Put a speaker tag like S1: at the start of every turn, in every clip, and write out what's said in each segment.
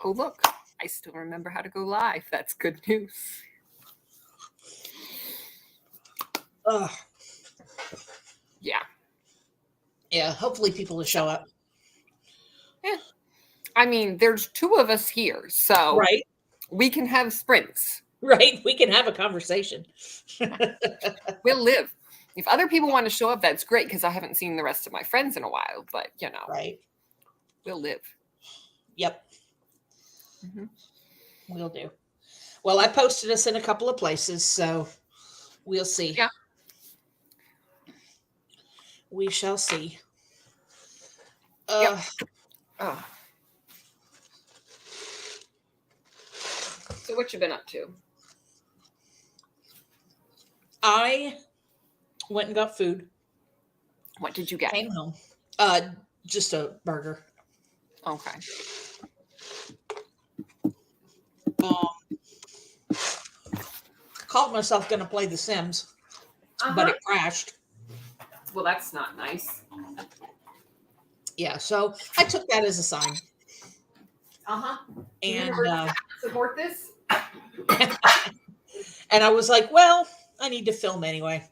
S1: Oh, look, I still remember how to go live. That's good news.
S2: Ugh.
S1: Yeah.
S2: Yeah, hopefully people will show up.
S1: Yeah. I mean, there's two of us here, so
S2: Right,
S1: we can have sprints.
S2: right. We can have a conversation.
S1: We'll live. If other people want to show up, that's great because I haven't seen the rest of my friends in a while, but
S2: Right.
S1: we'll live.
S2: Yep,
S1: Mm-hmm.
S2: we'll do. Well, I posted us in a couple of places, so we'll see.
S1: Yeah.
S2: We shall see.
S1: Yep.
S2: Uh,
S1: Oh. So what you been up to?
S2: I went and got food.
S1: What did you get?
S2: Came home. Just a burger.
S1: Okay.
S2: Called myself going to play The Sims, but it crashed.
S1: Well, that's not nice.
S2: Yeah, so I took that as a sign. And
S1: Support this?
S2: and I was like, well, I need to film anyway.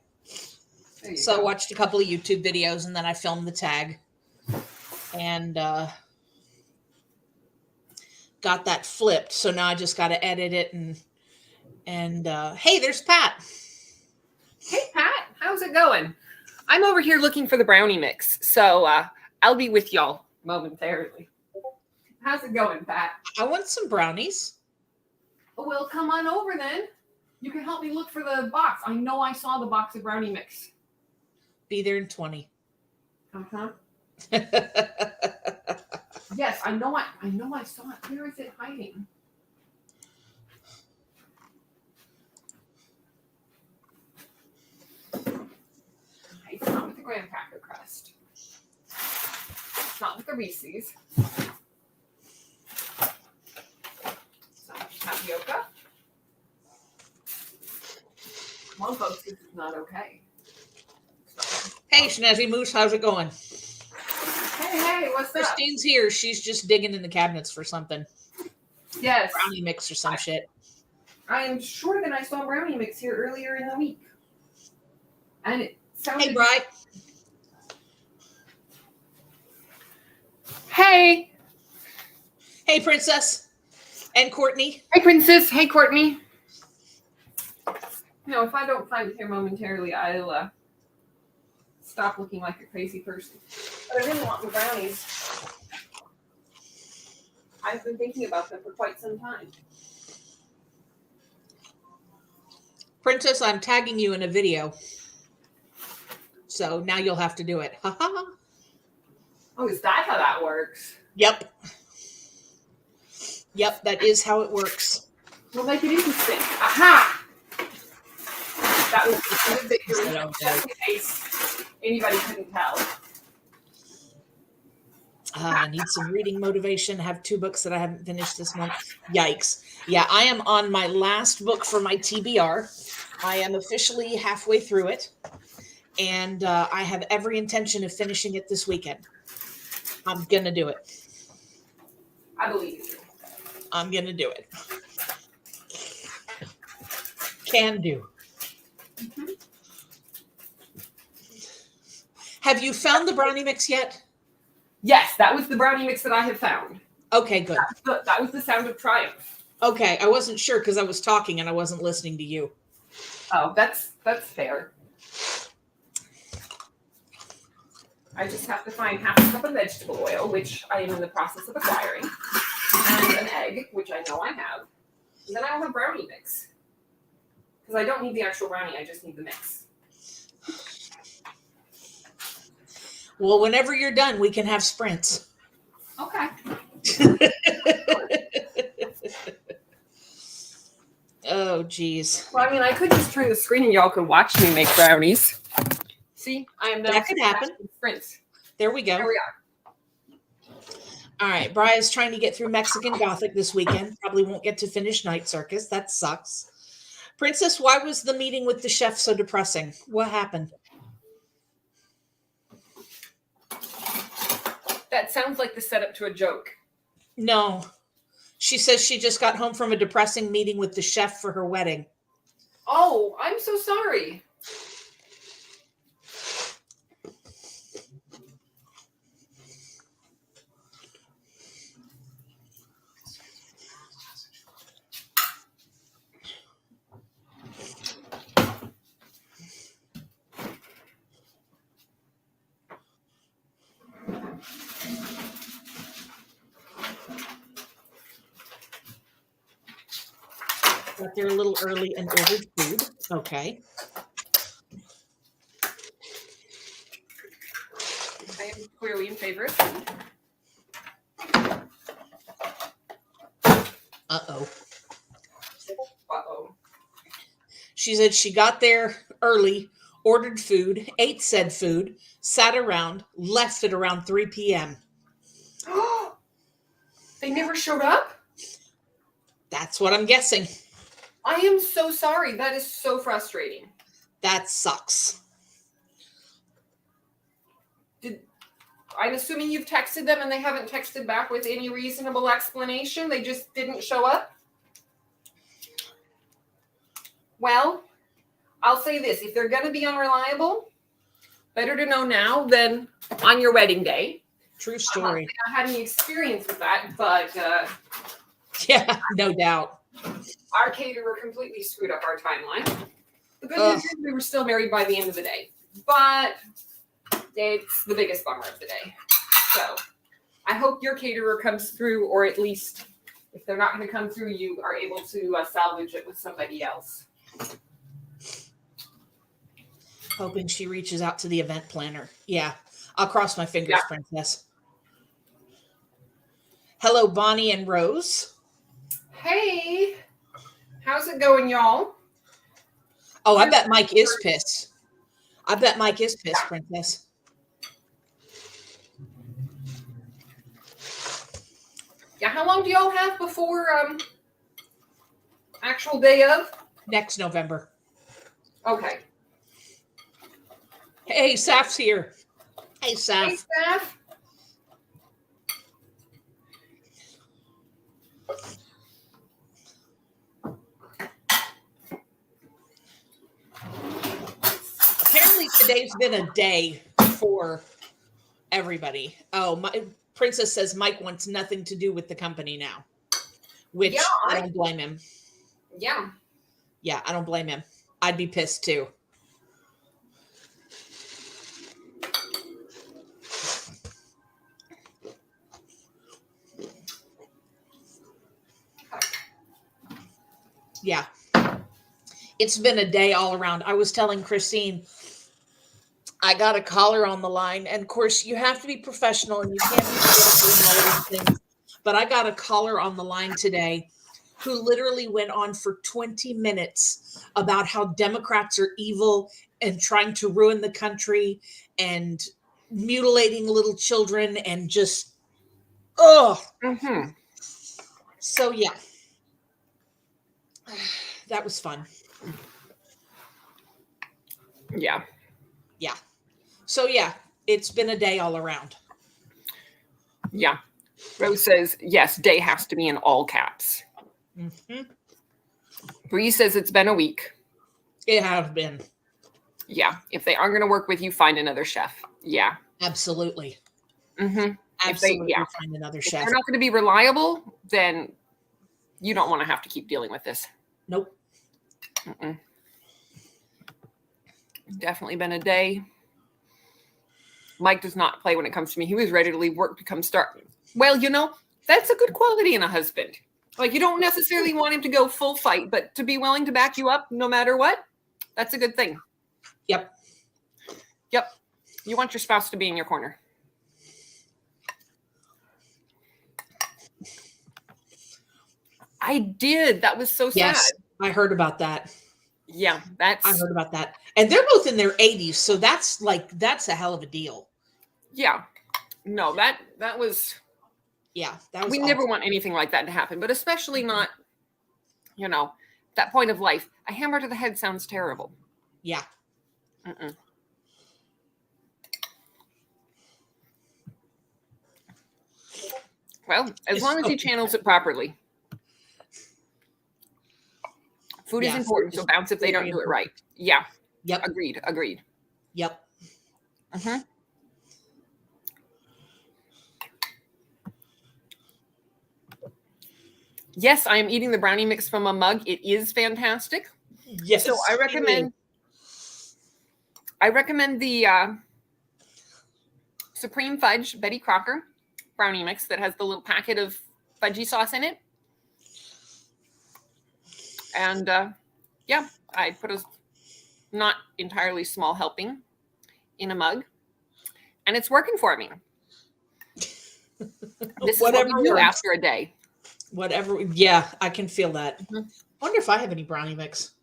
S2: So
S1: go.
S2: I watched a couple of YouTube videos and then I filmed the tag. And got that flipped. So now I just got to edit it and hey, there's Pat.
S1: Hey, Pat, how's it going? I'm over here looking for the brownie mix, so I'll be with y'all momentarily. How's it going, Pat?
S2: I want some brownies.
S1: Well, come on over then. You can help me look for the box. I know I saw the box of brownie mix.
S2: Be there in 20.
S1: Uh-huh. Yes, I know I saw it. Where is it hiding? It's not with the graham cracker crust. It's not with the Reese's. It's not with tapioca. Come on, folks, this is not okay.
S2: Hey, Snazzy Moose, how's it going?
S1: Hey, what's up?
S2: Christine's here. She's just digging in the cabinets for something.
S1: Yes.
S2: Brownie mix or some shit.
S1: I am sure that I saw brownie mix here earlier in the week. And it sounded...
S2: Hey, Bri.
S1: Hey.
S2: Hey, Princess. And Courtney.
S1: Hey, Princess. Hey, Courtney. If I don't find it here momentarily, I'll stop looking like a crazy person. But I really want the brownies. I've been thinking about them for quite some time.
S2: Princess, I'm tagging you in a video. So now you'll have to do it.
S1: Oh, is that how that works?
S2: Yep. Yep, that is how it works.
S1: We'll make it interesting. Aha! That was the big just in case anybody couldn't tell.
S2: I need some reading motivation. I have 2 books that I haven't finished this month. Yikes. Yeah, I am on my last book for my TBR. I am officially halfway through it. And I have every intention of finishing it this weekend. I'm going to do it.
S1: I believe you.
S2: I'm going to do it. Can do. Mm-hmm. Have you found the brownie mix yet?
S1: Yes, that was the brownie mix that I have found.
S2: Okay, good.
S1: That was the sound of triumph.
S2: Okay, I wasn't sure because I was talking and I wasn't listening to you.
S1: Oh, that's fair. I just have to find half a cup of vegetable oil, which I am in the process of acquiring, and an egg, which I know I have. And then I'll have brownie mix. Because I don't need the actual brownie, I just need the mix.
S2: Well, whenever you're done, we can have sprints.
S1: Okay.
S2: Oh, geez.
S1: Well, I mean, I could just turn the screen and y'all could watch me make brownies. See, I am now.
S2: That could happen.
S1: Sprints.
S2: There we go.
S1: There we are.
S2: All right. Brian's trying to get through Mexican Gothic this weekend. Probably won't get to finish Night Circus. That sucks. Princess, why was the meeting with the chef so depressing? What happened?
S1: That sounds like the setup to a joke.
S2: No. She says she just got home from a depressing meeting with the chef for her wedding.
S1: Oh, I'm so sorry.
S2: Got there a little early and ordered food. Okay.
S1: I am clearly in favor of food.
S2: Uh-oh.
S1: Uh-oh.
S2: She said she got there early, ordered food, ate said food, sat around, left at around 3 p.m.
S1: They never showed up?
S2: That's what I'm guessing.
S1: I am so sorry. That is so frustrating.
S2: That sucks.
S1: I'm assuming you've texted them and they haven't texted back with any reasonable explanation. They just didn't show up? Well, I'll say this. If they're going to be unreliable, better to know now than on your wedding day.
S2: True story.
S1: I had any experience with that, but
S2: Yeah, no doubt.
S1: our caterer completely screwed up our timeline. The good news is we were still married by the end of the day, but it's the biggest bummer of the day. So I hope your caterer comes through, or at least if they're not going to come through, you are able to salvage it with somebody else.
S2: Hoping she reaches out to the event planner. Yeah, I'll cross my fingers,
S1: Yeah.
S2: Princess. Hello, Bonnie and Rose.
S1: Hey, how's it going, y'all?
S2: Oh, I bet Mike is pissed. I bet Mike is pissed, Princess.
S1: Yeah, how long do y'all have before actual day of?
S2: Next November.
S1: Okay.
S2: Hey, Saf's here. Hey, Saf.
S1: Hey, Steph.
S2: Apparently today's been a day for everybody. Oh, my Princess says Mike wants nothing to do with the company now, which
S1: Yeah,
S2: I don't blame him.
S1: Yeah.
S2: Yeah, I don't blame him. I'd be pissed too. Yeah. It's been a day all around. I was telling Christine, I got a caller on the line, and of course you have to be professional and you can't be political and all of these things. But I got a caller on the line today who literally went on for 20 minutes about how Democrats are evil and trying to ruin the country and mutilating little children and just, oh.
S1: Mm-hmm.
S2: So yeah, that was fun.
S1: Yeah.
S2: Yeah. So yeah, it's been a day all around.
S1: Yeah. Rose says, yes, day has to be in all caps.
S2: Mm-hmm.
S1: Bree says it's been a week.
S2: It has been.
S1: Yeah. If they aren't going to work with you, find another chef. Yeah.
S2: Absolutely.
S1: Mm-hmm.
S2: Absolutely find another
S1: If
S2: chef.
S1: they're not going to be reliable, then you don't want to have to keep dealing with this.
S2: Nope.
S1: Mm-mm. Definitely been a day. Mike does not play when it comes to me. He was ready to leave work to come start. Well, that's a good quality in a husband. Like, you don't necessarily want him to go full fight, but to be willing to back you up no matter what, that's a good thing.
S2: Yep.
S1: Yep. You want your spouse to be in your corner. I did. That was so
S2: Yes,
S1: sad.
S2: I heard about that.
S1: Yeah,
S2: I heard about that. And they're both in their 80s, so that's a hell of a deal.
S1: Yeah. No, that was.
S2: Yeah, that was.
S1: We
S2: awesome.
S1: never want anything like that to happen, but especially not, that point of life. A hammer to the head sounds terrible.
S2: Yeah.
S1: Mm-mm. Well, as long as he channels it properly. Food is
S2: Yeah,
S1: important,
S2: food
S1: so
S2: is
S1: bounce if they
S2: very
S1: don't do it right.
S2: important.
S1: Yeah,
S2: Yep.
S1: agreed.
S2: Yep.
S1: Mhm. Yes, I am eating the brownie mix from a mug. It is fantastic.
S2: Yes.
S1: So I recommend the Supreme Fudge Betty Crocker brownie mix that has the little packet of fudgy sauce in it. And yeah, I put a not entirely small helping in a mug, and it's working for me. This is what we do
S2: works.
S1: after a day.
S2: Whatever. Yeah, I can feel that.
S1: Mhm.
S2: Wonder if I have any brownie mix.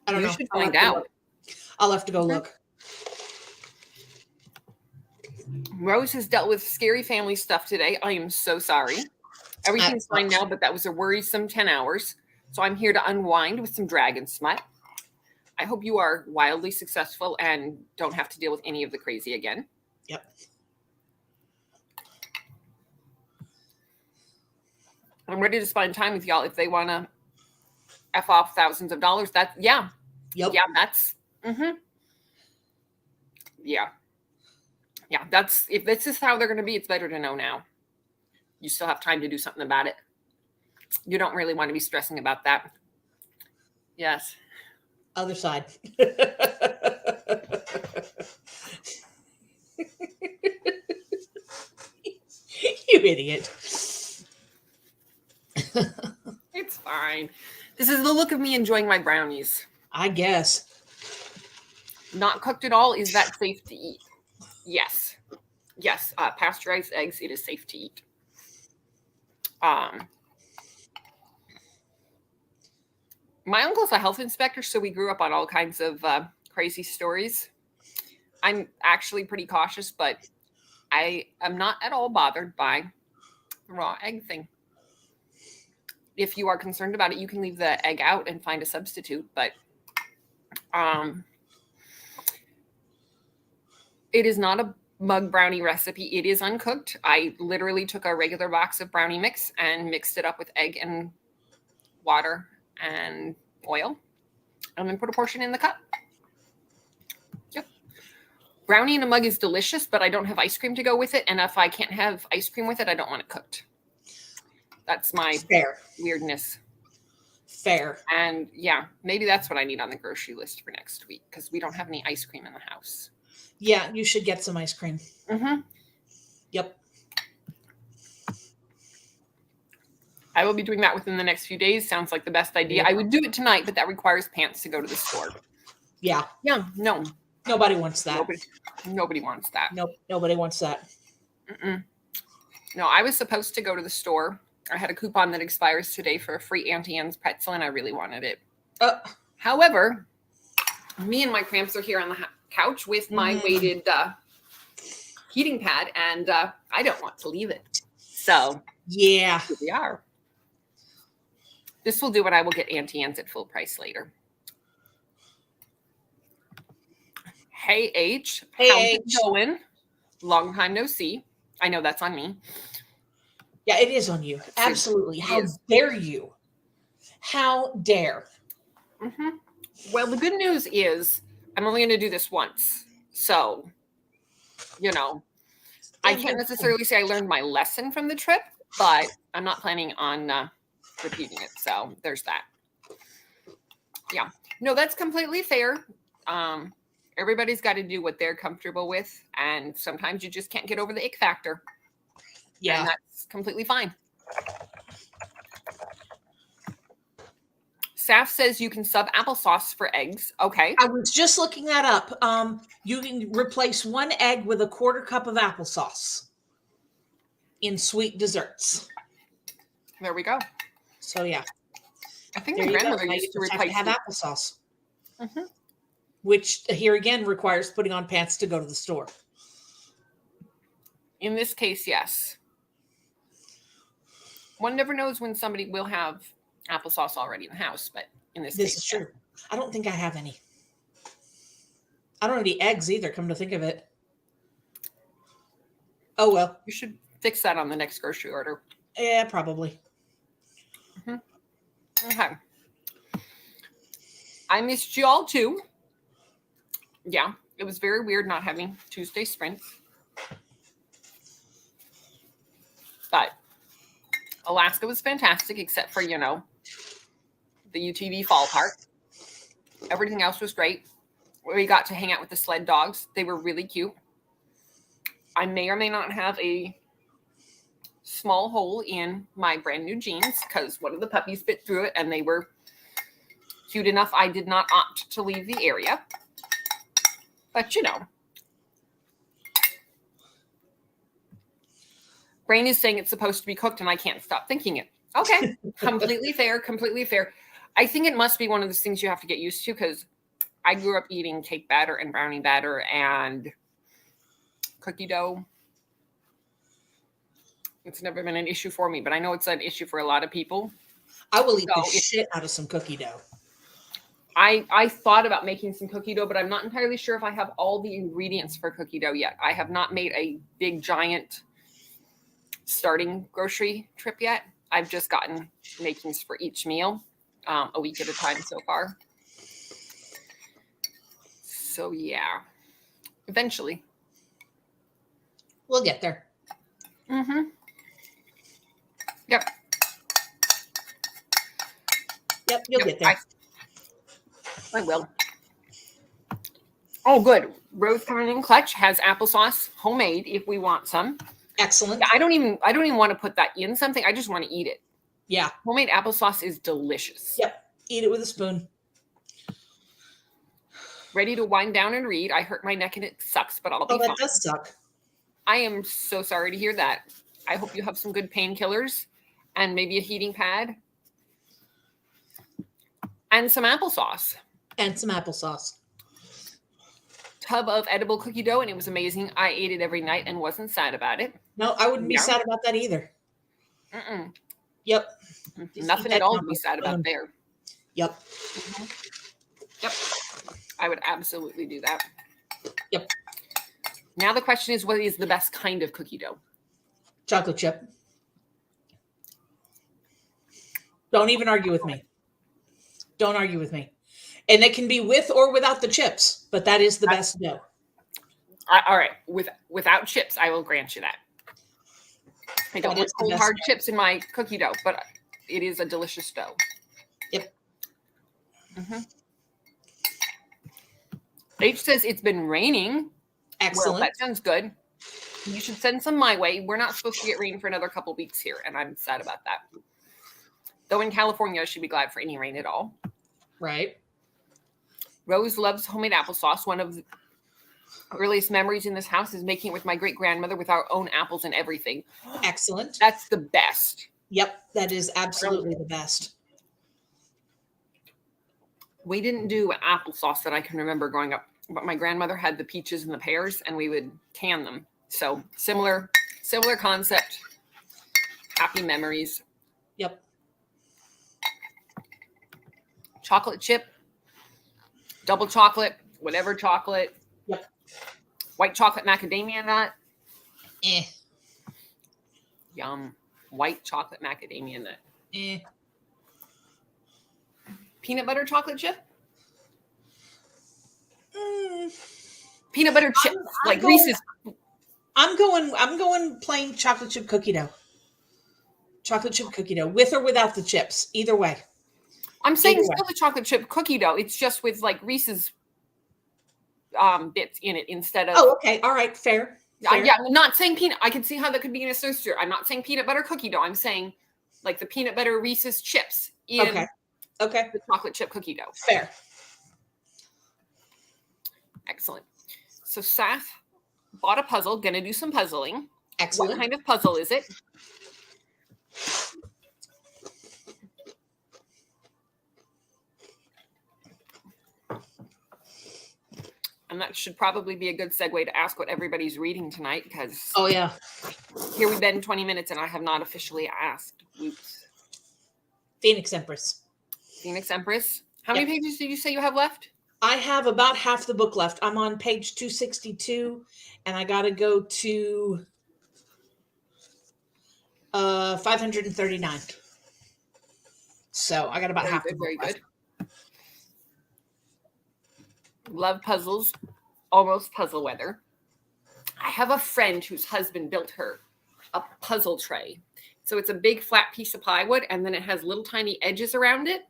S2: I don't
S1: You
S2: know.
S1: should find out.
S2: I'll have to go look.
S1: Rose has dealt with scary family stuff today. I am so sorry. Everything's fine now, but that was a worrisome 10 hours. So I'm here to unwind with some dragon smut. I hope you are wildly successful and don't have to deal with any of the crazy again.
S2: Yep.
S1: I'm ready to spend time with y'all if they want to F off thousands of dollars. That's, yeah.
S2: Yep.
S1: Yeah, that's, yeah. Yeah, that's, if this is how they're going to be, it's better to know now. You still have time to do something about it. You don't really want to be stressing about that. Yes.
S2: Other side. You idiot.
S1: It's fine. This is the look of me enjoying my brownies.
S2: I guess.
S1: Not cooked at all. Is that safe to eat? Yes. Yes. Pasteurized eggs, it is safe to eat. My uncle's a health inspector, so we grew up on all kinds of crazy stories. I'm actually pretty cautious, but I am not at all bothered by the raw egg thing. If you are concerned about it, you can leave the egg out and find a substitute, but it is not a mug brownie recipe. It is uncooked. I literally took a regular box of brownie mix and mixed it up with egg and water and oil, and then put a portion in the cup. Yep. Brownie in a mug is delicious, but I don't have ice cream to go with it. And if I can't have ice cream with it, I don't want it cooked. That's my weirdness.
S2: Fair.
S1: And yeah, maybe that's what I need on the grocery list for next week, because we don't have any ice cream in the house.
S2: Yeah, you should get some ice cream.
S1: Mm-hmm.
S2: Yep.
S1: I will be doing that within the next few days. Sounds like the best idea. I would do it tonight, but that requires pants to go to the store.
S2: Yeah.
S1: Yeah, no.
S2: Nobody wants that.
S1: Nobody wants that.
S2: Nope, nobody wants that.
S1: No, I was supposed to go to the store. I had a coupon that expires today for a free Auntie Anne's pretzel, and I really wanted it. However, me and my cramps are here on the couch with my weighted heating pad, and I don't want to leave it. So
S2: yeah,
S1: here we are. This will do what I will get Auntie Anne's at full price later. Hey H,
S2: hey
S1: how's
S2: H.
S1: it going? Long time no see. I know that's on me.
S2: Yeah, it is on you. Absolutely. How dare you? How dare?
S1: Well, the good news is I'm only going to do this once. So, I can't necessarily say I learned my lesson from the trip, but I'm not planning on repeating it. So there's that. Yeah. No, that's completely fair. Everybody's got to do what they're comfortable with. And sometimes you just can't get over the ick factor. Yeah. And that's completely fine. Saf says you can sub applesauce for eggs. Okay.
S2: I was just looking that up. You can replace one egg with a quarter cup of applesauce in sweet desserts.
S1: There we go.
S2: So yeah.
S1: I think my grandmother used to replace
S2: have applesauce. Which here again requires putting on pants to go to the store.
S1: In this case, yes. One never knows when somebody will have applesauce already in the house, but in this case,
S2: is true. I don't think I have any. I don't have any eggs either, come to think of it. Oh, well.
S1: You should fix that on the next grocery order.
S2: Yeah, probably.
S1: Okay. I missed you all too. Yeah, it was very weird not having Tuesday sprints. But Alaska was fantastic, except for, the UTV fall part. Everything else was great. We got to hang out with the sled dogs. They were really cute. I may or may not have a small hole in my brand new jeans because one of the puppies bit through it and they were cute enough. I did not opt to leave the area. But, Brain is saying it's supposed to be cooked and I can't stop thinking it. Okay. Completely fair. Completely fair. I think it must be one of those things you have to get used to because I grew up eating cake batter and brownie batter and cookie dough. It's never been an issue for me, but I know it's an issue for a lot of people.
S2: I will eat the shit out of some cookie dough.
S1: I thought about making some cookie dough, but I'm not entirely sure if I have all the ingredients for cookie dough yet. I have not made a big, giant starting grocery trip yet. I've just gotten makings for each meal a week at a time so far. So, yeah. Eventually.
S2: We'll get there.
S1: Mm-hmm. Yep.
S2: Yep, you'll get there.
S1: I will. Oh, good. Rose Colored in Clutch has applesauce, homemade, if we want some.
S2: Excellent.
S1: I don't even want to put that in something. I just want to eat it.
S2: Yeah.
S1: Homemade applesauce is delicious.
S2: Yep. Eat it with a spoon.
S1: Ready to wind down and read. I hurt my neck and it sucks, but I'll be fine.
S2: That does suck.
S1: I am so sorry to hear that. I hope you have some good painkillers and maybe a heating pad. And some applesauce. Tub of edible cookie dough, and it was amazing. I ate it every night and wasn't sad about it.
S2: No, I wouldn't be sad about that either.
S1: Mm-mm.
S2: Yep.
S1: Nothing at all to be sad about there.
S2: Yep.
S1: Mm-hmm. Yep. I would absolutely do that.
S2: Yep.
S1: Now the question is, what is the best kind of cookie dough?
S2: Chocolate chip. Don't even argue with me. Don't argue with me. And it can be with or without the chips, but that is the best dough.
S1: All right. Without chips, I will grant you that. I don't want cold hard chips in my cookie dough, but it is a delicious dough.
S2: Yep.
S1: Mm-hmm. H says it's been raining.
S2: Excellent.
S1: Well, that sounds good. You should send some my way. We're not supposed to get rain for another couple weeks here, and I'm sad about that. Though in California, I should be glad for any rain at all.
S2: Right.
S1: Rose loves homemade applesauce. One of the earliest memories in this house is making it with my great-grandmother with our own apples and everything.
S2: Excellent.
S1: That's the best.
S2: Yep, that is absolutely the best.
S1: We didn't do applesauce that I can remember growing up, but my grandmother had the peaches and the pears, and we would can them. So similar concept. Happy memories.
S2: Yep.
S1: Chocolate chip, double chocolate, whatever chocolate.
S2: Yep.
S1: White chocolate macadamia nut. Yum. White chocolate macadamia nut. Peanut butter chocolate chip. Peanut butter chips, like Reese's.
S2: I'm going plain chocolate chip cookie dough. Chocolate chip cookie dough, with or without the chips. Either way.
S1: I'm saying still the chocolate chip cookie dough. It's just with like Reese's bits in it instead of.
S2: Oh, okay. All right. Fair.
S1: Yeah, I'm not saying peanut. I can see how that could be an associate. I'm not saying peanut butter cookie dough. I'm saying like the peanut butter Reese's chips in
S2: okay.
S1: the chocolate chip cookie dough.
S2: Fair.
S1: Excellent. So Saf bought a puzzle. Going to do some puzzling.
S2: Excellent.
S1: What kind of puzzle is it? And that should probably be a good segue to ask what everybody's reading tonight, because here we've been 20 minutes and I have not officially asked. Oops.
S2: Phoenix Empress.
S1: How many pages did you say you have left?
S2: I have about half the book left. I'm on page 262 and I got to go to 539. So I got about
S1: Very
S2: half the
S1: good,
S2: book
S1: very
S2: left.
S1: good. Love puzzles, almost puzzle weather. I have a friend whose husband built her a puzzle tray. So it's a big flat piece of plywood, and then it has little tiny edges around it.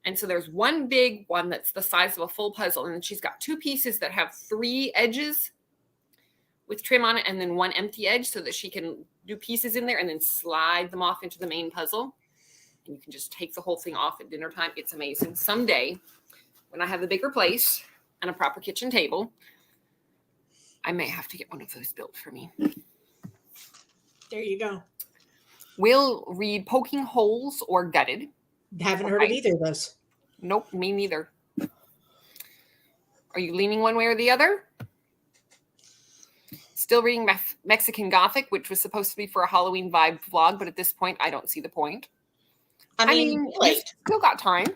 S1: And so there's one big one that's the size of a full puzzle, and then she's got two pieces that have 3 edges with trim on it, and then one empty edge so that she can do pieces in there and then slide them off into the main puzzle. And you can just take the whole thing off at dinner time. It's amazing. Someday, when I have a bigger place and a proper kitchen table, I may have to get one of those built for me.
S2: There you go.
S1: We'll read Poking Holes or Gutted.
S2: Haven't heard of either of those.
S1: Nope, me neither. Are you leaning one way or the other? Still reading Mexican Gothic, which was supposed to be for a Halloween vibe vlog, but at this point, I don't see the point.
S2: I mean, be late.
S1: Still got time.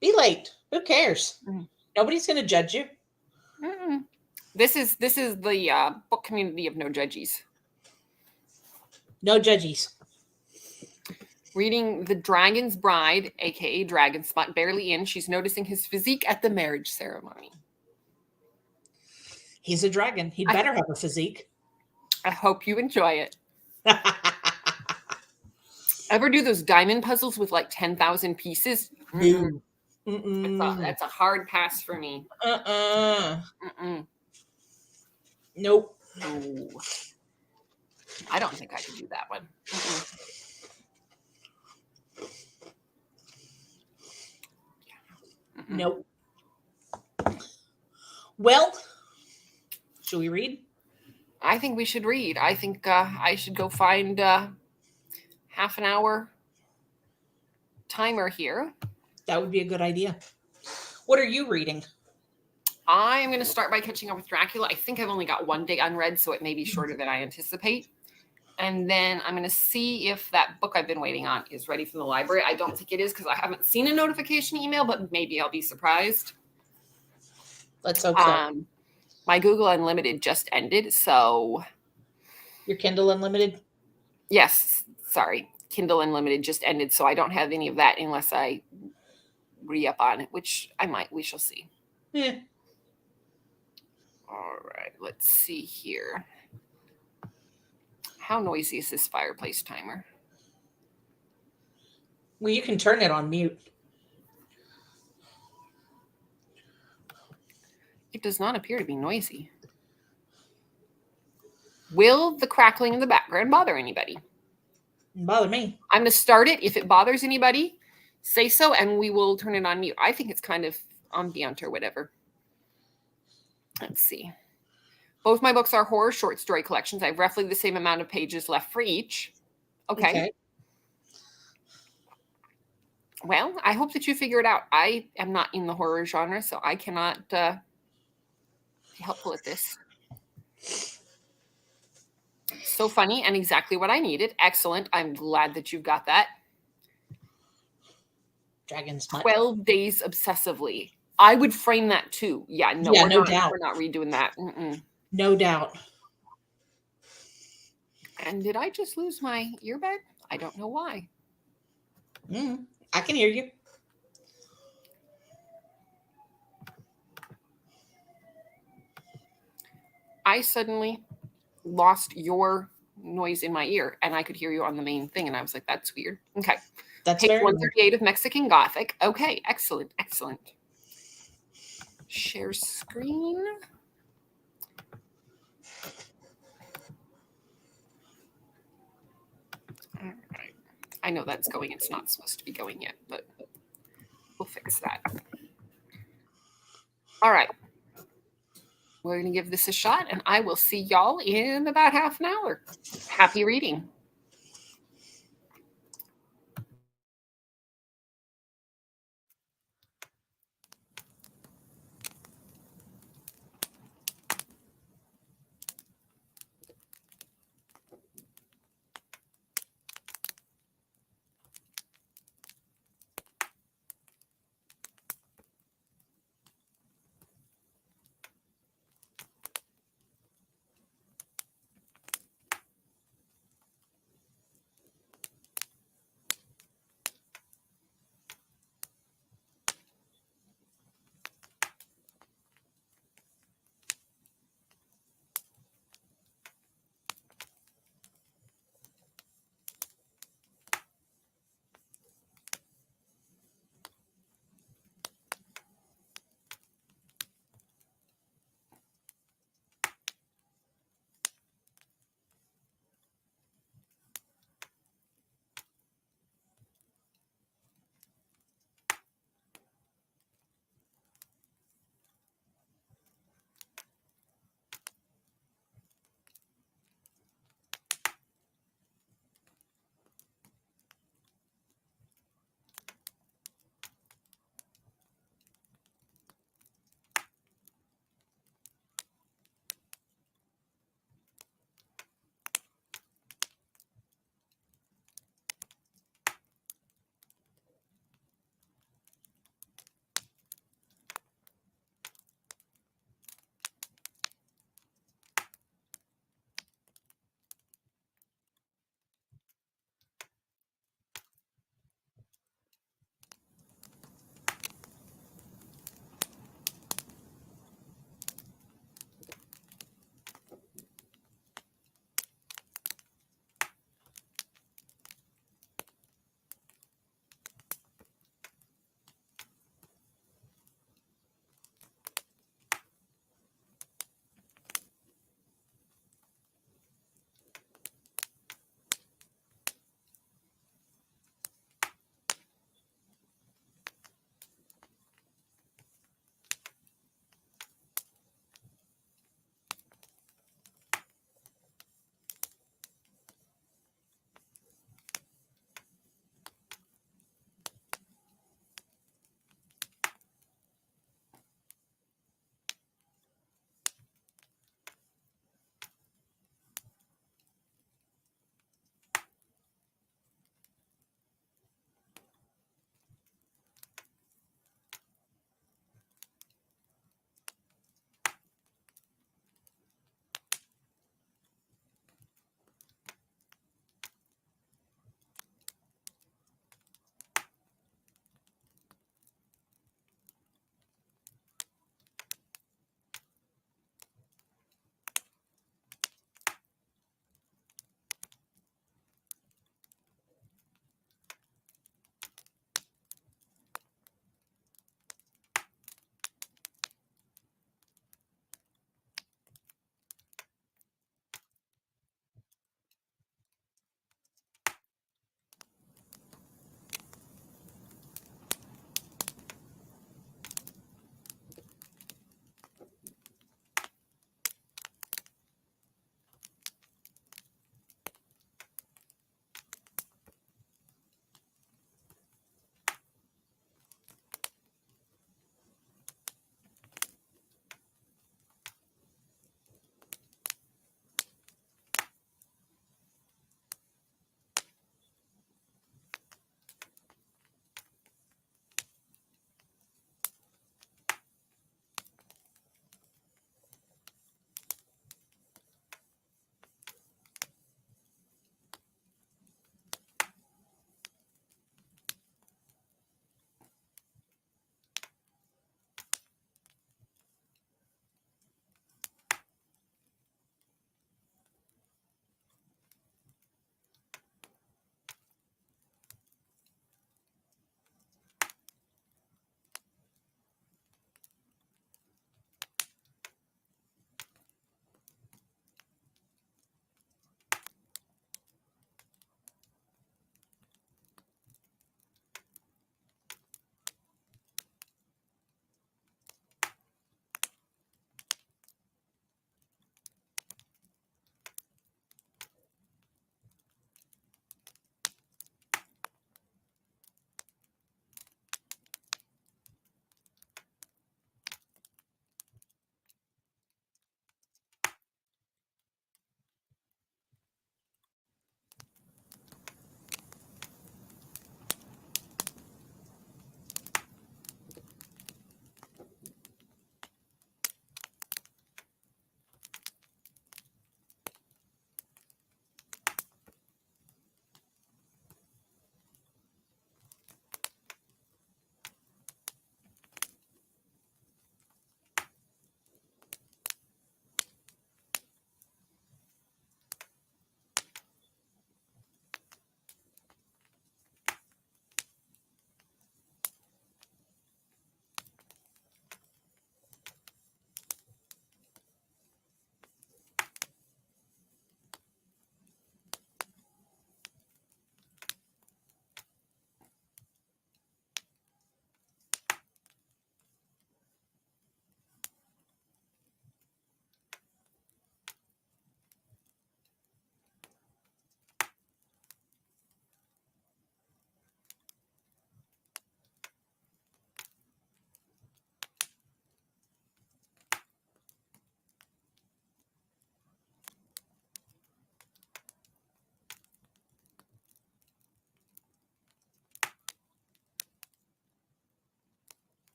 S2: Be late. Who cares? Nobody's going to judge you.
S1: Mm-mm. This is the book community of no judgies.
S2: No judgies.
S1: Reading The Dragon's Bride, aka Dragon Spot, barely in. She's noticing his physique at the marriage ceremony.
S2: He's a dragon. He'd better have a physique.
S1: I hope you enjoy it. Ever do those diamond puzzles with like 10,000 pieces?
S2: No.
S1: That's a hard pass for me.
S2: Nope.
S1: No. I don't think I could do that one.
S2: Nope. Well, should we read?
S1: I think we should read. I think I should go find half an hour timer here.
S2: That would be a good idea. What are you reading?
S1: I am going to start by catching up with Dracula. I think I've only got one day unread, so it may be shorter than I anticipate. And then I'm going to see if that book I've been waiting on is ready from the library. I don't think it is because I haven't seen a notification email, but maybe I'll be surprised.
S2: Let's hope so.
S1: My Google Unlimited just ended, so...
S2: Your Kindle Unlimited?
S1: Yes, sorry. Kindle Unlimited just ended, so I don't have any of that unless I re-up on it, which I might. We shall see.
S2: Yeah.
S1: All right, let's see here. How noisy is this fireplace timer?
S2: Well, you can turn it on mute.
S1: It does not appear to be noisy. Will the crackling in the background bother anybody?
S2: Bother me.
S1: I'm going to start it. If it bothers anybody, say so, and we will turn it on mute. I think it's kind of ambient or whatever. Let's see. Both my books are horror short story collections. I have roughly the same amount of pages left for each. Okay. Well, I hope that you figure it out. I am not in the horror genre, so I cannot be helpful at this. So funny and exactly what I needed. Excellent. I'm glad that you've got that.
S2: Dragon Smut.
S1: 12 Days Obsessively. I would frame that too. Yeah, no,
S2: yeah,
S1: no
S2: doubt.
S1: We're not redoing that. Mm-mm.
S2: No doubt.
S1: And did I just lose my earbud? I don't know why.
S2: I can hear you.
S1: I suddenly lost your noise in my ear, and I could hear you on the main thing, and I was like, that's weird. Okay.
S2: That's
S1: Page
S2: very
S1: 138 of Mexican Gothic. Okay, excellent, excellent. Share screen. All right. I know that's going. It's not supposed to be going yet, but we'll fix that. All right. We're going to give this a shot, and I will see y'all in about half an hour. Happy reading.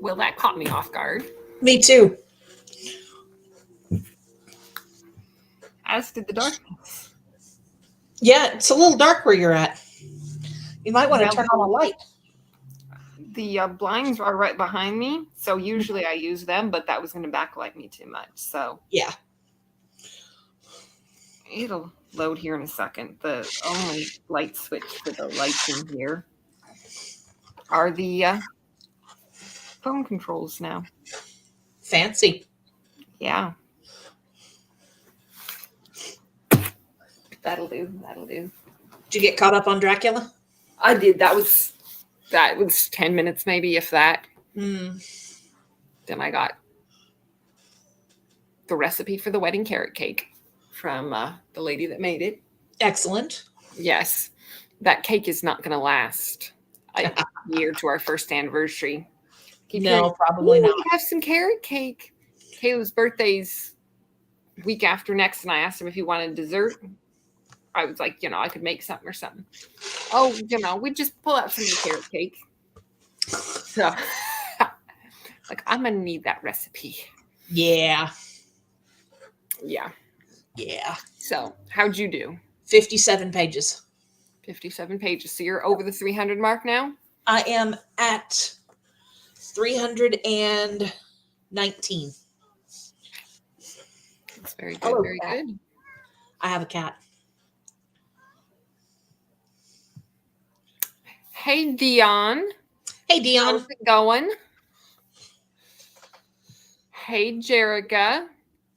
S1: Well, that caught me off guard.
S2: Me too.
S1: As did the darkness.
S2: Yeah, it's a little dark where you're at. You might want to
S1: Well,
S2: turn on a light.
S1: The blinds are right behind me, so usually I use them, but that was going to backlight me too much. So
S2: Yeah.
S1: it'll load here in a second. The only light switch for the lights in here are the phone controls now.
S2: Fancy.
S1: Yeah. That'll do. That'll do.
S2: Did you get caught up on Dracula?
S1: I did. That was 10 minutes, maybe, if that.
S2: Mm.
S1: Then I got the recipe for the wedding carrot cake from the lady that made it.
S2: Excellent.
S1: Yes. That cake is not going to last a year to our first anniversary.
S2: No, probably not.
S1: We have some carrot cake. Caleb's birthday's week after next, and I asked him if he wanted dessert. I was like, I could make something or something. Oh, we just pull out some of the carrot cake. So, like, I'm going to need that recipe.
S2: Yeah.
S1: Yeah.
S2: Yeah.
S1: So, how'd you do?
S2: 57 pages.
S1: 57 pages. So, you're over the 300 mark now?
S2: I am at 319.
S1: That's very good.
S2: Hello,
S1: Very
S2: cat.
S1: good.
S2: I have a cat.
S1: Hey, Dianne.
S2: Hey, Dion.
S1: How's it going? Hey, Jerica.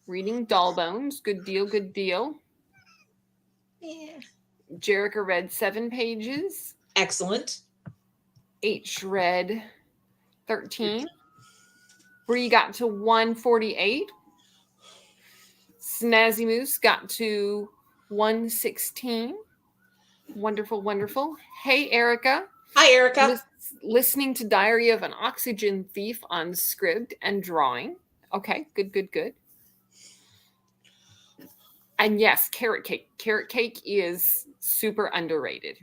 S1: Reading Doll Bones. Good deal. Good deal.
S2: Yeah.
S1: Jerica read 7 pages.
S2: Excellent.
S1: H read 13. Bree got to 148. Snazzy Moose got to 116. Wonderful, wonderful. Hey, Erica.
S2: Hi, Erica.
S1: Listening to Diary of an Oxygen Thief on script and drawing. Okay, good, good, good. And yes, carrot cake. Carrot cake is super underrated.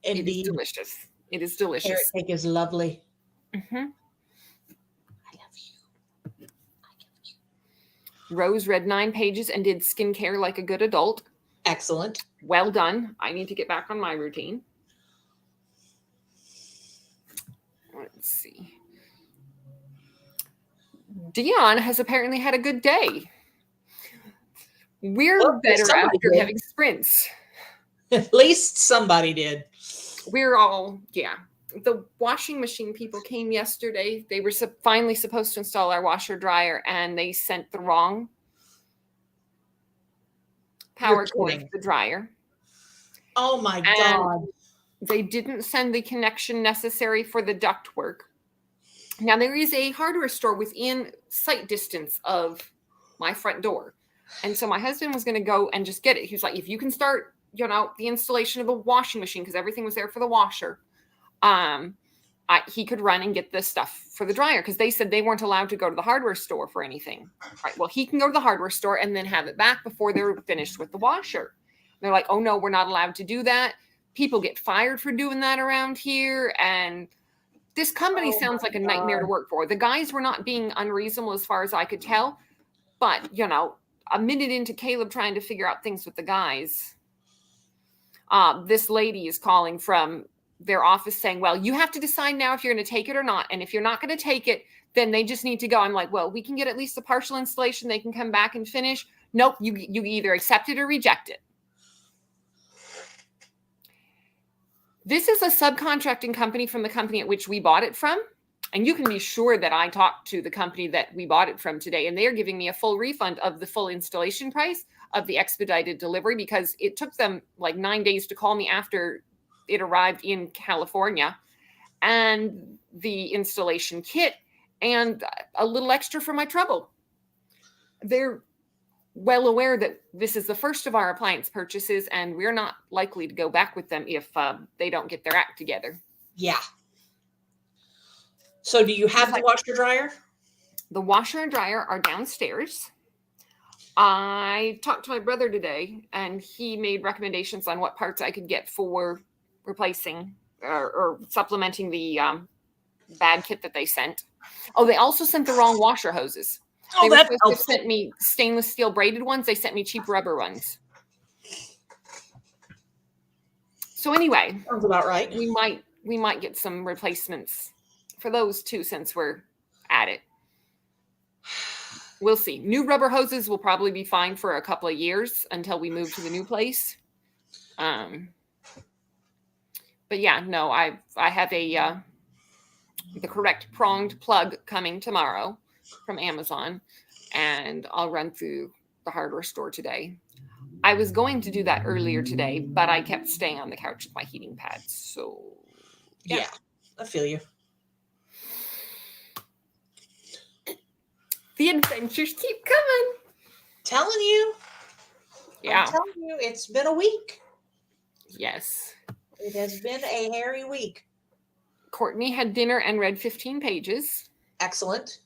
S2: Indeed.
S1: It is delicious. It is delicious.
S2: Carrot cake is lovely.
S1: Mm-hmm.
S2: I love you.
S1: Rose read 9 pages and did skincare like a good adult.
S2: Excellent.
S1: Well done. I need to get back on my routine. Let's see. Dion has apparently had a good day. We're better after having sprints.
S2: At least somebody did.
S1: We're all, yeah. The washing machine people came yesterday. They were finally supposed to install our washer dryer, and they sent the wrong power cord to the dryer.
S2: Oh my God.
S1: They didn't send the connection necessary for the ductwork. Now, there is a hardware store within sight distance of my front door. And so my husband was going to go and just get it. He was like, if you can start, the installation of a washing machine, because everything was there for the washer, he could run and get the stuff for the dryer, because they said they weren't allowed to go to the hardware store for anything. Right. Well, he can go to the hardware store and then have it back before they're finished with the washer. They're like, oh, no, we're not allowed to do that. People get fired for doing that around here. And this company sounds like a nightmare to work for. The guys were not being unreasonable as far as I could tell. But, a minute into Caleb trying to figure out things with the guys, this lady is calling from their office saying, well, you have to decide now if you're going to take it or not. And if you're not going to take it, then they just need to go. I'm like, well, we can get at least a partial installation. They can come back and finish. Nope, you either accept it or reject it. This is a subcontracting company from the company at which we bought it from. And you can be sure that I talked to the company that we bought it from today, and they are giving me a full refund of the full installation price of the expedited delivery, because it took them like 9 days to call me after it arrived in California, and the installation kit and a little extra for my trouble. They're well aware that this is the first of our appliance purchases, and we're not likely to go back with them if they don't get their act together.
S2: Yeah. So do you have the washer dryer?
S1: The washer and dryer are downstairs. I talked to my brother today, and he made recommendations on what parts I could get for replacing or supplementing the bad kit that they sent. Oh, they also sent the wrong washer hoses.
S2: Oh,
S1: They were
S2: that's
S1: supposed to have
S2: helpful.
S1: sent me stainless steel braided ones. They sent me cheap rubber ones. So anyway,
S2: Sounds about right.
S1: we might get some replacements for those too, since we're at it. We'll see. New rubber hoses will probably be fine for a couple of years until we move to the new place. But yeah, no, I have a the correct pronged plug coming tomorrow from Amazon, and I'll run through the hardware store today. I was going to do that earlier today, but I kept staying on the couch with my heating pads. So
S2: Yeah, I feel you.
S1: the adventures keep coming.
S2: Telling you.
S1: Yeah.
S2: I'm telling you, it's been a week.
S1: Yes.
S2: It has been a hairy week.
S1: Courtney had dinner and read 15 pages.
S2: Excellent.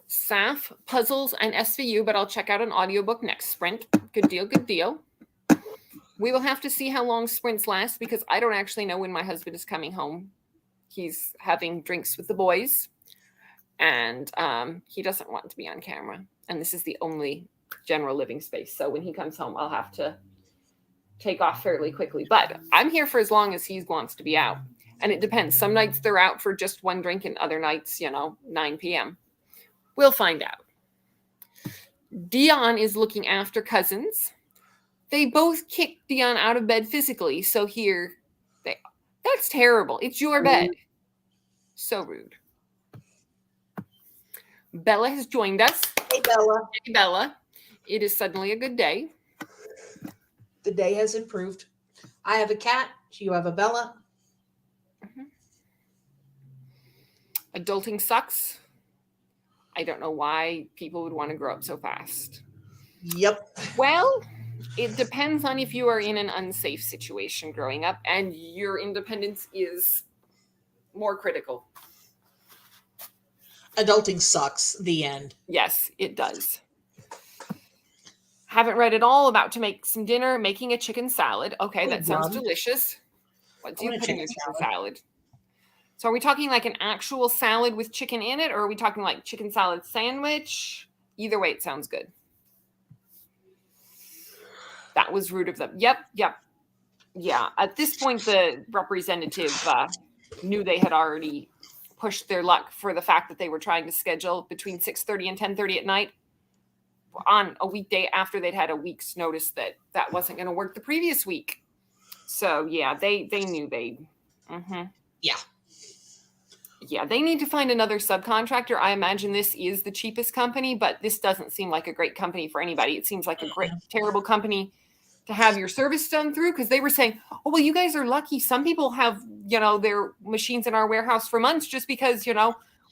S1: Saf, puzzles, and SVU, but I'll check out an audiobook next sprint. Good deal, good deal. We will have to see how long sprints last because I don't actually know when my husband is coming home. He's having drinks with the boys, and he doesn't want to be on camera. And this is the only general living space. So when he comes home, I'll have to take off fairly quickly. But I'm here for as long as he wants to be out. And it depends. Some nights they're out for just one drink, and other nights, 9 p.m. We'll find out. Dion is looking after cousins. They both kicked Dion out of bed physically. So that's terrible. It's your bed. So rude. Bella has joined us.
S2: Hey, Bella.
S1: Hey, Bella. It is suddenly a good day.
S2: The day has improved. I have a cat. You have a Bella.
S1: Adulting sucks. I don't know why people would want to grow up so fast.
S2: Yep.
S1: Well, it depends on if you are in an unsafe situation growing up and your independence is more critical.
S2: Adulting sucks. The end.
S1: Yes, it does. Haven't read at all. About to make some dinner, making a chicken salad. Okay, that sounds delicious. What do you put in your chicken salad? So are we talking like an actual salad with chicken in it, or are we talking like chicken salad sandwich? Either way, it sounds good. That was rude of them. Yep. Yeah. At this point, the representative knew they had already pushed their luck for the fact that they were trying to schedule between 6:30 and 10:30 at night on a weekday after they'd had a week's notice that wasn't going to work the previous week. So yeah, they knew Yeah, they need to find another subcontractor. I imagine this is the cheapest company, but this doesn't seem like a great company for anybody. It seems like a terrible company to have your service done through, because they were saying, oh, well, you guys are lucky. Some people have, their machines in our warehouse for months just because,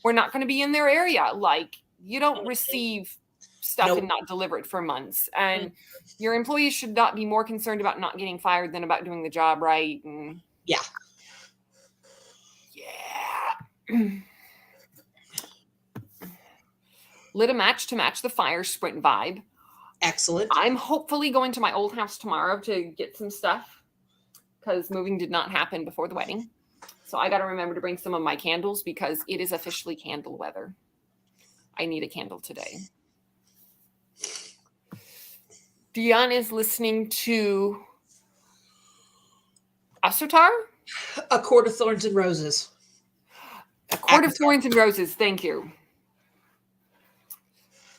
S1: we're not going to be in their area. Like, you don't receive stuff and not deliver it for months. And your employees should not be more concerned about not getting fired than about doing the job right. And
S2: yeah.
S1: Lit a match to match the fire sprint vibe.
S2: Excellent.
S1: I'm hopefully going to my old house tomorrow to get some stuff because moving did not happen before the wedding. So I got to remember to bring some of my candles because it is officially candle weather. I need a candle today. Dion is listening to Asotar?
S2: A Court of Thorns and Roses.
S1: A Court of Thorns and Roses. Thank you.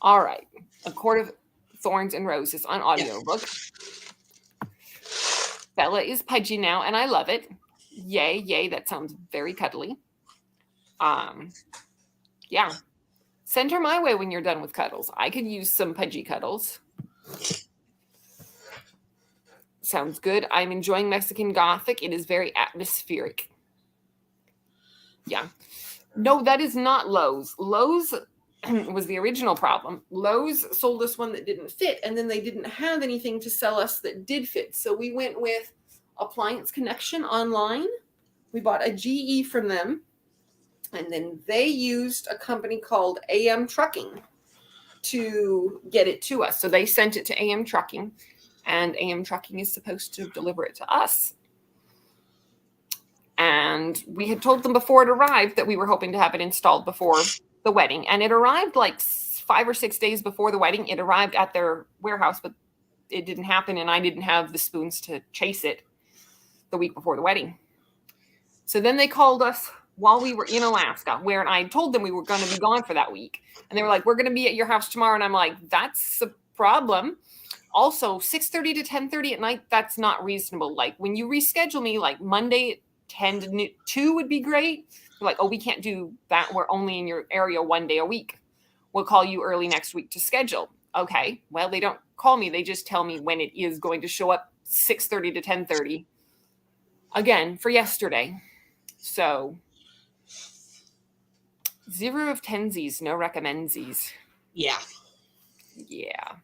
S1: All right. A Court of Thorns and Roses on audiobook. Bella is pudgy now, and I love it. Yay. That sounds very cuddly. Yeah. Send her my way when you're done with cuddles. I could use some pudgy cuddles. Sounds good. I'm enjoying Mexican Gothic. It is very atmospheric. Yeah. No, that is not Lowe's. Lowe's was the original problem. Lowe's sold us one that didn't fit, and then they didn't have anything to sell us that did fit. So we went with Appliance Connection online. We bought a GE from them, and then they used a company called AM Trucking to get it to us. So they sent it to AM Trucking, and AM Trucking is supposed to deliver it to us. And we had told them before it arrived that we were hoping to have it installed before the wedding. And it arrived like 5 or 6 days before the wedding. It arrived at their warehouse, but it didn't happen. And I didn't have the spoons to chase it the week before the wedding. So then they called us while we were in Alaska, where I told them we were going to be gone for that week. And they were like, we're going to be at your house tomorrow. And I'm like, that's a problem. Also, 6:30 to 10:30 at night, that's not reasonable. Like when you reschedule me, like Monday 10 to 2 would be great. They're like, oh, we can't do that. We're only in your area 1 day a week. We'll call you early next week to schedule. Okay. Well, they don't call me. They just tell me when it is going to show up 6:30 to 10:30 again for yesterday. So 0 of 10sies, no recommendsies.
S2: Yeah.
S1: Yeah.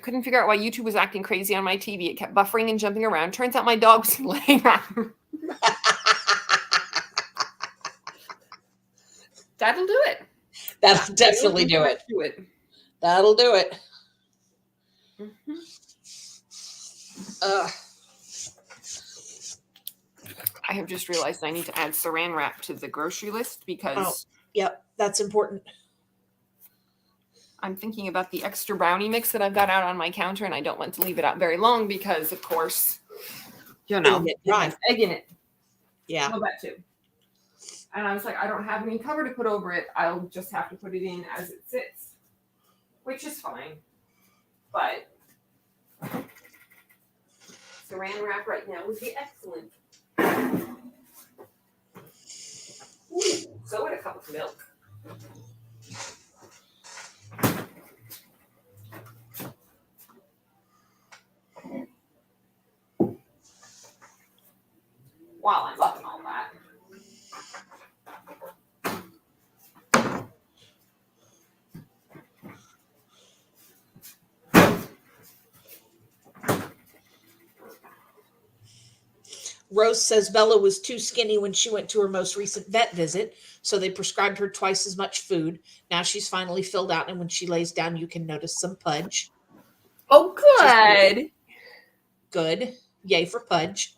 S1: Couldn't figure out why YouTube was acting crazy on my TV. It kept buffering and jumping around. Turns out my dog was laying around. That'll do it.
S2: That'll definitely do it. That'll do it.
S1: Mm-hmm. I have just realized I need to add saran wrap to the grocery list because
S2: yep, that's important.
S1: I'm thinking about the extra brownie mix that I've got out on my counter, and I don't want to leave it out very long because, of course, it has egg in it.
S2: Yeah.
S1: Well, that too. And I was like, I don't have any cover to put over it. I'll just have to put it in as it sits, which is fine. But saran wrap right now would be excellent. Ooh, so would a cup of milk. While I'm loving all that.
S2: Rose says Bella was too skinny when she went to her most recent vet visit, so they prescribed her twice as much food. Now she's finally filled out, and when she lays down, you can notice some pudge.
S1: Oh, good.
S2: Good. Yay for pudge.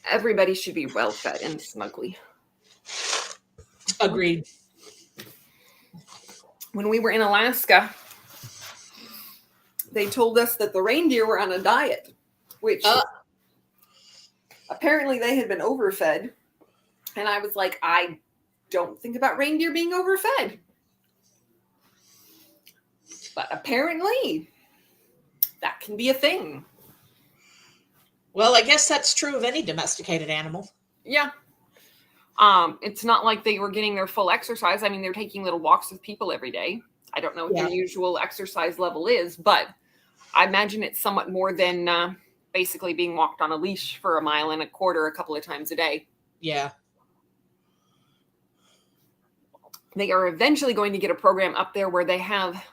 S1: Everybody should be well fed and snuggly.
S2: Agreed.
S1: When we were in Alaska, they told us that the reindeer were on a diet, which apparently they had been overfed. And I was like, I don't think about reindeer being overfed. But apparently that can be a thing.
S2: Well, I guess that's true of any domesticated animal.
S1: Yeah. It's not like they were getting their full exercise. I mean, they're taking little walks with people every day. I don't know what their usual exercise level is, but I imagine it's somewhat more than basically being walked on a leash for 1.25 miles a couple of times a day.
S2: Yeah.
S1: They are eventually going to get a program up there where they have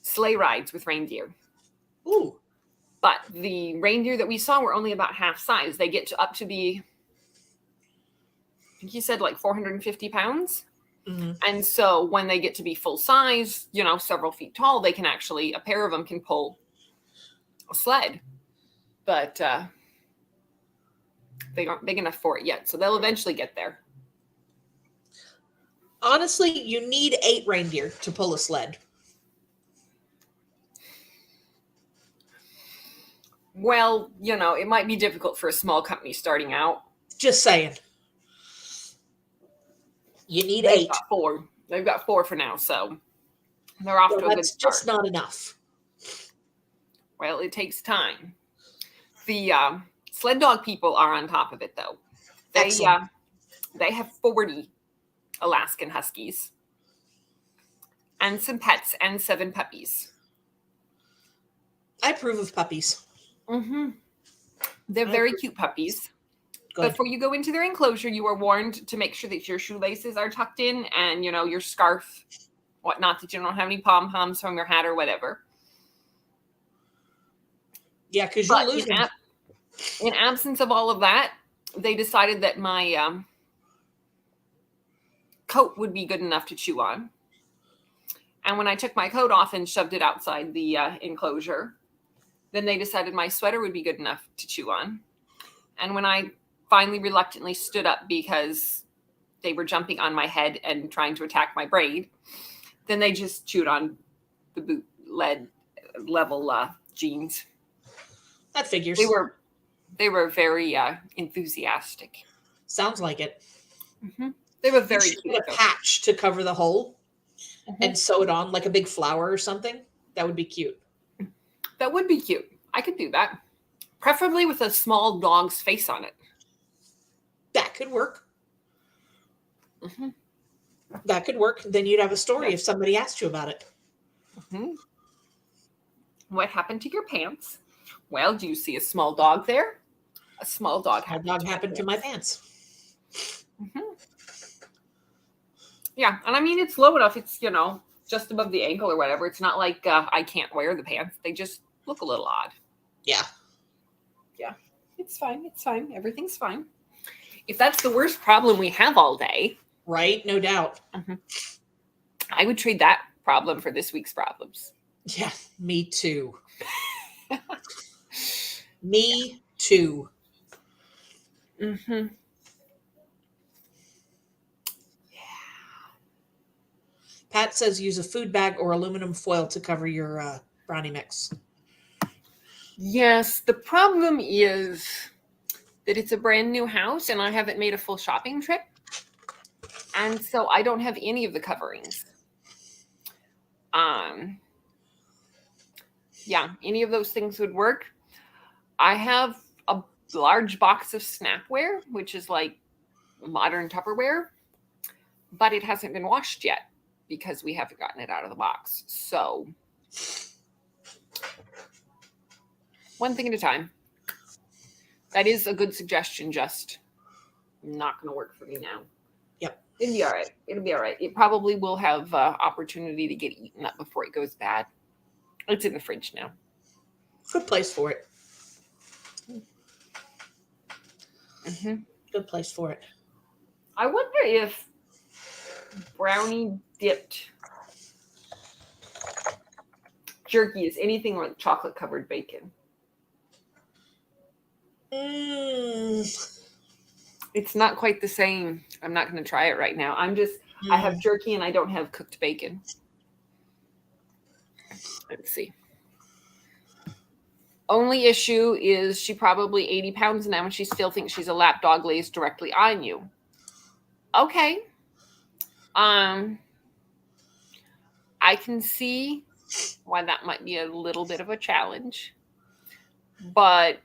S1: sleigh rides with reindeer.
S2: Ooh.
S1: But the reindeer that we saw were only about half size. They get up to be, I think he said like 450 pounds.
S2: Mm-hmm.
S1: And so when they get to be full size, several feet tall, they can actually, a pair of them can pull a sled. But they aren't big enough for it yet. So they'll eventually get there.
S2: Honestly, you need 8 reindeer to pull a sled.
S1: Well, it might be difficult for a small company starting out.
S2: Just saying. You need
S1: They've
S2: 8.
S1: got 4. They've got 4 for now, so they're off to a good
S2: That's
S1: start.
S2: just not enough.
S1: Well, it takes time. The sled dog people are on top of it, though. They have 40 Alaskan Huskies and some pets and 7 puppies.
S2: I approve of puppies.
S1: Mm-hmm. They're very cute puppies.
S2: Good.
S1: Before you go into their enclosure, you are warned to make sure that your shoelaces are tucked in and, your scarf, whatnot, that you don't have any pom-poms from your hat or whatever.
S2: Yeah, because you'll lose them.
S1: In absence of all of that, they decided that my coat would be good enough to chew on. And when I took my coat off and shoved it outside the enclosure, Then they decided my sweater would be good enough to chew on. And when I finally reluctantly stood up because they were jumping on my head and trying to attack my braid, then they just chewed on the boot level jeans.
S2: That figures.
S1: They were very enthusiastic.
S2: Sounds like it.
S1: Mm-hmm. They were very
S2: cute.
S1: cute.
S2: A patch to cover the hole and sew it on like a big flower or something. That would be cute.
S1: That would be cute. I could do that. Preferably with a small dog's face on it.
S2: That could work.
S1: Mm-hmm.
S2: That could work. Then you'd have a story if somebody asked you about it.
S1: Mm-hmm. What happened to your pants? Well, do you see a small dog there? A small dog
S2: happened to my pants.
S1: Mm-hmm. Yeah, and I mean, it's low enough. It's, just above the ankle or whatever. It's not like I can't wear the pants. They just look a little odd.
S2: Yeah.
S1: Yeah, it's fine. It's fine. Everything's fine. If that's the worst problem we have all day.
S2: Right, no doubt.
S1: Mm-hmm. I would trade that problem for this week's problems.
S2: Yeah, me too. Me too.
S1: Mm-hmm.
S2: Pat says use a food bag or aluminum foil to cover your brownie mix.
S1: Yes, the problem is that it's a brand new house and I haven't made a full shopping trip. And so I don't have any of the coverings. Yeah, any of those things would work. I have a large box of Snapware, which is like modern Tupperware, but it hasn't been washed yet because we haven't gotten it out of the box. So one thing at a time. That is a good suggestion, just not going to work for me now.
S2: Yep.
S1: It'll be all right. It'll be all right. It probably will have opportunity to get eaten up before it goes bad. It's in the fridge now.
S2: Good place for it.
S1: Mm-hmm.
S2: Good place for it.
S1: I wonder if brownie dipped jerky is anything like chocolate covered bacon. It's not quite the same. I'm not going to try it right now. I have jerky and I don't have cooked bacon. Let's see. Only issue is she probably 80 pounds now and she still thinks she's a lap dog lays directly on you. Okay. I can see why that might be a little bit of a challenge, but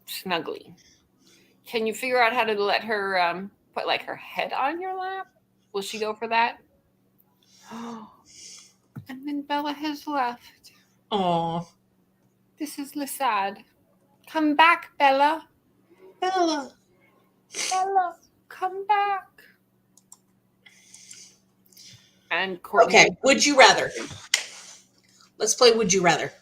S1: snuggly. Can you figure out how to let her put like her head on your lap? Will she go for that? And then Bella has left.
S2: Oh,
S1: this is sad. Come back, Bella.
S2: Bella,
S1: come back. And Courtney.
S2: Okay, would you rather? Let's play Would You Rather.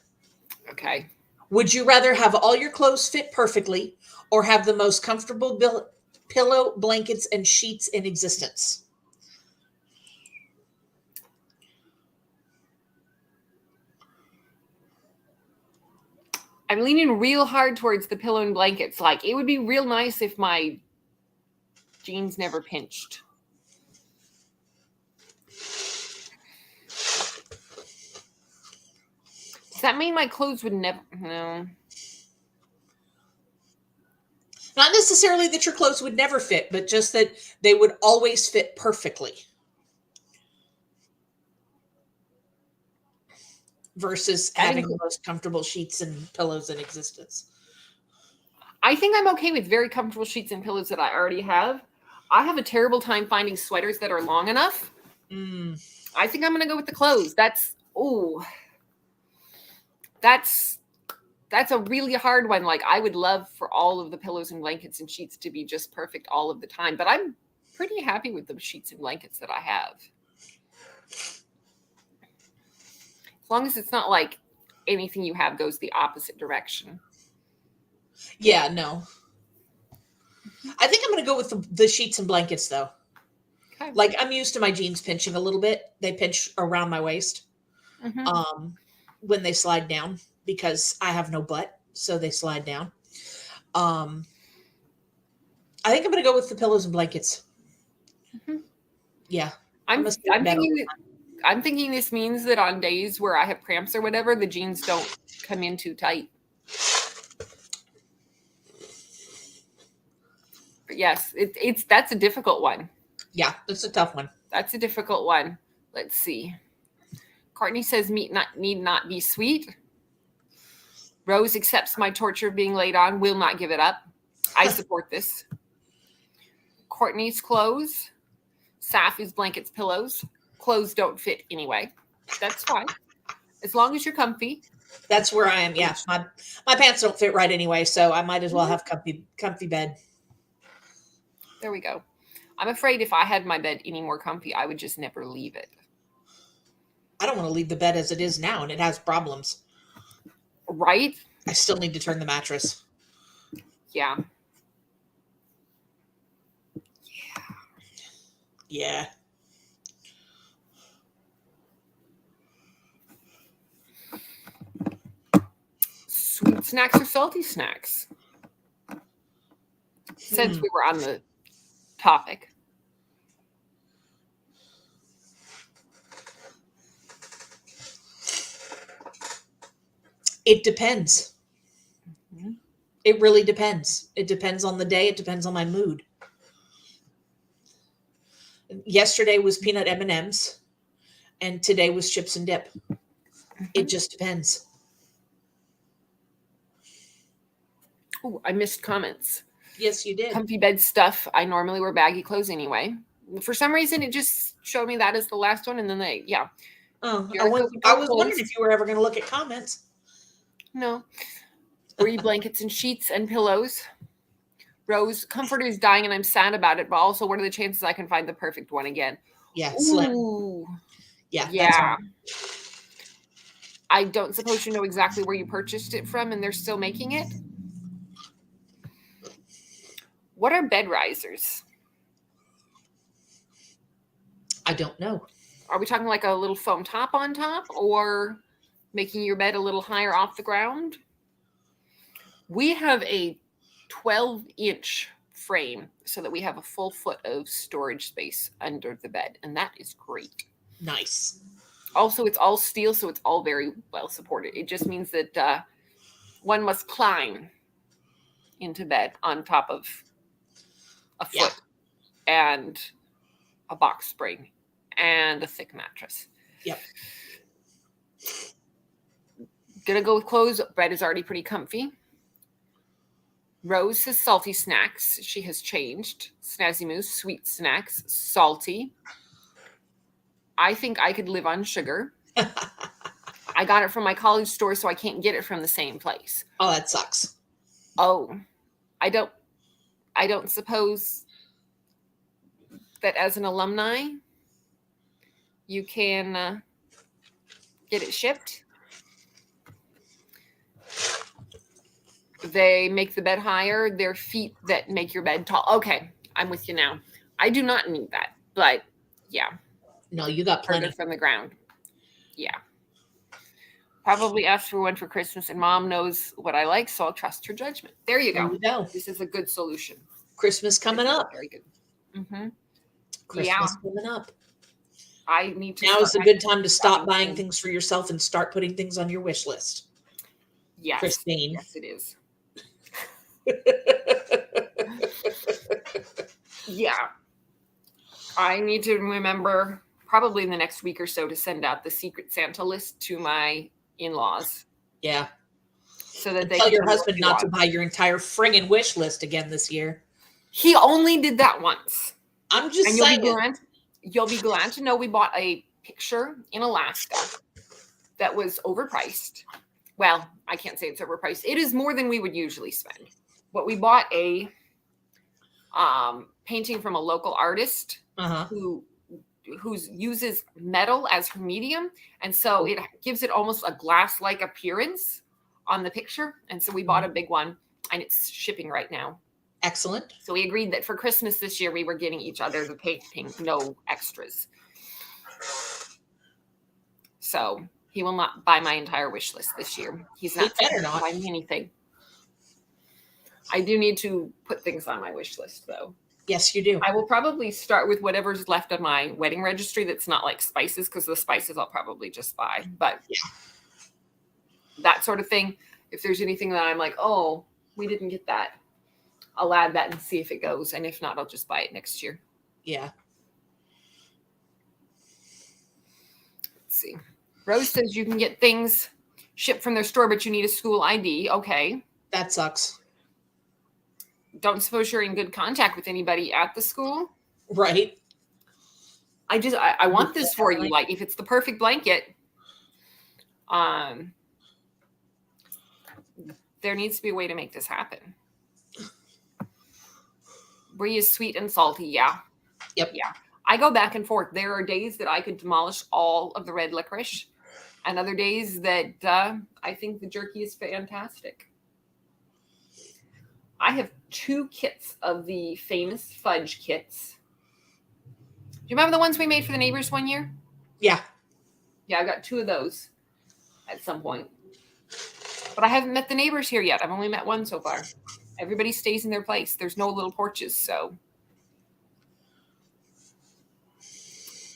S1: Okay.
S2: Would you rather have all your clothes fit perfectly or have the most comfortable pillow, blankets, and sheets in existence?
S1: I'm leaning real hard towards the pillow and blankets. Like, it would be real nice if my jeans never pinched. Does that mean my clothes would never? No.
S2: Not necessarily that your clothes would never fit, but just that they would always fit perfectly. Versus having the most comfortable sheets and pillows in existence.
S1: I think I'm okay with very comfortable sheets and pillows that I already have. I have a terrible time finding sweaters that are long enough. I think I'm going to go with the clothes. That's a really hard one. Like, I would love for all of the pillows and blankets and sheets to be just perfect all of the time, but I'm pretty happy with the sheets and blankets that I have. As long as it's not like anything you have goes the opposite direction.
S2: Yeah, no. I think I'm going to go with the sheets and blankets, though. Okay. Like, I'm used to my jeans pinching a little bit. They pinch around my waist when they slide down. because I have no butt, so they slide down. I think I'm going to go with the pillows and blankets.
S1: Mhm.
S2: Yeah.
S1: I'm
S2: sleep better.
S1: thinking this means that on days where I have cramps or whatever, the jeans don't come in too tight. But yes, that's a difficult one.
S2: Yeah, that's a tough one.
S1: That's a difficult one. Let's see. Courtney says meat need not be sweet. Rose accepts my torture of being laid on, will not give it up. I support this. Courtney's clothes. Saf is blankets, pillows. Clothes don't fit anyway. That's fine. As long as you're comfy.
S2: That's where I am. Yeah. My pants don't fit right anyway, so I might as well have comfy bed.
S1: There we go. I'm afraid if I had my bed any more comfy, I would just never leave it.
S2: I don't want to leave the bed as it is now, and it has problems.
S1: Right?
S2: I still need to turn the mattress.
S1: Yeah.
S2: Yeah.
S1: Sweet snacks or salty snacks? Since we were on the topic.
S2: It depends.
S1: Mm-hmm.
S2: It really depends. It depends on the day. It depends on my mood. Yesterday was peanut M&Ms, and today was chips and dip. Mm-hmm. It just depends.
S1: Oh, I missed comments.
S2: Yes, you did.
S1: Comfy bed stuff. I normally wear baggy clothes anyway. For some reason, it just showed me that as the last one, and then
S2: Oh, I was wondering if you were ever going to look at comments.
S1: No. Free blankets and sheets and pillows. Rose, comforter is dying and I'm sad about it, but also what are the chances I can find the perfect one again?
S2: Yeah, slim.
S1: Ooh.
S2: Yeah.
S1: I don't suppose you know exactly where you purchased it from and they're still making it? What are bed risers?
S2: I don't know.
S1: Are we talking like a little foam top on top or making your bed a little higher off the ground? We have a 12-inch frame so that we have a full foot of storage space under the bed, and that is great.
S2: Nice.
S1: Also, it's all steel, so it's all very well supported. It just means that one must climb into bed on top of a foot and a box spring and a thick mattress.
S2: Yep.
S1: Gonna go with clothes. Bed is already pretty comfy. Rose says salty snacks. She has changed. Snazzy Moose, sweet snacks, salty. I think I could live on sugar. I got it from my college store, so I can't get it from the same place.
S2: Oh, that sucks.
S1: Oh, I don't suppose that as an alumni, you can get it shipped. They make the bed higher. They're feet that make your bed tall. Okay, I'm with you now. I do not need that, but yeah.
S2: No, you got plenty.
S1: Further from the ground. Yeah. Probably asked for one for Christmas, and Mom knows what I like, so I'll trust her judgment. There you go. This is a good solution.
S2: Christmas coming up.
S1: Very good. Mm-hmm.
S2: Christmas coming up.
S1: I need to.
S2: Now is a good time to stop buying things for yourself and start putting things on your wish list.
S1: Yes.
S2: Christine.
S1: Yes, it is. Yeah. I need to remember probably in the next week or so to send out the Secret Santa list to my in-laws.
S2: Yeah.
S1: So that they
S2: tell your husband not to buy your entire friggin' wish list again this year.
S1: He only did that once.
S2: I'm just saying.
S1: You'll be glad to know we bought a picture in Alaska that was overpriced. Well, I can't say it's overpriced. It is more than we would usually spend. But we bought a painting from a local artist who uses metal as her medium. And so it gives it almost a glass-like appearance on the picture. And so we bought a big one, and it's shipping right now.
S2: Excellent.
S1: So we agreed that for Christmas this year, we were getting each other the painting, no extras. So He will not buy my entire wish list this year. He's not
S2: He better
S1: supposed to
S2: not.
S1: buy me anything. I do need to put things on my wish list, though.
S2: Yes, you do.
S1: I will probably start with whatever's left on my wedding registry that's not like spices, because the spices I'll probably just buy. But that sort of thing, if there's anything that I'm like, oh, we didn't get that, I'll add that and see if it goes. And if not, I'll just buy it next year.
S2: Yeah.
S1: Let's see. Rose says you can get things shipped from their store, but you need a school ID. Okay.
S2: That sucks.
S1: Don't suppose you're in good contact with anybody at the school?
S2: Right.
S1: I want this for you. Like, if it's the perfect blanket, there needs to be a way to make this happen. Brie is sweet and salty. Yeah.
S2: Yep.
S1: Yeah. I go back and forth. There are days that I could demolish all of the red licorice, and other days that I think the jerky is fantastic. I have 2 kits of the famous fudge kits. Do you remember the ones we made for the neighbors one year?
S2: Yeah.
S1: Yeah, I got 2 of those at some point. But I haven't met the neighbors here yet. I've only met one so far. Everybody stays in their place. There's no little porches, so.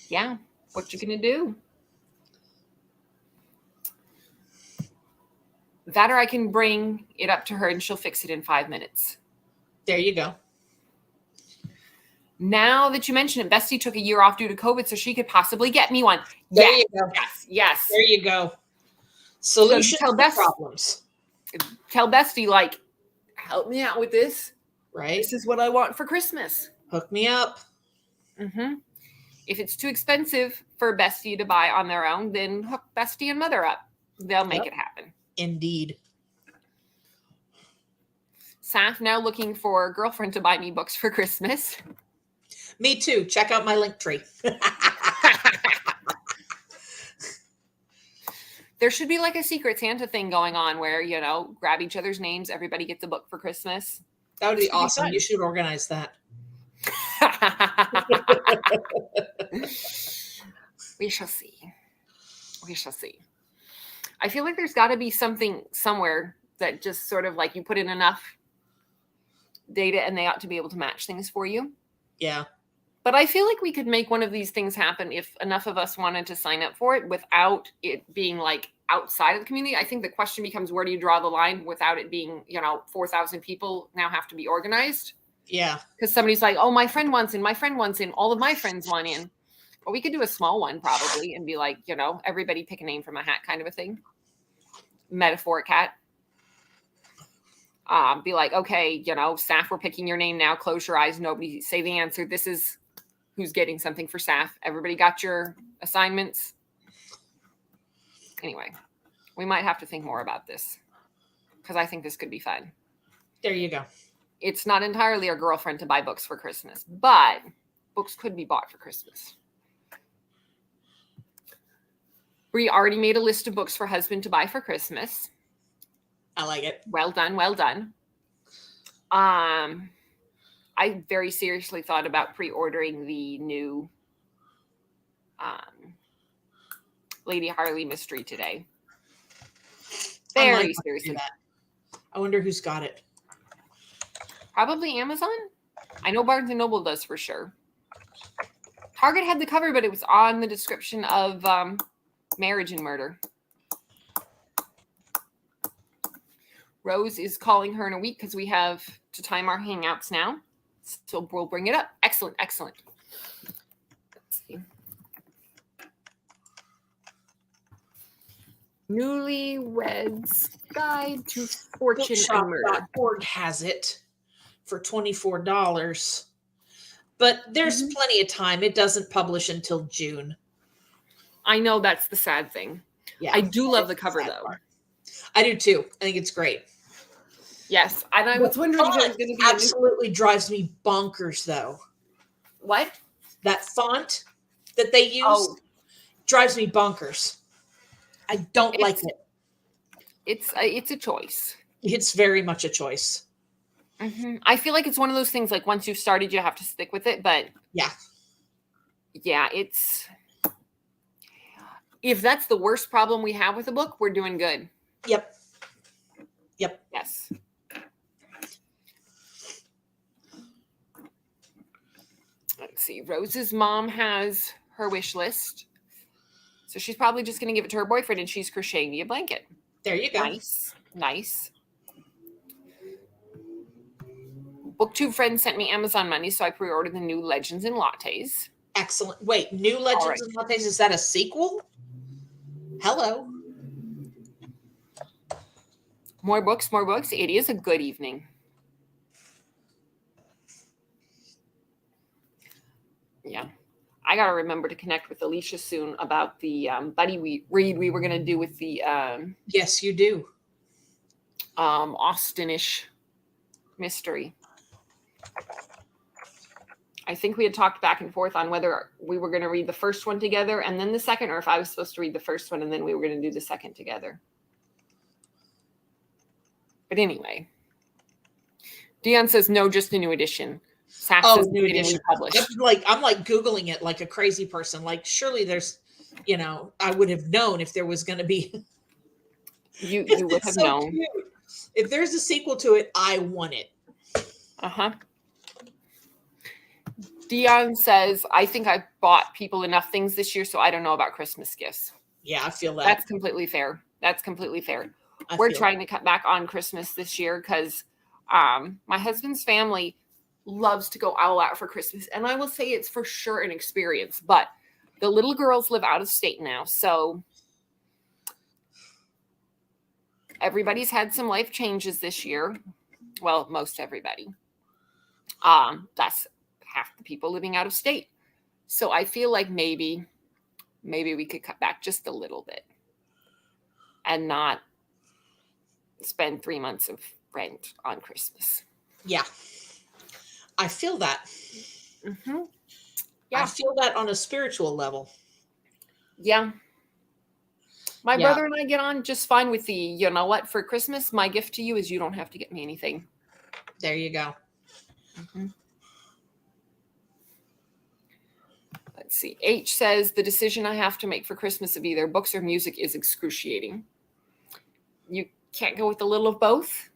S1: Yeah, what you gonna do? That, or I can bring it up to her and she'll fix it in 5 minutes.
S2: There you go.
S1: Now that you mention it, Bestie took a year off due to COVID, so she could possibly get me one.
S2: There
S1: Yes,
S2: you go.
S1: yes, yes.
S2: There you go. Solution
S1: tell
S2: to
S1: Bess-
S2: problems.
S1: Tell Bestie, like, help me out with this.
S2: Right.
S1: This is what I want for Christmas.
S2: Hook me up.
S1: Mm-hmm. If it's too expensive for Bestie to buy on their own, then hook Bestie and Mother up. They'll make it happen.
S2: Indeed.
S1: Saf now looking for a girlfriend to buy me books for Christmas.
S2: Me too. Check out my link tree.
S1: There should be like a Secret Santa thing going on where, you know, grab each other's names. Everybody gets a book for Christmas.
S2: That would be awesome. You should organize that.
S1: We shall see. We shall see. I feel like there's got to be something somewhere that just sort of like you put in enough data and they ought to be able to match things for you.
S2: Yeah.
S1: But I feel like we could make one of these things happen if enough of us wanted to sign up for it without it being like outside of the community. I think the question becomes, where do you draw the line without it being, 4,000 people now have to be organized?
S2: Yeah.
S1: Because somebody's like, oh, my friend wants in, all of my friends want in. Well, we could do a small one probably and be like, everybody pick a name from a hat kind of a thing. Metaphoric hat. Be like, okay, Saf, we're picking your name now. Close your eyes. Nobody say the answer. This is who's getting something for Saf. Everybody got your assignments? Anyway, we might have to think more about this because I think this could be fun.
S2: There you go.
S1: It's not entirely a girlfriend to buy books for Christmas, but books could be bought for Christmas. Bree already made a list of books for husband to buy for Christmas.
S2: I like it.
S1: Well done. Well done. I very seriously thought about pre-ordering the new Lady Harley mystery today. Very seriously.
S2: I wonder who's got it.
S1: Probably Amazon. I know Barnes & Noble does for sure. Target had the cover, but it was on the description of Marriage and Murder. Rose is calling her in a week because we have to time our hangouts now. So we'll bring it up. Excellent, excellent. Let's see. Newlyweds Guide to Fortune and Murder.
S2: Bookshop.org has it for $24. But there's plenty of time. It doesn't publish until June.
S1: I know, that's the sad thing.
S2: Yeah,
S1: I do love the cover though.
S2: Part. I do too. I think it's great.
S1: Yes, and I was wondering if it was going to be
S2: absolutely drives me bonkers though.
S1: What?
S2: That font that they use drives me bonkers. I don't like it.
S1: It's a choice.
S2: It's very much a choice.
S1: Mm-hmm. I feel like it's one of those things. Like once you've started, you have to stick with it. But
S2: yeah,
S1: it's If that's the worst problem we have with a book, we're doing good.
S2: Yep.
S1: Yes. Let's see. Rose's mom has her wish list. So she's probably just going to give it to her boyfriend, and she's crocheting me a blanket.
S2: There you go.
S1: Nice. BookTube friend sent me Amazon money, so I pre-ordered the new Legends and Lattes.
S2: Excellent. Wait, New Legends and Lattes, is that a sequel? Hello.
S1: More books. It is a good evening. Yeah. I got to remember to connect with Alicia soon about the buddy read we were going to do with the
S2: yes, you do.
S1: Austinish mystery. I think we had talked back and forth on whether we were going to read the first one together and then the second, or if I was supposed to read the first one and then we were going to do the second together. But anyway, Dion says no, just a new edition. Sax says
S2: new edition
S1: published.
S2: I'm like Googling it like a crazy person. Like, surely there's, I would have known if there was going to be.
S1: You would have known.
S2: Cute. If there's a sequel to it, I want it.
S1: Dion says, I think I bought people enough things this year, so I don't know about Christmas gifts.
S2: Yeah, I feel that.
S1: That's completely fair. We're trying to cut back on Christmas this year because my husband's family loves to go all out for Christmas. And I will say it's for sure an experience. But the little girls live out of state now. So everybody's had some life changes this year. Well, most everybody. That's half the people living out of state. So I feel like maybe we could cut back just a little bit and not spend 3 months of rent on Christmas.
S2: Yeah. I feel that.
S1: Mm-hmm. Yeah.
S2: I feel that on a spiritual level.
S1: Yeah. My brother and I get on just fine with the, you know what, for Christmas, my gift to you is you don't have to get me anything.
S2: There you go.
S1: Mm-hmm. Let's see. H says the decision I have to make for Christmas of either books or music is excruciating. You can't go with a little of both?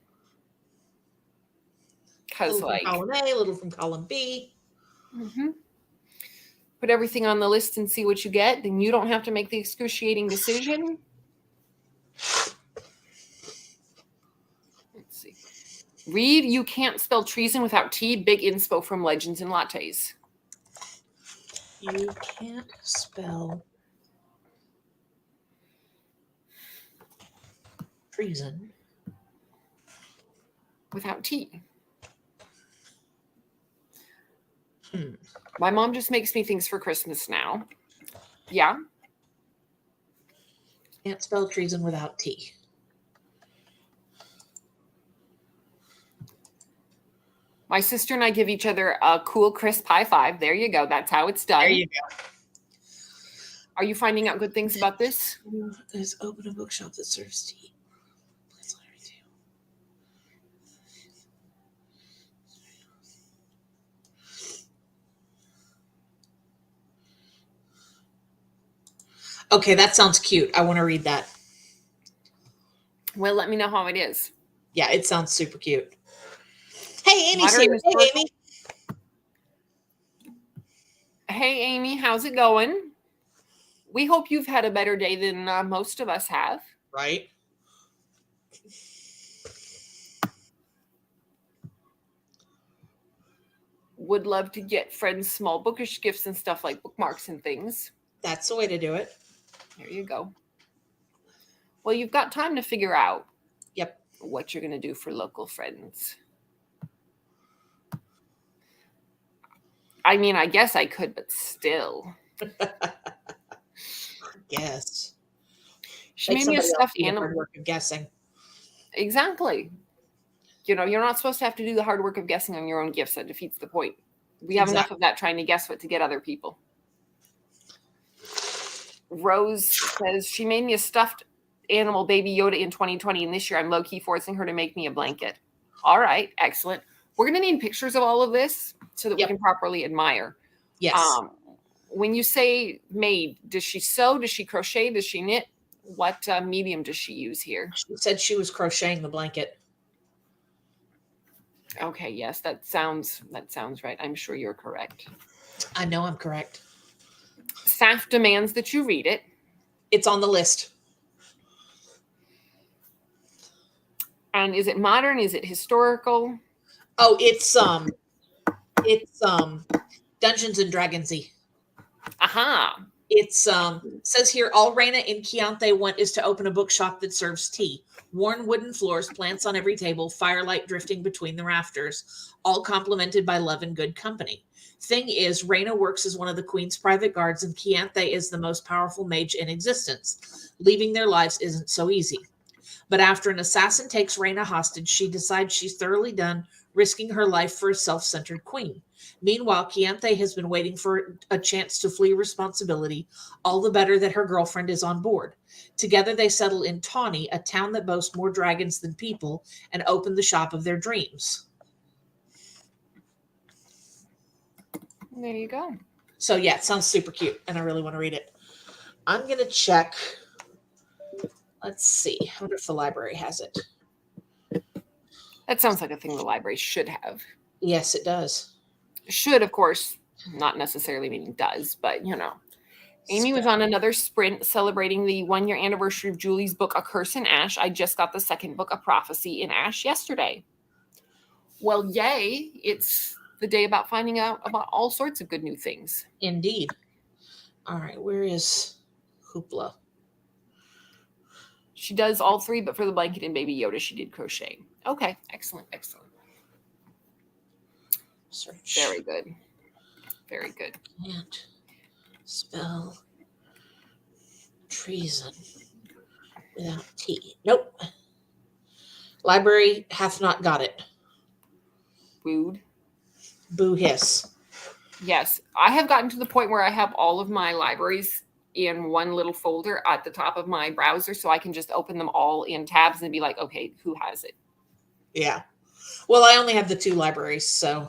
S1: Because like
S2: column A, a little from column B.
S1: Mm-hmm. Put everything on the list and see what you get. Then you don't have to make the excruciating decision. Let's see. Read You Can't Spell Treason Without T. Big inspo from Legends and Lattes.
S2: You can't spell treason
S1: without T. My mom just makes me things for Christmas now. Yeah.
S2: Can't spell treason without T.
S1: My sister and I give each other a cool, crisp high five. There you go. That's how it's done.
S2: There you go.
S1: Are you finding out good things about this?
S2: Is open a bookshop that serves tea. Please let her do. Okay, that sounds cute. I want to read that.
S1: Well, let me know how it is.
S2: Yeah, it sounds super cute. Hey, Amy's here. Hey, Amy.
S1: Hey, Amy. How's it going? We hope you've had a better day than most of us have.
S2: Right.
S1: Would love to get friends small bookish gifts and stuff like bookmarks and things.
S2: That's the way to do it.
S1: There you go. Well, you've got time to figure out what you're going to do for local friends. I mean, I guess I could, but still.
S2: Yes.
S1: She made me a stuffed animal.
S2: Hard work of guessing.
S1: Exactly. You know, you're not supposed to have to do the hard work of guessing on your own gifts. That defeats the point. We have enough of that trying to guess what to get other people. Rose says she made me a stuffed animal baby Yoda in 2020, and this year I'm low-key forcing her to make me a blanket. All right, excellent. We're going to need pictures of all of this so that we can properly admire.
S2: Yes.
S1: when you say made, does she sew? Does she crochet? Does she knit? What medium does she use here?
S2: She said she was crocheting the blanket.
S1: Okay, yes, that sounds right. I'm sure you're correct.
S2: I know I'm correct.
S1: SAF demands that you read it.
S2: It's on the list.
S1: And is it modern? Is it historical?
S2: Oh, it's Dungeons and Dragonsy.
S1: Aha.
S2: It's says here all Reina and Chiante want is to open a bookshop that serves tea. Worn wooden floors, plants on every table, firelight drifting between the rafters, all complemented by love and good company. Thing is, Reina works as one of the queen's private guards, and Chiante is the most powerful mage in existence. Leaving their lives isn't so easy. But after an assassin takes Reina hostage, she decides she's thoroughly done risking her life for a self-centered queen. Meanwhile, Chiante has been waiting for a chance to flee responsibility, all the better that her girlfriend is on board. Together they settle in Tawny, a town that boasts more dragons than people, and open the shop of their dreams.
S1: There you go.
S2: So yeah, it sounds super cute, and I really want to read it. I'm going to check. Let's see. I wonder if the library has it.
S1: That sounds like a thing the library should have.
S2: Yes, it does.
S1: Should, of course, not necessarily meaning does, but you know. Amy was on another sprint celebrating the 1-year anniversary of Julie's book, A Curse in Ash. I just got the second book, A Prophecy in Ash, yesterday. Well, yay. It's the day about finding out about all sorts of good new things.
S2: Indeed. All right, where is Hoopla?
S1: She does all three, but for the blanket and Baby Yoda, she did crochet. Okay, excellent, excellent.
S2: Search.
S1: Very good. Very good.
S2: Can't spell treason without T. Nope. Library hath not got it.
S1: Wooed.
S2: Boo hiss.
S1: Yes, I have gotten to the point where I have all of my libraries in one little folder at the top of my browser, so I can just open them all in tabs and be like, okay, who has it?
S2: Yeah. Well, I only have the 2 libraries, so.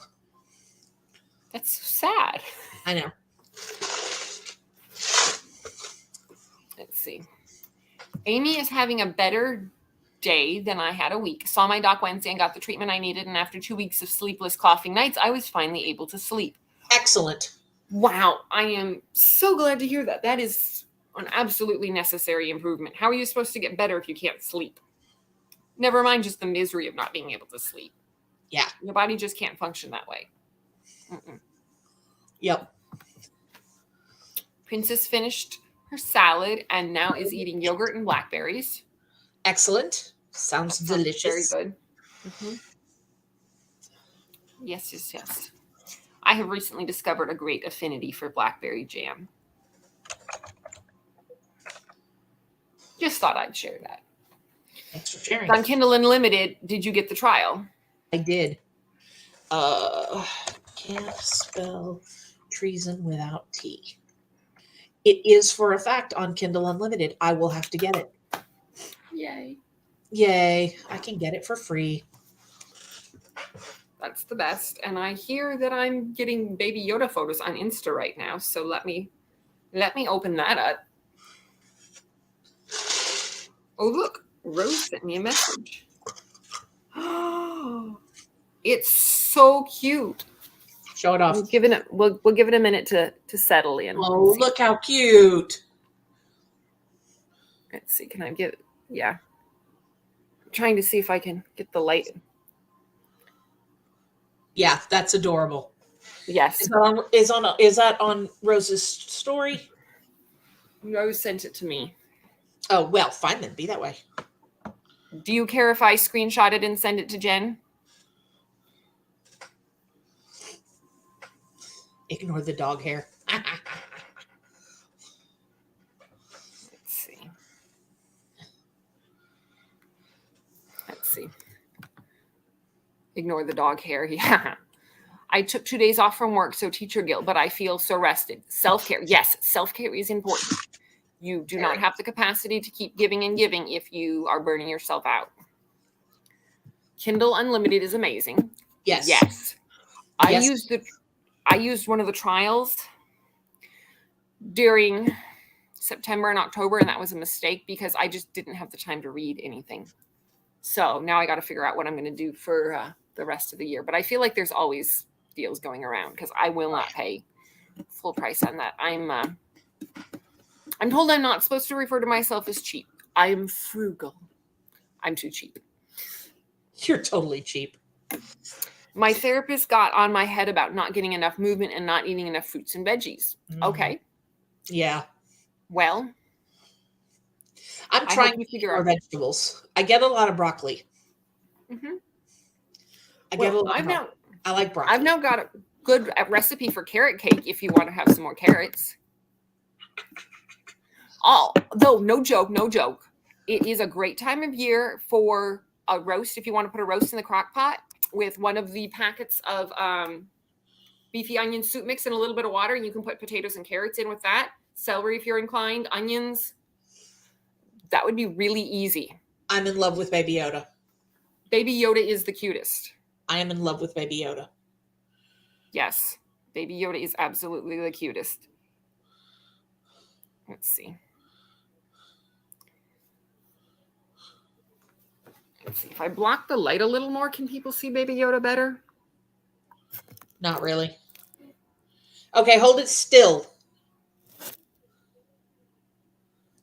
S1: That's sad.
S2: I know.
S1: Let's see. Amy is having a better day than I had a week. Saw my doc Wednesday and got the treatment I needed, and after 2 weeks of sleepless coughing nights, I was finally able to sleep.
S2: Excellent.
S1: Wow, I am so glad to hear that. That is an absolutely necessary improvement. How are you supposed to get better if you can't sleep? Never mind just the misery of not being able to sleep.
S2: Yeah.
S1: Your body just can't function that way. Mm-mm.
S2: Yep.
S1: Princess finished her salad and now is eating yogurt and blackberries.
S2: Excellent. Sounds delicious.
S1: Very good. Mm-hmm. Yes, yes, yes. I have recently discovered a great affinity for blackberry jam. Just thought I'd share that.
S2: Thanks for sharing.
S1: On Kindle Unlimited, did you get the trial?
S2: I did. Can't spell treason without T. It is for a fact on Kindle Unlimited. I will have to get it.
S1: Yay.
S2: Yay. I can get it for free.
S1: That's the best. And I hear that I'm getting Baby Yoda photos on Insta right now. So let me open that up. Oh, look. Rose sent me a message. Oh, it's so cute.
S2: Show it off.
S1: We'll give it a minute to settle in.
S2: Oh, look how cute.
S1: Let's see. Can I get? Yeah. I'm trying to see if I can get the light.
S2: Yeah, that's adorable.
S1: Yes.
S2: Is that on Rose's story?
S1: Rose sent it to me.
S2: Oh, well, fine then. Be that way.
S1: Do you care if I screenshot it and send it to Jen?
S2: Ignore the dog hair.
S1: Let's see. Let's see. Ignore the dog hair. Yeah. I took 2 days off from work, so teacher guilt, but I feel so rested. Self-care. Yes, self-care is important. You do not have the capacity to keep giving and giving if you are burning yourself out. Kindle Unlimited is amazing.
S2: Yes.
S1: Yes. I used one of the trials during September and October, and that was a mistake because I just didn't have the time to read anything. So now I got to figure out what I'm going to do for the rest of the year. But I feel like there's always deals going around because I will not pay full price on that. I'm told I'm not supposed to refer to myself as cheap. I'm frugal. I'm too cheap.
S2: You're totally cheap.
S1: My therapist got on my head about not getting enough movement and not eating enough fruits and veggies. Okay.
S2: Yeah.
S1: Well,
S2: I'm trying to eat more vegetables. I get a lot of broccoli.
S1: Mm-hmm.
S2: I like broccoli.
S1: I've now got a good recipe for carrot cake if you want to have some more carrots. Though, no joke. It is a great time of year for a roast if you want to put a roast in the crock pot with one of the packets of beefy onion soup mix and a little bit of water, and you can put potatoes and carrots in with that. Celery if you're inclined, onions. That would be really easy.
S2: I'm in love with Baby Yoda.
S1: Baby Yoda is the cutest.
S2: I am in love with Baby Yoda.
S1: Yes, Baby Yoda is absolutely the cutest. Let's see. If I block the light a little more, can people see Baby Yoda better?
S2: Not really. Okay, hold it still.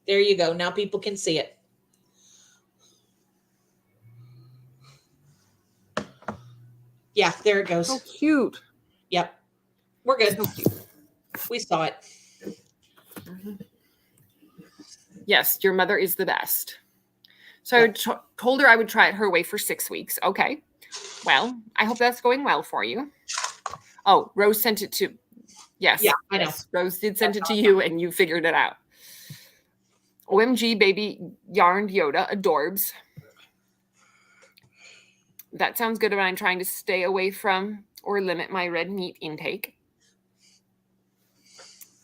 S2: There you go. Now people can see it. Yeah, there it goes.
S1: So cute.
S2: Yep. We're good.
S1: So cute.
S2: We saw it.
S1: Mm-hmm. Yes, your mother is the best. So I told her I would try it her way for 6 weeks. Okay. Well, I hope that's going well for you. Oh, Rose sent it to... Yes.
S2: Yeah, I know.
S1: Yes, Rose did send it to you, and you figured it out. OMG, baby yarned Yoda, adorbs. That sounds good, but I'm trying to stay away from or limit my red meat intake.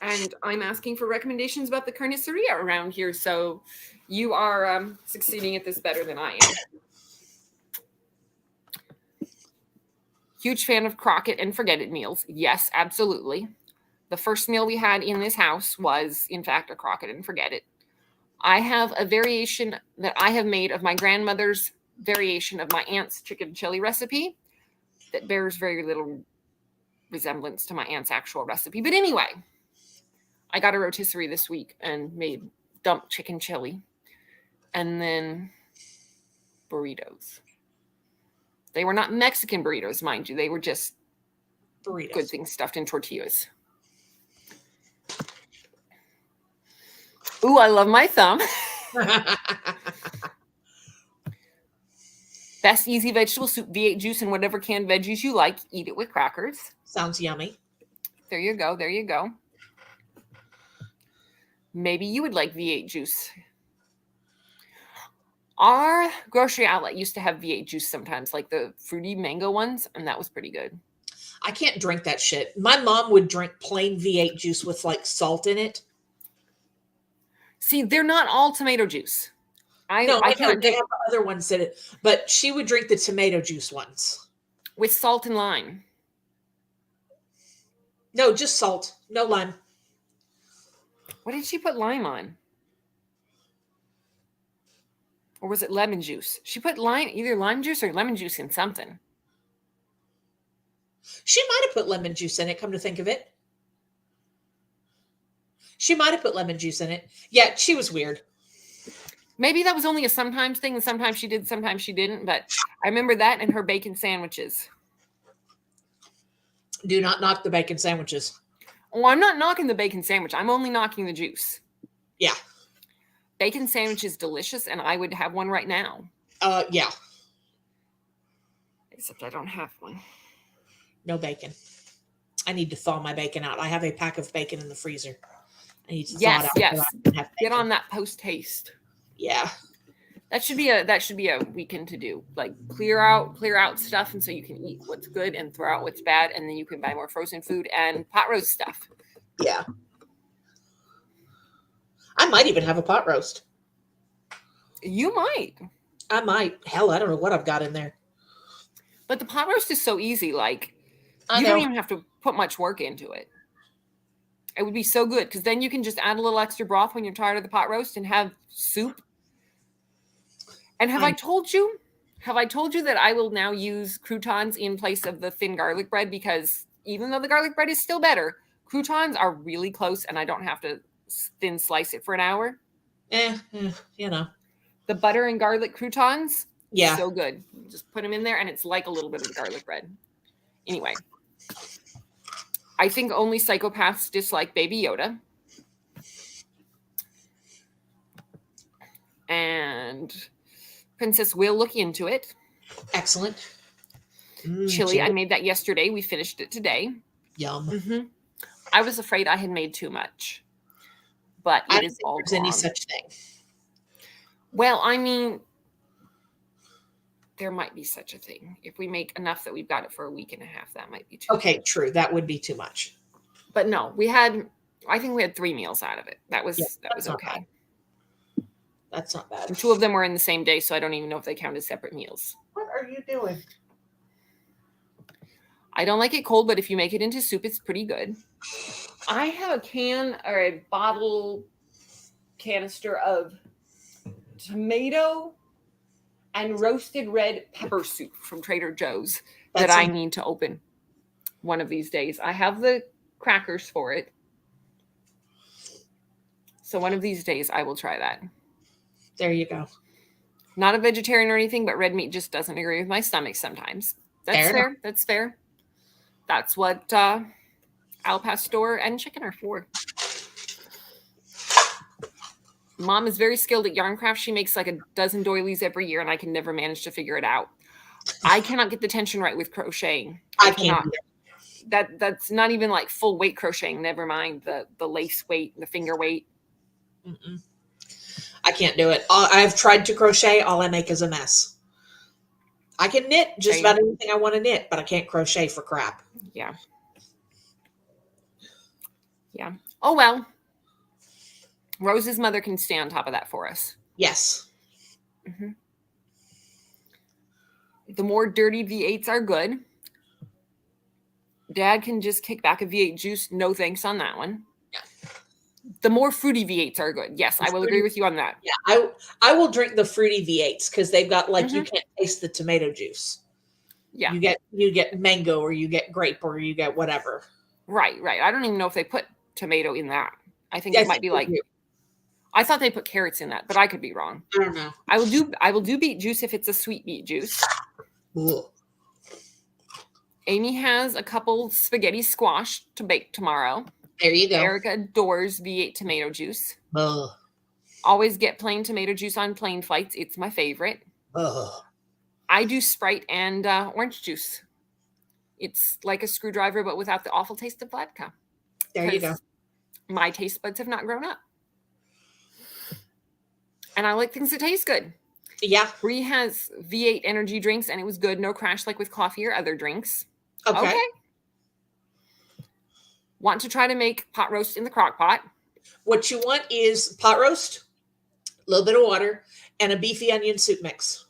S1: And I'm asking for recommendations about the carniceria around here, so you are succeeding at this better than I am. Huge fan of Crockett and Forget It meals. Yes, absolutely. The first meal we had in this house was, in fact, a Crockett and Forget It. I have a variation that I have made of my grandmother's variation of my aunt's chicken chili recipe that bears very little resemblance to my aunt's actual recipe. But anyway, I got a rotisserie this week and made dumped chicken chili and then burritos. They were not Mexican burritos, mind you. They were just
S2: burritos.
S1: Good things stuffed in tortillas. Ooh, I love my thumb. Best easy vegetable soup, V8 juice, and whatever canned veggies you like. Eat it with crackers.
S2: Sounds yummy.
S1: There you go. There you go. Maybe you would like V8 juice. Our grocery outlet used to have V8 juice sometimes, like the fruity mango ones, and that was pretty good.
S2: I can't drink that shit. My mom would drink plain V8 juice with like salt in it.
S1: See, they're not all tomato juice. I
S2: can't. They have other ones in it, but she would drink the tomato juice ones
S1: with salt and lime.
S2: No, just salt, no lime.
S1: What did she put lime on? Or was it lemon juice? She put either lime juice or lemon juice in something.
S2: She might have put lemon juice in it, come to think of it. She might have put lemon juice in it. Yeah, she was weird.
S1: Maybe that was only a sometimes thing, and sometimes she did, sometimes she didn't. But I remember that and her bacon sandwiches.
S2: Do not knock the bacon sandwiches.
S1: Oh, I'm not knocking the bacon sandwich. I'm only knocking the juice.
S2: Yeah.
S1: Bacon sandwich is delicious, and I would have one right now.
S2: Yeah.
S1: Except I don't have one.
S2: No bacon. I need to thaw my bacon out. I have a pack of bacon in the freezer. I need to thaw it out.
S1: Yes. Get on that post haste.
S2: Yeah.
S1: That should be a weekend to do. Like clear out stuff, and so you can eat what's good and throw out what's bad, and then you can buy more frozen food and pot roast stuff.
S2: Yeah. I might even have a pot roast.
S1: You might.
S2: I might. Hell, I don't know what I've got in there.
S1: But the pot roast is so easy. Like you don't even have to put much work into it. It would be so good because then you can just add a little extra broth when you're tired of the pot roast and have soup. And have I told you that I will now use croutons in place of the thin garlic bread? Because even though the garlic bread is still better, croutons are really close and I don't have to thin slice it for an hour.
S2: You know.
S1: The butter and garlic croutons,
S2: Yeah.
S1: so good. You just put them in there and it's like a little bit of the garlic bread. Anyway, I think only psychopaths dislike Baby Yoda. And Princess will look into it.
S2: Excellent.
S1: Chili, I made that yesterday. We finished it today.
S2: Yum.
S1: Mm-hmm. I was afraid I had made too much, but it is all
S2: there's any such thing.
S1: Well, I mean, there might be such a thing. If we make enough that we've got it for a week and a half, that might be too
S2: Okay,
S1: much.
S2: true. That would be too much.
S1: But no, I think we had 3 meals out of it. That was okay.
S2: That's not bad.
S1: And 2 of them were in the same day, so I don't even know if they count as separate meals.
S2: What are you doing?
S1: I don't like it cold, but if you make it into soup, it's pretty good. I have a can or a bottle canister of tomato and roasted red pepper soup from Trader Joe's that I need to open one of these days. I have the crackers for it. So one of these days I will try that.
S2: There you go.
S1: Not a vegetarian or anything, but red meat just doesn't agree with my stomach sometimes. That's fair. That's fair. That's what Al Pastor and chicken are for. Mom is very skilled at yarn craft. She makes like a dozen doilies every year, and I can never manage to figure it out. I cannot get the tension right with crocheting.
S2: I cannot.
S1: That's not even like full weight crocheting. Never mind the lace weight, the finger weight.
S2: Mm-mm. I can't do it. I've tried to crochet. All I make is a mess. I can knit just about anything I want to knit, but I can't crochet for crap.
S1: Yeah. Yeah. Oh, well. Rose's mother can stay on top of that for us.
S2: Yes.
S1: Mm-hmm. The more dirty V8s are good. Dad can just kick back a V8 juice. No thanks on that one.
S2: Yeah.
S1: The more fruity V8s are good. Yes, I will agree with you on that.
S2: Yeah, I will drink the fruity V8s because they've got like you can't taste the tomato juice.
S1: Yeah.
S2: You get mango or you get grape or you get whatever.
S1: Right. I don't even know if they put tomato in that. I think it might be like I thought they put carrots in that, but I could be wrong.
S2: I don't know.
S1: I will do beet juice if it's a sweet beet juice.
S2: Ugh.
S1: Amy has a couple spaghetti squash to bake tomorrow.
S2: There you go.
S1: Erica adores V8 tomato juice.
S2: Ugh.
S1: Always get plain tomato juice on plane flights. It's my favorite.
S2: Ugh.
S1: I do Sprite and orange juice. It's like a screwdriver, but without the awful taste of vodka.
S2: There you go.
S1: My taste buds have not grown up. And I like things that taste good.
S2: Yeah.
S1: Bree has V8 energy drinks, and it was good. No crash like with coffee or other drinks.
S2: Okay.
S1: Want to try to make pot roast in the crock pot.
S2: What you want is pot roast, a little bit of water, and a beefy onion soup mix.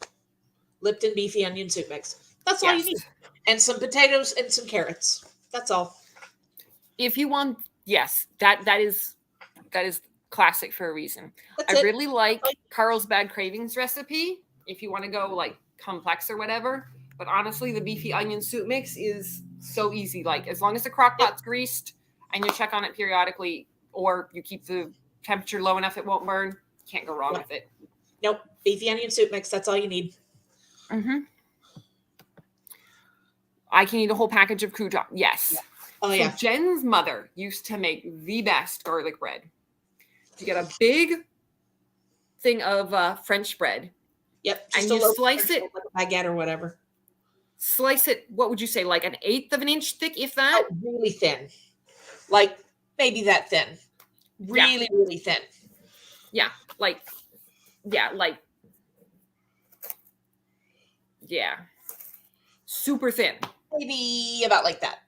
S2: Lipton beefy onion soup mix. That's all you need. And some potatoes and some carrots. That's all.
S1: If you want, yes, that is classic for a reason.
S2: That's
S1: I really like Carlsbad Cravings recipe if you want to go like complex or whatever. But honestly, the beefy onion soup mix is so easy. Like as long as the crock pot's greased and you check on it periodically, or you keep the temperature low enough it won't burn, can't go wrong with it.
S2: Nope. Beefy onion soup mix. That's all you need.
S1: Mm-hmm. I can eat a whole package of croutons. Yes.
S2: Yeah. Oh, yeah.
S1: So Jen's mother used to make the best garlic bread. You get a big thing of French bread.
S2: Yep.
S1: And you slice it.
S2: Like a baguette or whatever.
S1: Slice it, what would you say, like 1/8 of an inch thick, if that?
S2: Oh, really thin. Like maybe that thin. Really, really thin.
S1: Yeah. Super thin.
S2: Maybe about like that.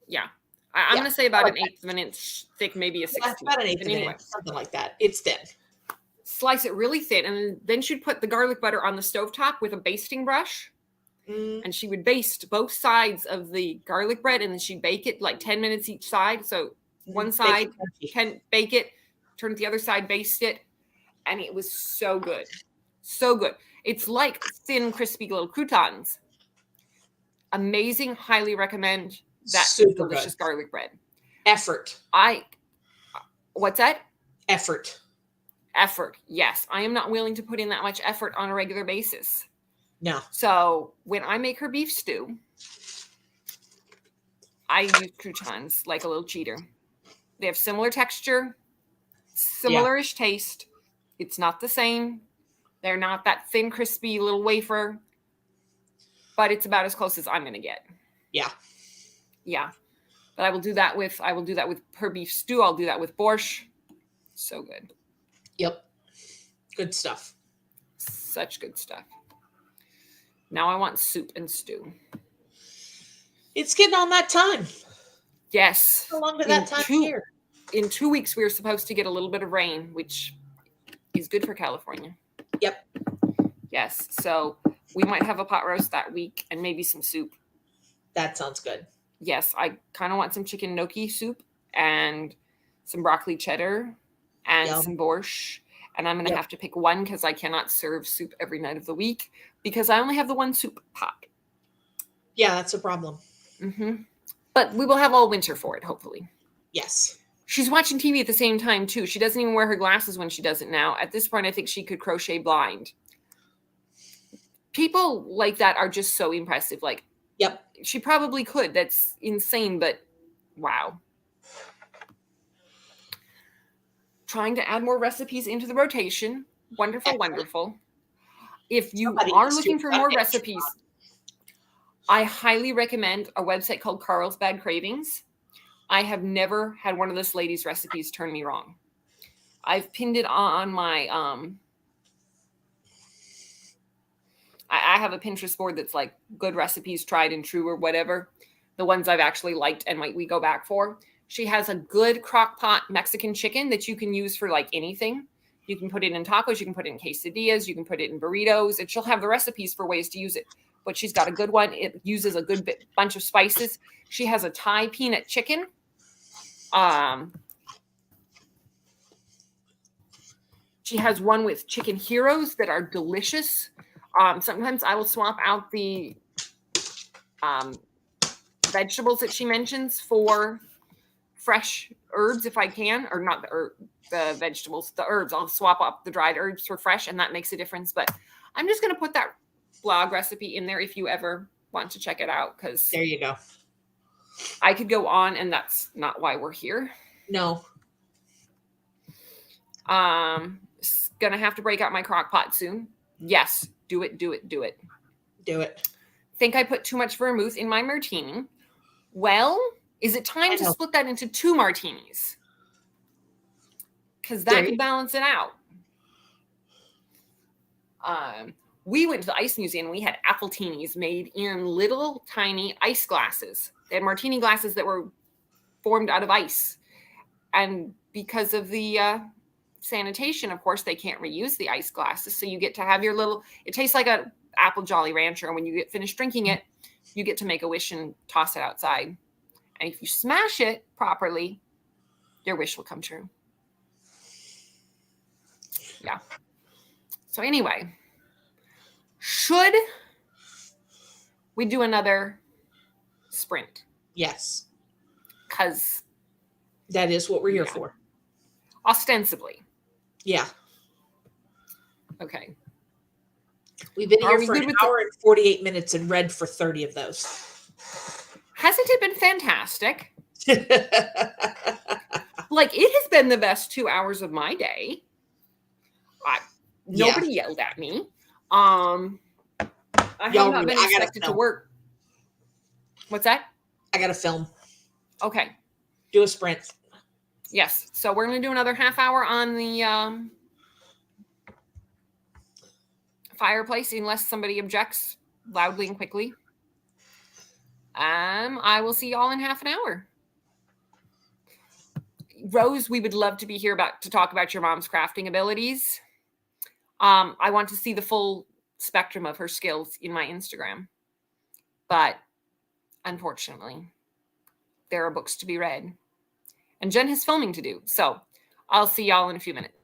S1: Yeah. I'm going to say about 1/8 of an inch thick, maybe a 16th.
S2: About 1/8 of an inch, something like that. It's thin.
S1: Slice it really thin, and then she'd put the garlic butter on the stovetop with a basting brush. And she would baste both sides of the garlic bread, and then she'd bake it like 10 minutes each side. So one
S2: Bake
S1: side,
S2: it crunchy.
S1: can bake it, turn it the other side, baste it, and it was so good. So good. It's like thin, crispy little croutons. Amazing. Highly recommend that
S2: Super
S1: delicious
S2: good.
S1: garlic bread.
S2: Effort.
S1: What's that?
S2: Effort.
S1: Effort. Yes. I am not willing to put in that much effort on a regular basis.
S2: No.
S1: So when I make her beef stew, I use croutons like a little cheater. They have similar texture, similar-ish taste. It's not the same. They're not that thin, crispy little wafer, but it's about as close as I'm going to get.
S2: Yeah.
S1: Yeah. But I will do that with her beef stew. I'll do that with borscht. So good.
S2: Yep. Good stuff.
S1: Such good stuff. Now I want soup and stew.
S2: It's getting on that time.
S1: Yes.
S2: How long to that time of year?
S1: In 2 weeks, we are supposed to get a little bit of rain, which is good for California.
S2: Yep.
S1: Yes. So we might have a pot roast that week and maybe some soup.
S2: That sounds good.
S1: Yes. I kind of want some chicken gnocchi soup and some broccoli cheddar and some borscht. And I'm going to have to pick one because I cannot serve soup every night of the week because I only have the one soup pot.
S2: Yeah, that's a problem.
S1: Mm-hmm. But we will have all winter for it, hopefully.
S2: Yes.
S1: She's watching TV at the same time, too. She doesn't even wear her glasses when she does it now. At this point, I think she could crochet blind. People like that are just so impressive. Like,
S2: yep,
S1: she probably could. That's insane, but wow. Trying to add more recipes into the rotation. Wonderful,
S2: excellent.
S1: Wonderful. If you are looking for more recipes, I highly recommend a website called Carl's Bad Cravings. I have never had one of this lady's recipes turn me wrong. I've pinned it on my, I have a Pinterest board that's like good recipes, tried and true or whatever. The ones I've actually liked and we go back for. She has a good crock pot Mexican chicken that you can use for like anything. You can put it in tacos. You can put it in quesadillas. You can put it in burritos. And she'll have the recipes for ways to use it. But she's got a good one. It uses a good bunch of spices. She has a Thai peanut chicken. She has one with chicken heroes that are delicious. Sometimes I will swap out the vegetables that she mentions for fresh herbs if I can, or not the vegetables, the herbs. I'll swap up the dried herbs for fresh, and that makes a difference. But I'm just going to put that blog recipe in there if you ever want to check it out, because
S2: there you go.
S1: I could go on, and that's not why we're here.
S2: No.
S1: Gonna have to break out my crock pot soon. Yes, do it. Think I put too much vermouth in my martini. Well, is it time to split that into 2 martinis? Because that could balance it out. We went to the ice museum. We had appletinis made in little tiny ice glasses. They had martini glasses that were formed out of ice. And because of the sanitation, of course, they can't reuse the ice glasses. So you get to have your little, it tastes like a apple Jolly Rancher. And when you get finished drinking it, you get to make a wish and toss it outside. And if you smash it properly, your wish will come true. Yeah. So anyway, should we do another sprint?
S2: Yes.
S1: Because
S2: that is what we're here for.
S1: Ostensibly.
S2: Yeah.
S1: Okay.
S2: We've been here for an hour and 48 minutes and read for 30 of those.
S1: Hasn't it been fantastic? Like, it has been the best 2 hours of my day. Nobody yelled at me. I have not been expected to work. What's that?
S2: I got to film.
S1: Okay.
S2: Do a sprint.
S1: Yes. So we're going to do another half hour on the fireplace, unless somebody objects loudly and quickly. I will see y'all in half an hour. Rose, we would love to be here to talk about your mom's crafting abilities. I want to see the full spectrum of her skills in my Instagram. But unfortunately, there are books to be read. And Jen has filming to do. So I'll see y'all in a few minutes.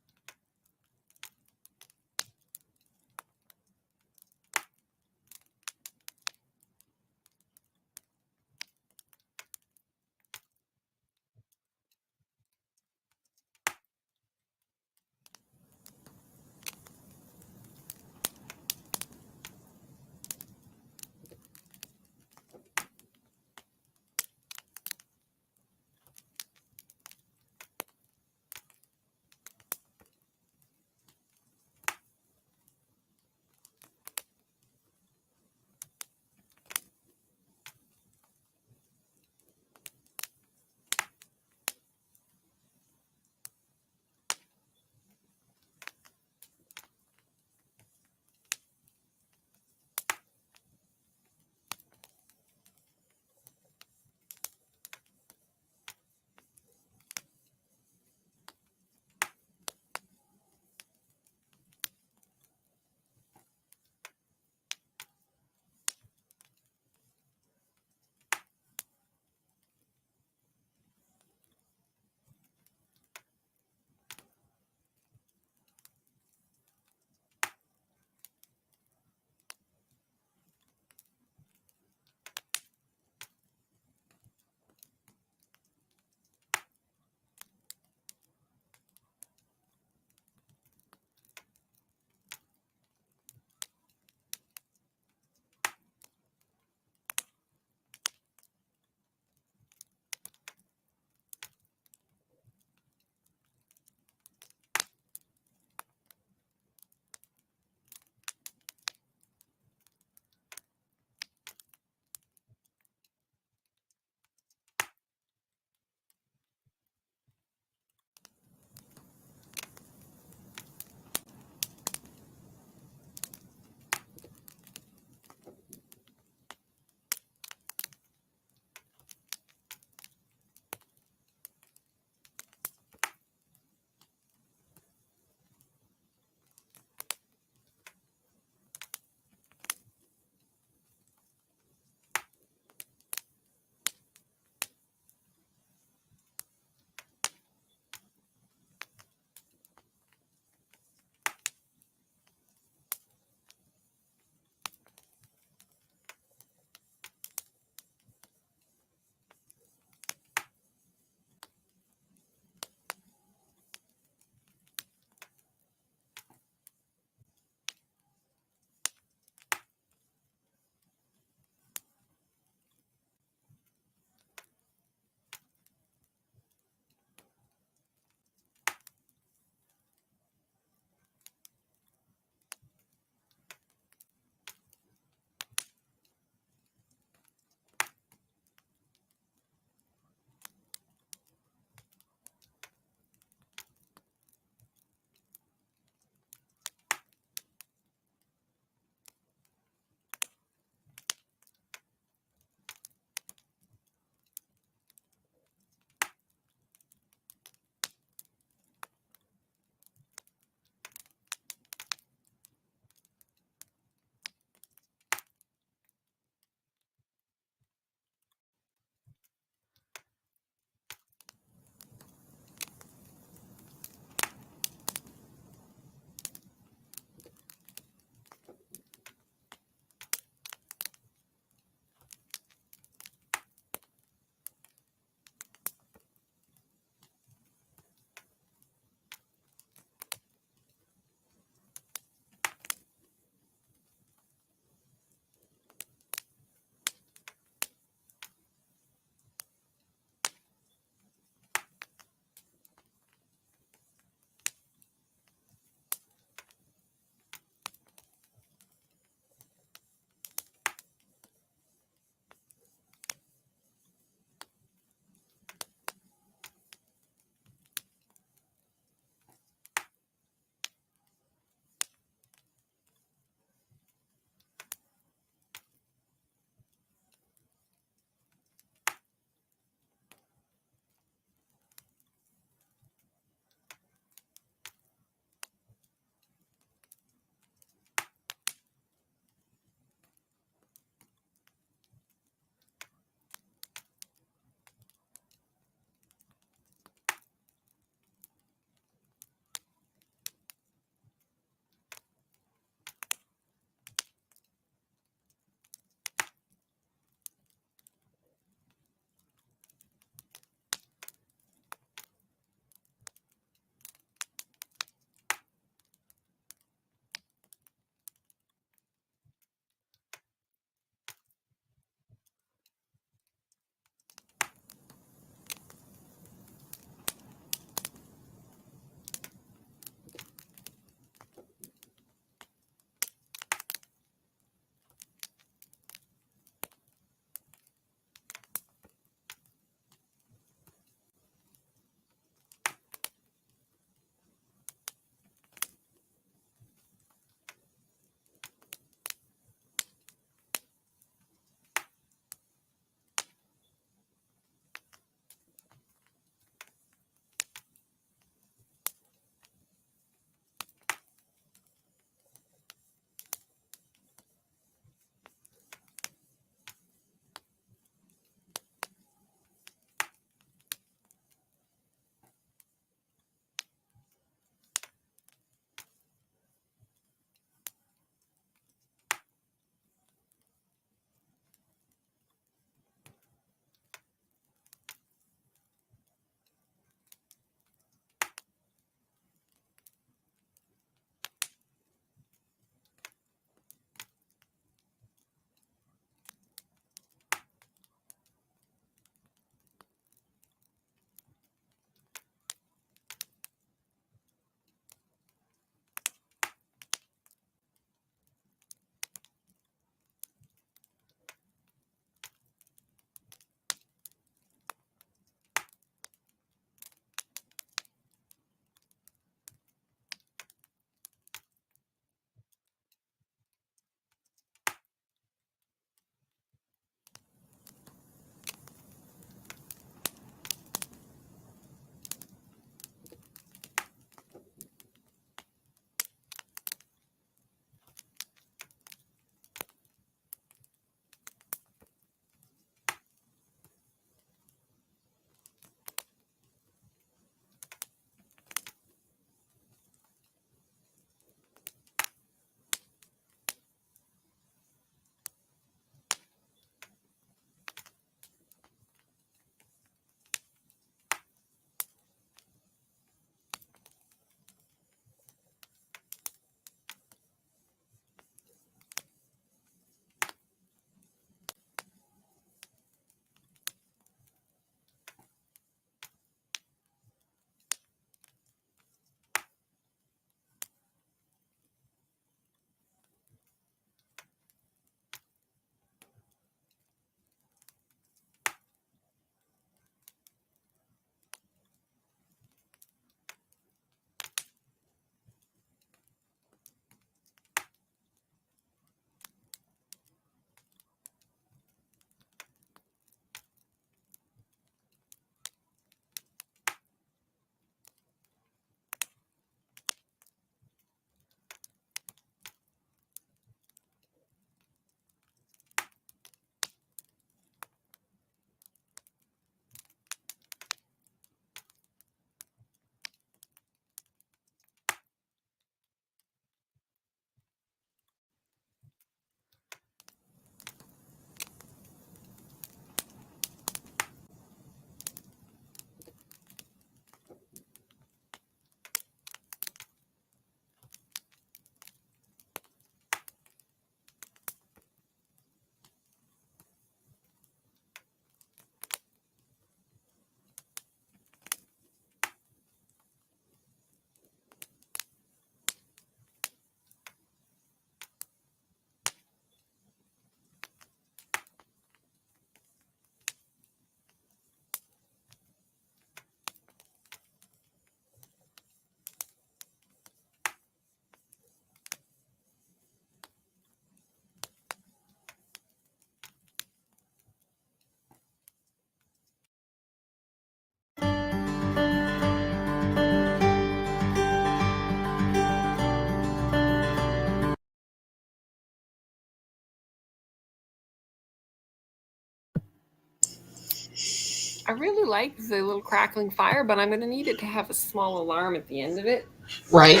S1: I really like the little crackling fire, but I'm going to need it to have a small alarm at the end of it.
S2: Right.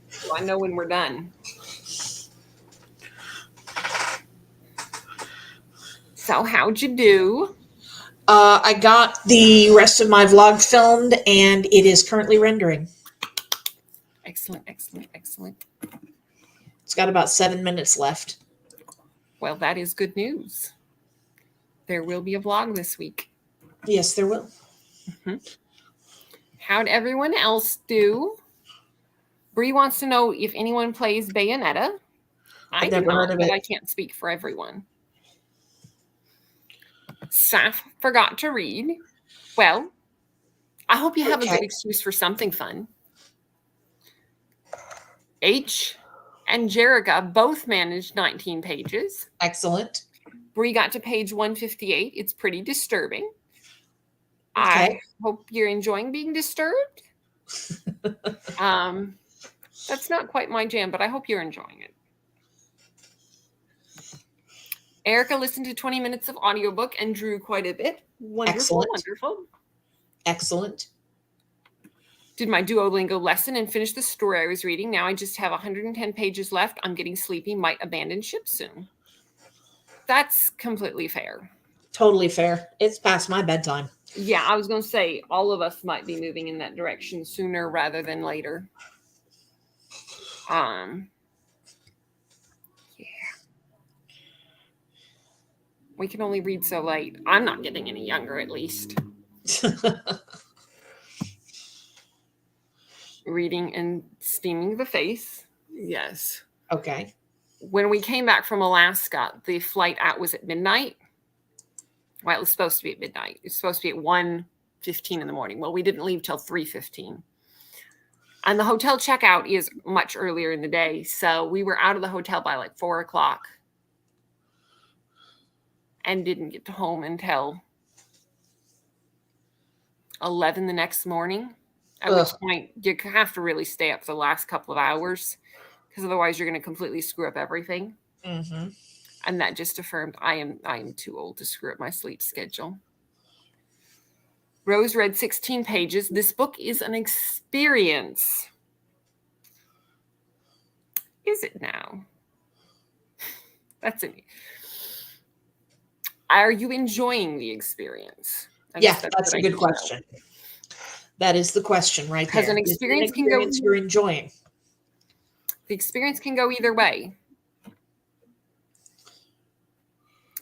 S1: So I know when we're done. So how'd you do?
S2: I got the rest of my vlog filmed, and it is currently rendering.
S1: Excellent, excellent, excellent.
S2: It's got about 7 minutes left.
S1: Well, that is good news. There will be a vlog this week.
S2: Yes, there will.
S1: Mm-hmm. How'd everyone else do? Bree wants to know if anyone plays Bayonetta. I do
S2: never
S1: not,
S2: heard of
S1: but
S2: it.
S1: I can't speak for everyone. Saf forgot to read. Well, I hope you have a good excuse for something fun. H and Jerica both managed 19 pages.
S2: Excellent.
S1: Bree got to page 158. It's pretty disturbing.
S2: Okay.
S1: I hope you're enjoying being disturbed. That's not quite my jam, but I hope you're enjoying it. Erica listened to 20 minutes of audiobook and drew quite a bit. Wonderful,
S2: Excellent.
S1: wonderful.
S2: Excellent.
S1: Did my Duolingo lesson and finished the story I was reading. Now I just have 110 pages left. I'm getting sleepy. Might abandon ship soon. That's completely fair.
S2: Totally fair. It's past my bedtime.
S1: Yeah, I was going to say all of us might be moving in that direction sooner rather than later. Yeah. We can only read so late. I'm not getting any younger, at least. Reading and steaming the face. Yes.
S2: Okay.
S1: When we came back from Alaska, the flight out was at midnight. Well, it was supposed to be at midnight. It was supposed to be at 1:15 in the morning. Well, we didn't leave till 3:15. And the hotel checkout is much earlier in the day. So we were out of the hotel by like 4 o'clock. And didn't get to home until 11 the next morning. At which point you have to really stay up for the last couple of hours, because otherwise you're going to completely screw up everything.
S2: Mm-hmm.
S1: And that just affirmed I am too old to screw up my sleep schedule. Rose read 16 pages. This book is an experience. Is it now? That's it. Are you enjoying the experience?
S2: Yeah, that's a good question. That is the question right there.
S1: Because an experience can go.
S2: You're enjoying.
S1: The experience can go either way.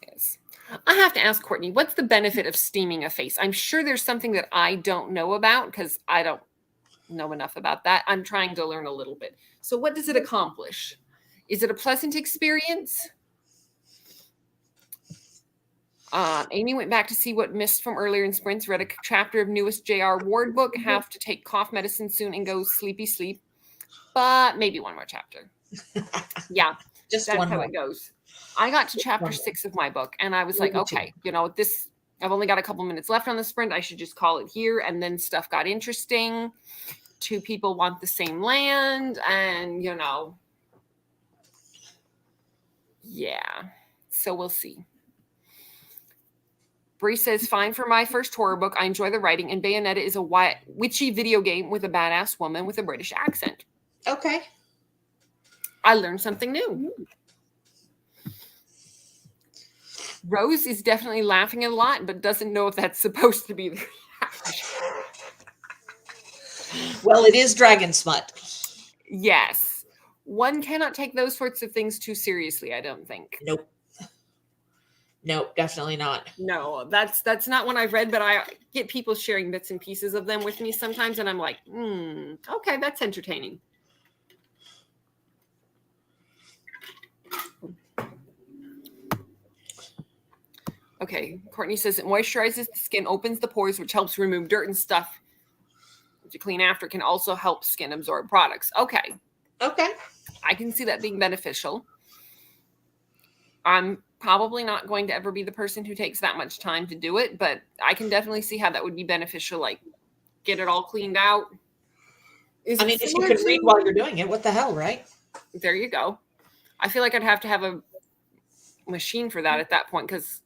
S1: Yes. I have to ask Courtney, what's the benefit of steaming a face? I'm sure there's something that I don't know about, because I don't know enough about that. I'm trying to learn a little bit. So what does it accomplish? Is it a pleasant experience? Amy went back to see what missed from earlier in sprints, read a chapter of newest J.R. Ward book, have to take cough medicine soon and go sleepy sleep. But maybe one more chapter. Yeah,
S2: just
S1: that's
S2: one
S1: how
S2: more.
S1: it goes. I got to chapter 6 of my book, and I was like, okay, this, I've only got a couple minutes left on the sprint. I should just call it here. And then stuff got interesting. 2 people want the same land, and, yeah. So we'll see. Bree says, fine for my first horror book. I enjoy the writing, and Bayonetta is a witchy video game with a badass woman with a British accent.
S2: Okay.
S1: I learned something new. Rose is definitely laughing a lot, but doesn't know if that's supposed to be the reaction.
S2: Well, it is dragon smut.
S1: Yes. One cannot take those sorts of things too seriously, I don't think.
S2: Nope, definitely not.
S1: No, that's not one I've read, but I get people sharing bits and pieces of them with me sometimes, and I'm like, okay, that's entertaining. Okay, Courtney says it moisturizes the skin, opens the pores, which helps remove dirt and stuff to clean after. Can also help skin absorb products. Okay. I can see that being beneficial. I'm probably not going to ever be the person who takes that much time to do it, but I can definitely see how that would be beneficial. Like, get it all cleaned out.
S2: I mean, if you could read while you're doing it, what the hell, right?
S1: There you go. I feel like I'd have to have a machine for that at that point, because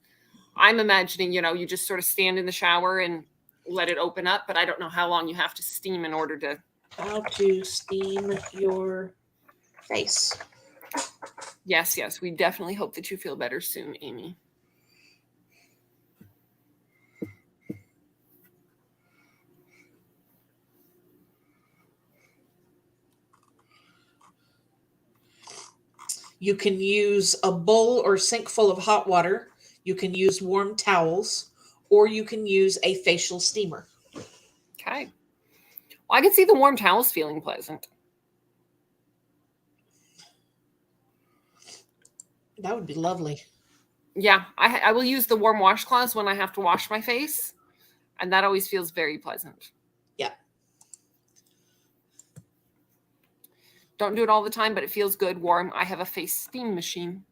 S1: I'm imagining, you just sort of stand in the shower and let it open up, but I don't know how long you have to steam in order to.
S2: How to steam your face.
S1: Yes, we definitely hope that you feel better soon, Amy.
S2: You can use a bowl or sink full of hot water. You can use warm towels, or you can use a facial steamer.
S1: Okay. Well, I can see the warm towels feeling pleasant.
S2: That would be lovely.
S1: Yeah, I will use the warm washcloths when I have to wash my face, and that always feels very pleasant.
S2: Yeah.
S1: Don't do it all the time, but it feels good, warm. I have a face steam machine.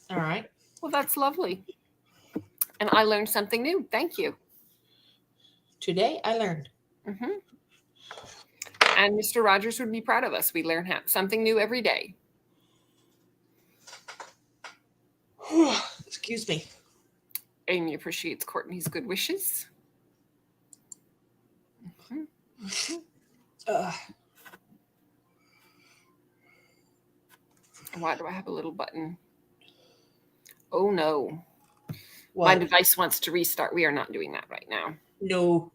S2: All right.
S1: Well, that's lovely. And I learned something new. Thank you.
S2: Today I learned.
S1: Mm-hmm. And Mr. Rogers would be proud of us. We learn something new every day.
S2: Excuse me.
S1: Amy appreciates Courtney's good wishes. Mm-hmm. Mm-hmm. Why do I have a little button? Oh, no.
S2: What?
S1: My device wants to restart. We are not doing that right now.
S2: No.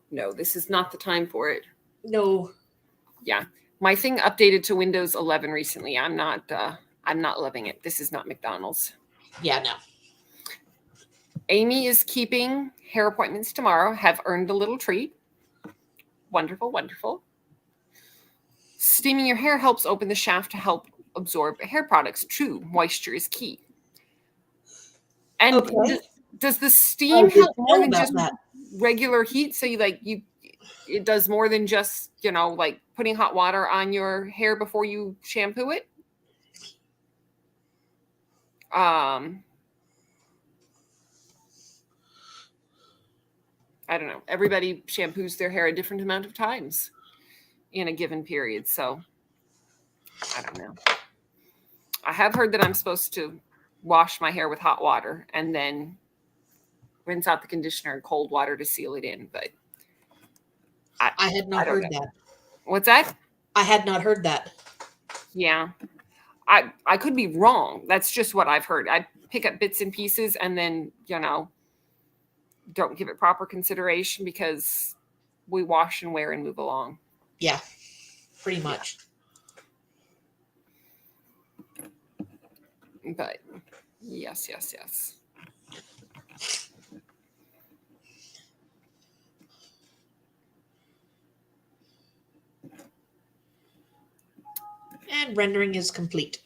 S1: No, this is not the time for it.
S2: No.
S1: Yeah. My thing updated to Windows 11 recently. I'm not loving it. This is not McDonald's.
S2: Yeah, no.
S1: Amy is keeping hair appointments tomorrow. Have earned a little treat. Wonderful, wonderful. Steaming your hair helps open the shaft to help absorb hair products. True, moisture is key. And
S2: Okay.
S1: does the steam help more than just
S2: that.
S1: regular heat? So it does more than just, like putting hot water on your hair before you shampoo it? I don't know. Everybody shampoos their hair a different amount of times in a given period. So I don't know. I have heard that I'm supposed to wash my hair with hot water and then rinse out the conditioner in cold water to seal it in. But
S2: I had not heard that.
S1: What's that?
S2: I had not heard that.
S1: Yeah. I could be wrong. That's just what I've heard. I pick up bits and pieces and then, don't give it proper consideration because we wash and wear and move along.
S2: Yeah, pretty much.
S1: Yeah. But yes.
S2: And rendering is complete.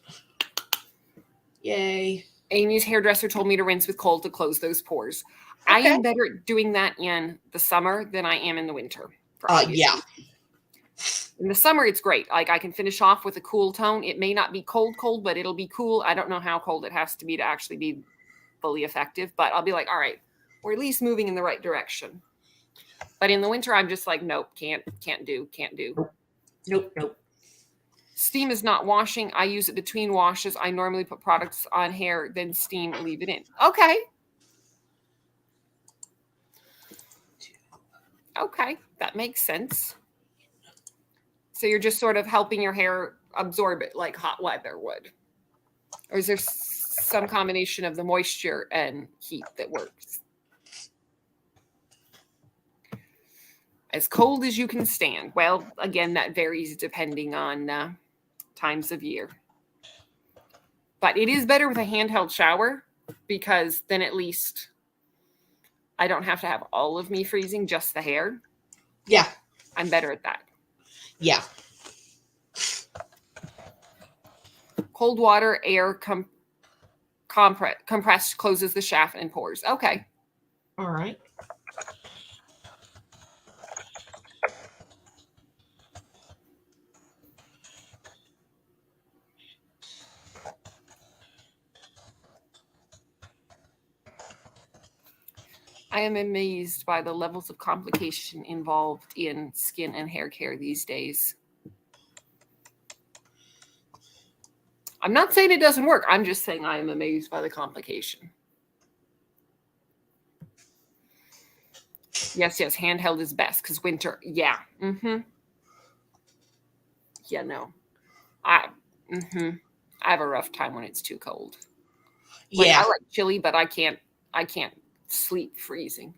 S2: Yay.
S1: Amy's hairdresser told me to rinse with cold to close those pores. Okay. I am better at doing that in the summer than I am in the winter.
S2: Yeah.
S1: In the summer, it's great. Like I can finish off with a cool tone. It may not be cold, but it'll be cool. I don't know how cold it has to be actually be fully effective, but I'll be like, all right, we're at least moving in the right direction. But in the winter, I'm just like, nope, can't do.
S2: Nope.
S1: Steam is not washing. I use it between washes. I normally put products on hair, then steam, leave it in. Okay. Okay, that makes sense. So you're just sort of helping your hair absorb it like hot weather would. Or is there some combination of the moisture and heat that works? As cold as you can stand. Well, again, that varies depending on times of year. But it is better with a handheld shower because then at least I don't have to have all of me freezing, just the hair.
S2: Yeah.
S1: I'm better at that.
S2: Yeah.
S1: Cold water, air compressed closes the shaft and pores. Okay.
S2: All right.
S1: I am amazed by the levels of complication involved in skin and hair care these days. I'm not saying it doesn't work. I'm just saying I am amazed by the complication. Yes, handheld is best because winter. Yeah. Mm-hmm. Yeah, no. I mm-hmm. I have a rough time when it's too cold. Like I
S2: Yeah,
S1: like chilly, but I can't sleep freezing.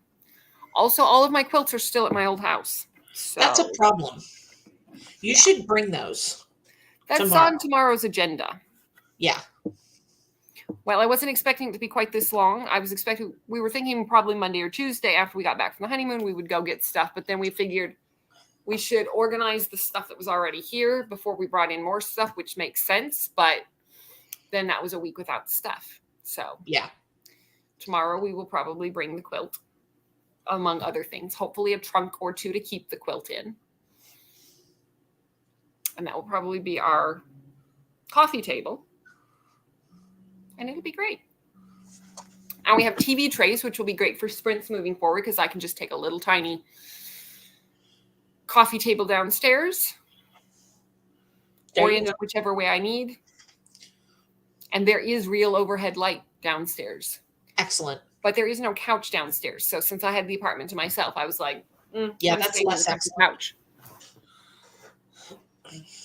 S1: Also, all of my quilts are still at my old house.
S2: that's a
S1: So
S2: problem. You
S1: yeah.
S2: should bring those
S1: That's
S2: tomorrow.
S1: on tomorrow's agenda.
S2: Yeah.
S1: Well, I wasn't expecting it to be quite this long. We were thinking probably Monday or Tuesday after we got back from the honeymoon, we would go get stuff. But then we figured we should organize the stuff that was already here before we brought in more stuff, which makes sense. But then that was a week without the stuff. So
S2: Yeah.
S1: tomorrow we will probably bring the quilt, among other things. Hopefully a trunk or two to keep the quilt in. And that will probably be our coffee table. And it'll be great. And we have TV trays, which will be great for sprints moving forward because I can just take a little tiny coffee table downstairs, orient it whichever way I need. And there is real overhead light downstairs.
S2: Excellent.
S1: But there is no couch downstairs. So since I had the apartment to myself, I was like,
S2: yeah,
S1: I'm
S2: that's less excellent.
S1: Couch.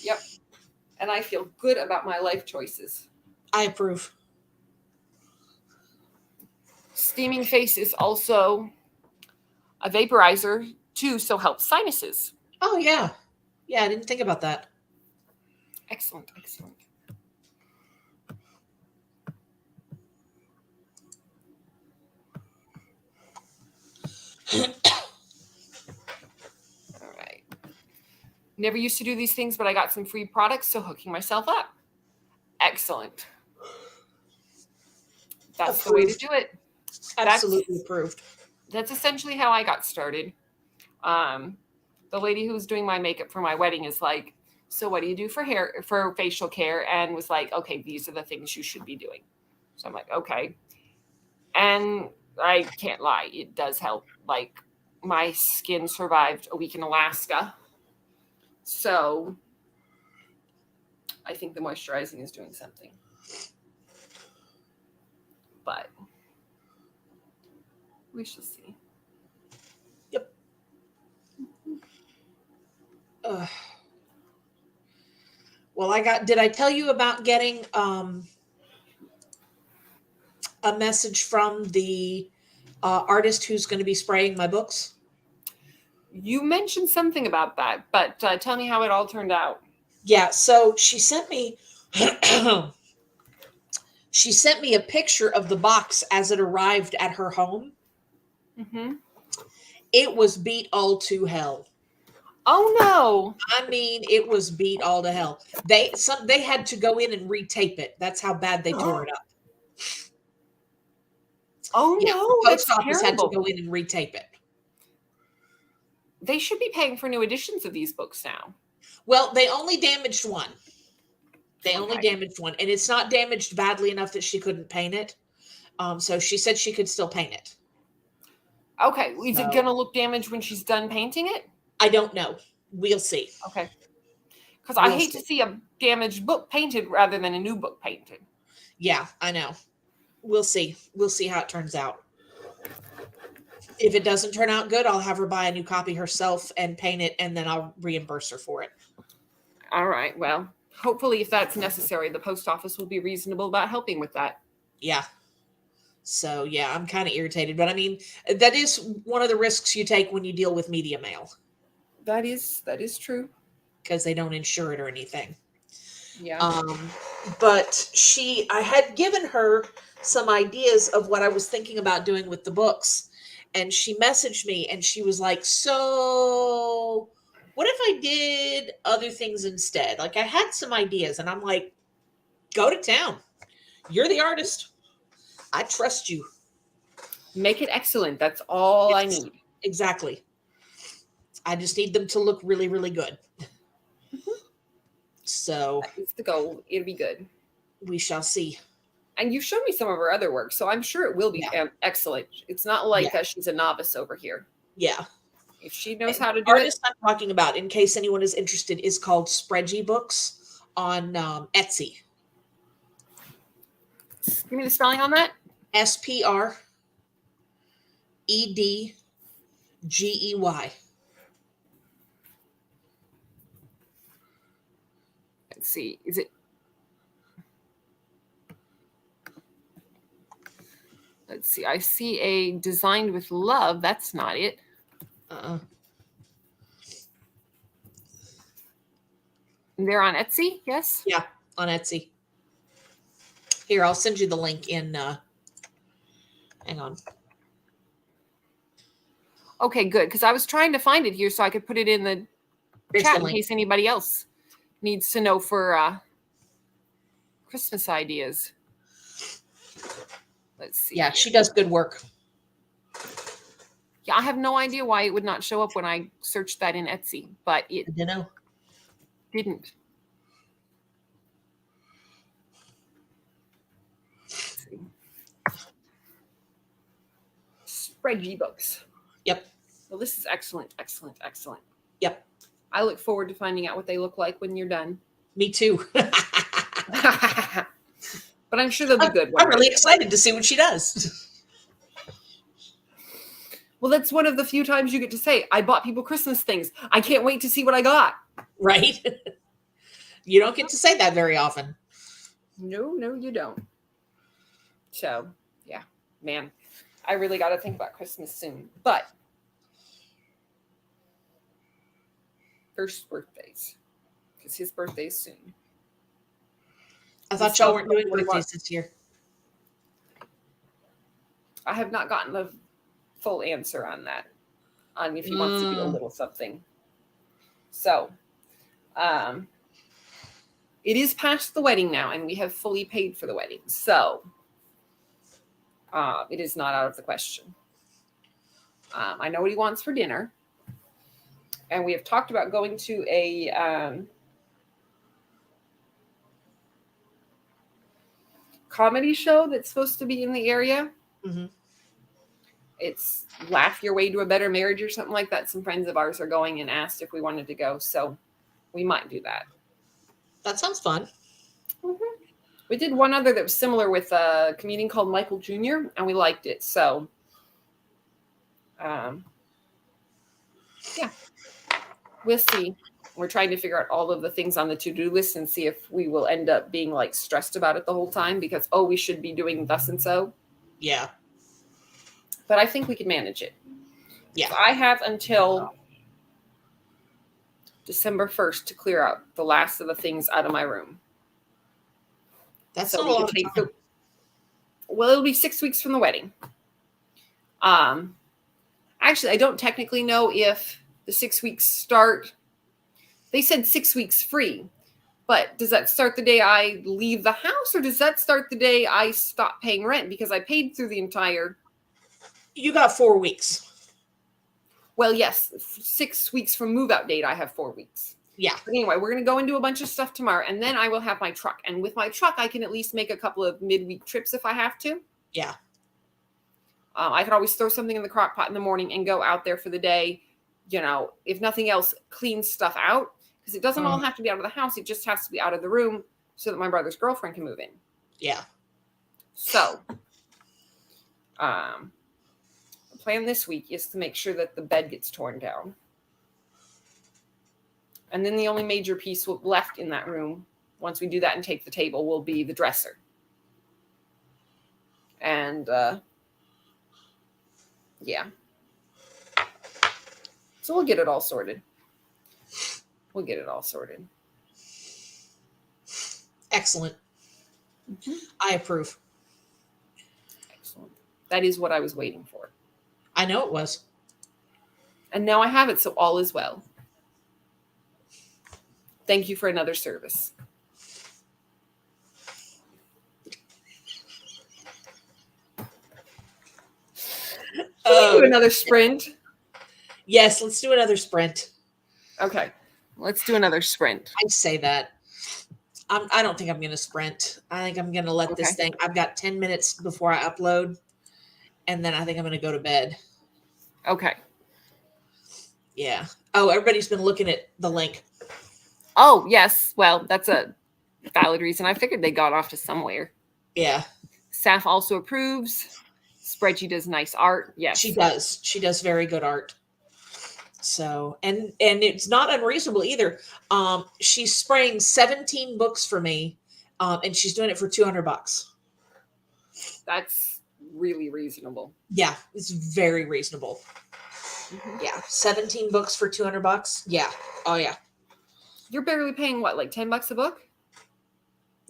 S1: Yep. And I feel good about my life choices.
S2: I approve.
S1: Steaming face is also a vaporizer too, so helps sinuses.
S2: Oh yeah. Yeah, I didn't think about that.
S1: Excellent. All right. Never used to do these things, but I got some free products, so hooking myself up. Excellent. That's approved. The way to do it.
S2: Absolutely approved.
S1: That's essentially how I got started. The lady who was doing my makeup for my wedding is like, so what do you do for facial care? And was like, okay, these are the things you should be doing. So I'm like, okay. And I can't lie, it does help. Like my skin survived a week in Alaska. So I think the moisturizing is doing something. But we shall see.
S2: Yep. Well, did I tell you about getting a message from the artist who's going to be spraying my books?
S1: You mentioned something about that, but tell me how it all turned out.
S2: Yeah, so she sent me a picture of the box as it arrived at her home.
S1: Mm-hmm.
S2: It was beat all to hell.
S1: Oh no!
S2: I mean, it was beat all to hell. They had to go in and retape it. That's how bad they tore it up.
S1: Oh
S2: yeah,
S1: no!
S2: The post office had to go in and retape it.
S1: They should be paying for new editions of these books now.
S2: Well, they only damaged one. Only damaged one, and it's not damaged badly enough that she couldn't paint it. So she said she could still paint it.
S1: Okay, is it going to look damaged when she's done painting it?
S2: I don't know. We'll see.
S1: Okay. Because I hate to see a damaged book painted rather than a new book painted.
S2: Yeah, I know. We'll see. We'll see how it turns out. If it doesn't turn out good, I'll have her buy a new copy herself and paint it, and then I'll reimburse her for it.
S1: All right. Well, hopefully, if that's necessary, the post office will be reasonable about helping with that.
S2: Yeah. So, yeah, I'm kind of irritated. But, I mean, that is one of the risks you take when you deal with media mail.
S1: That is true.
S2: Because they don't insure it or anything.
S1: Yeah.
S2: But I had given her some ideas of what I was thinking about doing with the books. And she messaged me and she was like, so what if I did other things instead? Like I had some ideas and I'm like, go to town. You're the artist. I trust you.
S1: Make it excellent. That's all I need.
S2: Exactly. I just need them to look really, really good.
S1: Mm-hmm.
S2: So
S1: it's the goal. It'll be good.
S2: We shall see.
S1: And you showed me some of her other work, so I'm sure it will be excellent. It's not like she's a novice over here.
S2: Yeah.
S1: If she knows how to do it.
S2: The artist I'm talking about, in case anyone is interested, is called Spreadsy Books on Etsy.
S1: Give me the spelling on that.
S2: SPREDGY Gey.
S1: Let's see. Is it? Let's see. I see a designed with love. That's not it. They're on Etsy. Yes.
S2: Yeah, on Etsy. Here, I'll send you the link in. Hang on.
S1: Okay, good. Because I was trying to find it here so I could put it in the
S2: Here's
S1: chat
S2: the
S1: in
S2: link.
S1: case anybody else needs to know for Christmas ideas. Let's see.
S2: Yeah, she does good work.
S1: Yeah, I have no idea why it would not show up when I searched that in Etsy, but it
S2: You know.
S1: didn't. Let's see. Spreadsheet books.
S2: Yep.
S1: Well, this is excellent, excellent, excellent.
S2: Yep.
S1: I look forward to finding out what they look like when you're done.
S2: Me too.
S1: But I'm sure they'll be good.
S2: I'm really excited to see what she does.
S1: Well, that's one of the few times you get to say, I bought people Christmas things. I can't wait to see what I got.
S2: Right? You don't get to say that very often.
S1: No, you don't. So, yeah, man, I really got to think about Christmas soon. But first birthdays, because his birthday's soon.
S2: I thought y'all weren't doing birthdays this year.
S1: I have not gotten a full answer on that, on if he wants to do a little something. So, it is past the wedding now, and we have fully paid for the wedding. So, it is not out of the question. I know what he wants for dinner. And we have talked about going to a comedy show that's supposed to be in the area.
S2: Mm-hmm.
S1: It's Laugh Your Way to a Better Marriage or something like that. Some friends of ours are going and asked if we wanted to go. So we might do that.
S2: That sounds fun.
S1: Mm-hmm. We did one other that was similar with a comedian called Michael Jr. and we liked it. So, yeah, we'll see. We're trying to figure out all of the things on the to-do list and see if we will end up being like stressed about it the whole time because, oh, we should be doing thus and so.
S2: Yeah.
S1: But I think we can manage it.
S2: Yeah.
S1: So I have until December 1st to clear out the last of the things out of my room.
S2: That's
S1: so
S2: not a lot of time.
S1: Well, it'll be 6 weeks from the wedding. Actually, I don't technically know if the 6 weeks start. They said 6 weeks free, but does that start the day I leave the house or does that start the day I stop paying rent because I paid through the entire...
S2: You got 4 weeks.
S1: Well, yes, 6 weeks from move out date, I have 4 weeks.
S2: Yeah.
S1: But anyway, we're going to go and do a bunch of stuff tomorrow and then I will have my truck. And with my truck, I can at least make a couple of midweek trips if I have to.
S2: Yeah.
S1: I could always throw something in the crock pot in the morning and go out there for the day. You know, if nothing else, clean stuff out. Because it doesn't all have to be out of the house. It just has to be out of the room so that my brother's girlfriend can move in.
S2: Yeah.
S1: So, the plan this week is to make sure that the bed gets torn down. And then the only major piece left in that room, once we do that and take the table, will be the dresser. And, yeah. So we'll get it all sorted. We'll get it all sorted.
S2: Excellent. Mm-hmm. I approve.
S1: Excellent. That is what I was waiting for.
S2: I know it was.
S1: And now I have it, so all is well. Thank you for another service. Can we do another sprint?
S2: Yes, let's do another sprint.
S1: Okay. Let's do another sprint.
S2: I say that. I don't think I'm going to sprint. I think I'm going to let this thing. I've got 10 minutes before I upload, and then I think I'm going to go to bed.
S1: Okay.
S2: Yeah. Oh, everybody's been looking at the link.
S1: Oh, yes. Well, that's a valid reason. I figured they got off to somewhere.
S2: Yeah.
S1: Saf also approves. Spreadsheet does nice art. Yes.
S2: She does. She does very good art. So, and it's not unreasonable either. She's spraying 17 books for me, and she's doing it for $200.
S1: That's really reasonable.
S2: Yeah, it's very reasonable.
S1: Mhm.
S2: Yeah, 17 books for $200. Yeah. Oh yeah.
S1: You're barely paying what, like $10 a book?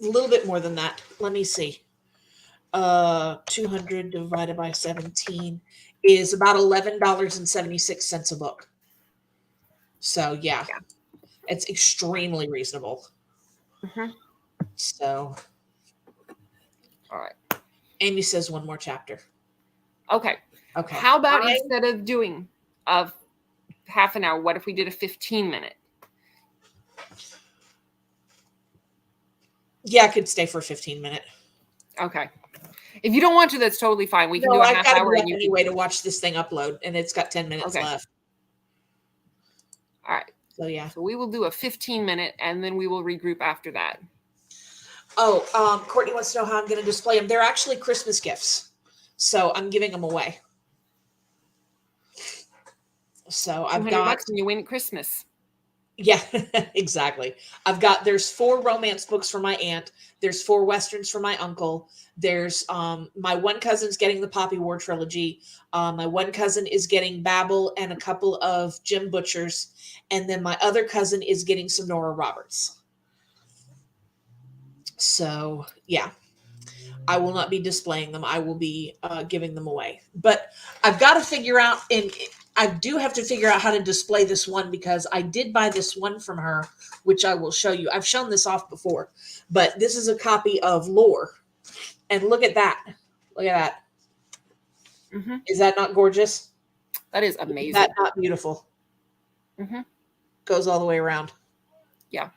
S2: A little bit more than that. Let me see. 200 divided by 17 is about $11.76 a book. So yeah,
S1: Yeah.
S2: it's extremely reasonable.
S1: Mhm.
S2: So
S1: All right.
S2: Amy says one more chapter.
S1: Okay.
S2: Okay.
S1: How about instead of doing a half an hour, what if we did a 15-minute?
S2: Yeah, I could stay for a 15-minute.
S1: Okay. If you don't want to, that's totally fine. We can
S2: No,
S1: do a
S2: I've
S1: half
S2: got to
S1: hour
S2: be
S1: and
S2: up
S1: you
S2: anyway to watch this thing upload, and it's got 10 minutes
S1: Okay.
S2: left.
S1: All right.
S2: So yeah.
S1: So we will do a 15-minute and then we will regroup after that.
S2: Oh, Courtney wants to know how I'm going to display them. They're actually Christmas gifts, so I'm giving them away. So I've got
S1: $200 and you win at Christmas.
S2: Yeah, exactly. There's 4 romance books for my aunt. There's 4 westerns for my uncle. There's my one cousin's getting the Poppy War trilogy. My one cousin is getting Babel and a couple of Jim Butchers, and then my other cousin is getting some Nora Roberts. So yeah, I will not be displaying them. I will be giving them away. But I've got to figure out, and I do have to figure out how to display this one because I did buy this one from her, which I will show you. I've shown this off before, but this is a copy of Lore. And look at that. Look at that.
S1: Mm-hmm.
S2: Is that not gorgeous?
S1: That is amazing.
S2: Is that not beautiful?
S1: Mm-hmm.
S2: Goes all the way around.
S1: Yeah.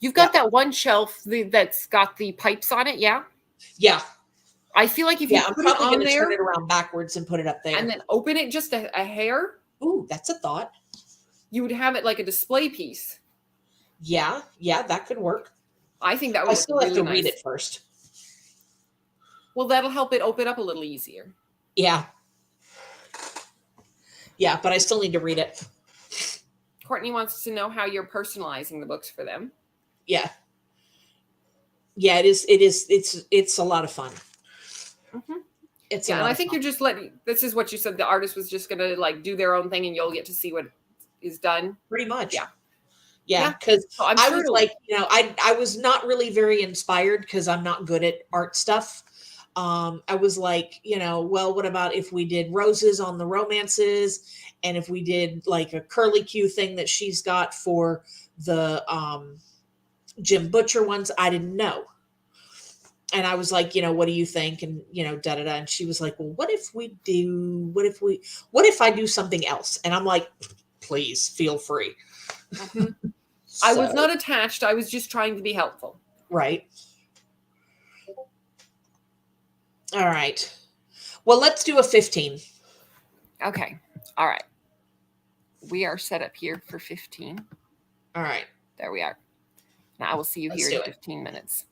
S1: You've got that one shelf that's got the pipes on it, yeah?
S2: Yeah.
S1: I feel like if you
S2: I'm
S1: put it
S2: probably
S1: on
S2: going to
S1: there
S2: turn it around backwards and put it up there.
S1: and then open it just a hair,
S2: ooh, that's a thought.
S1: You would have it like a display piece.
S2: Yeah, that could work.
S1: I think that would
S2: I still
S1: look
S2: have
S1: really
S2: to read
S1: nice.
S2: it first.
S1: Well, that'll help it open up a little easier.
S2: Yeah. Yeah, but I still need to read it.
S1: Courtney wants to know how you're personalizing the books for them.
S2: Yeah. Yeah, it is. It's a lot of fun.
S1: Mm-hmm.
S2: It's
S1: and I think you're just letting. This is what you said. The artist was just gonna like do their own thing, and you'll get to see what is done.
S2: Pretty much.
S1: Yeah.
S2: Yeah, because
S1: so I'm
S2: I
S1: sure
S2: was like, I was not really very inspired because I'm not good at art stuff. I was like, well, what about if we did roses on the romances, and if we did like a curly Q thing that she's got for the Jim Butcher ones? I didn't know. And I was like, what do you think? And, da da da. And she was like, well, what if I do something else? And I'm like, please feel free.
S1: Mm-hmm. I was not attached. I was just trying to be helpful.
S2: Right. All right. Well, let's do a 15.
S1: Okay. All right. We are set up here for 15.
S2: All right.
S1: There we are. Now I will see you here in 15 minutes.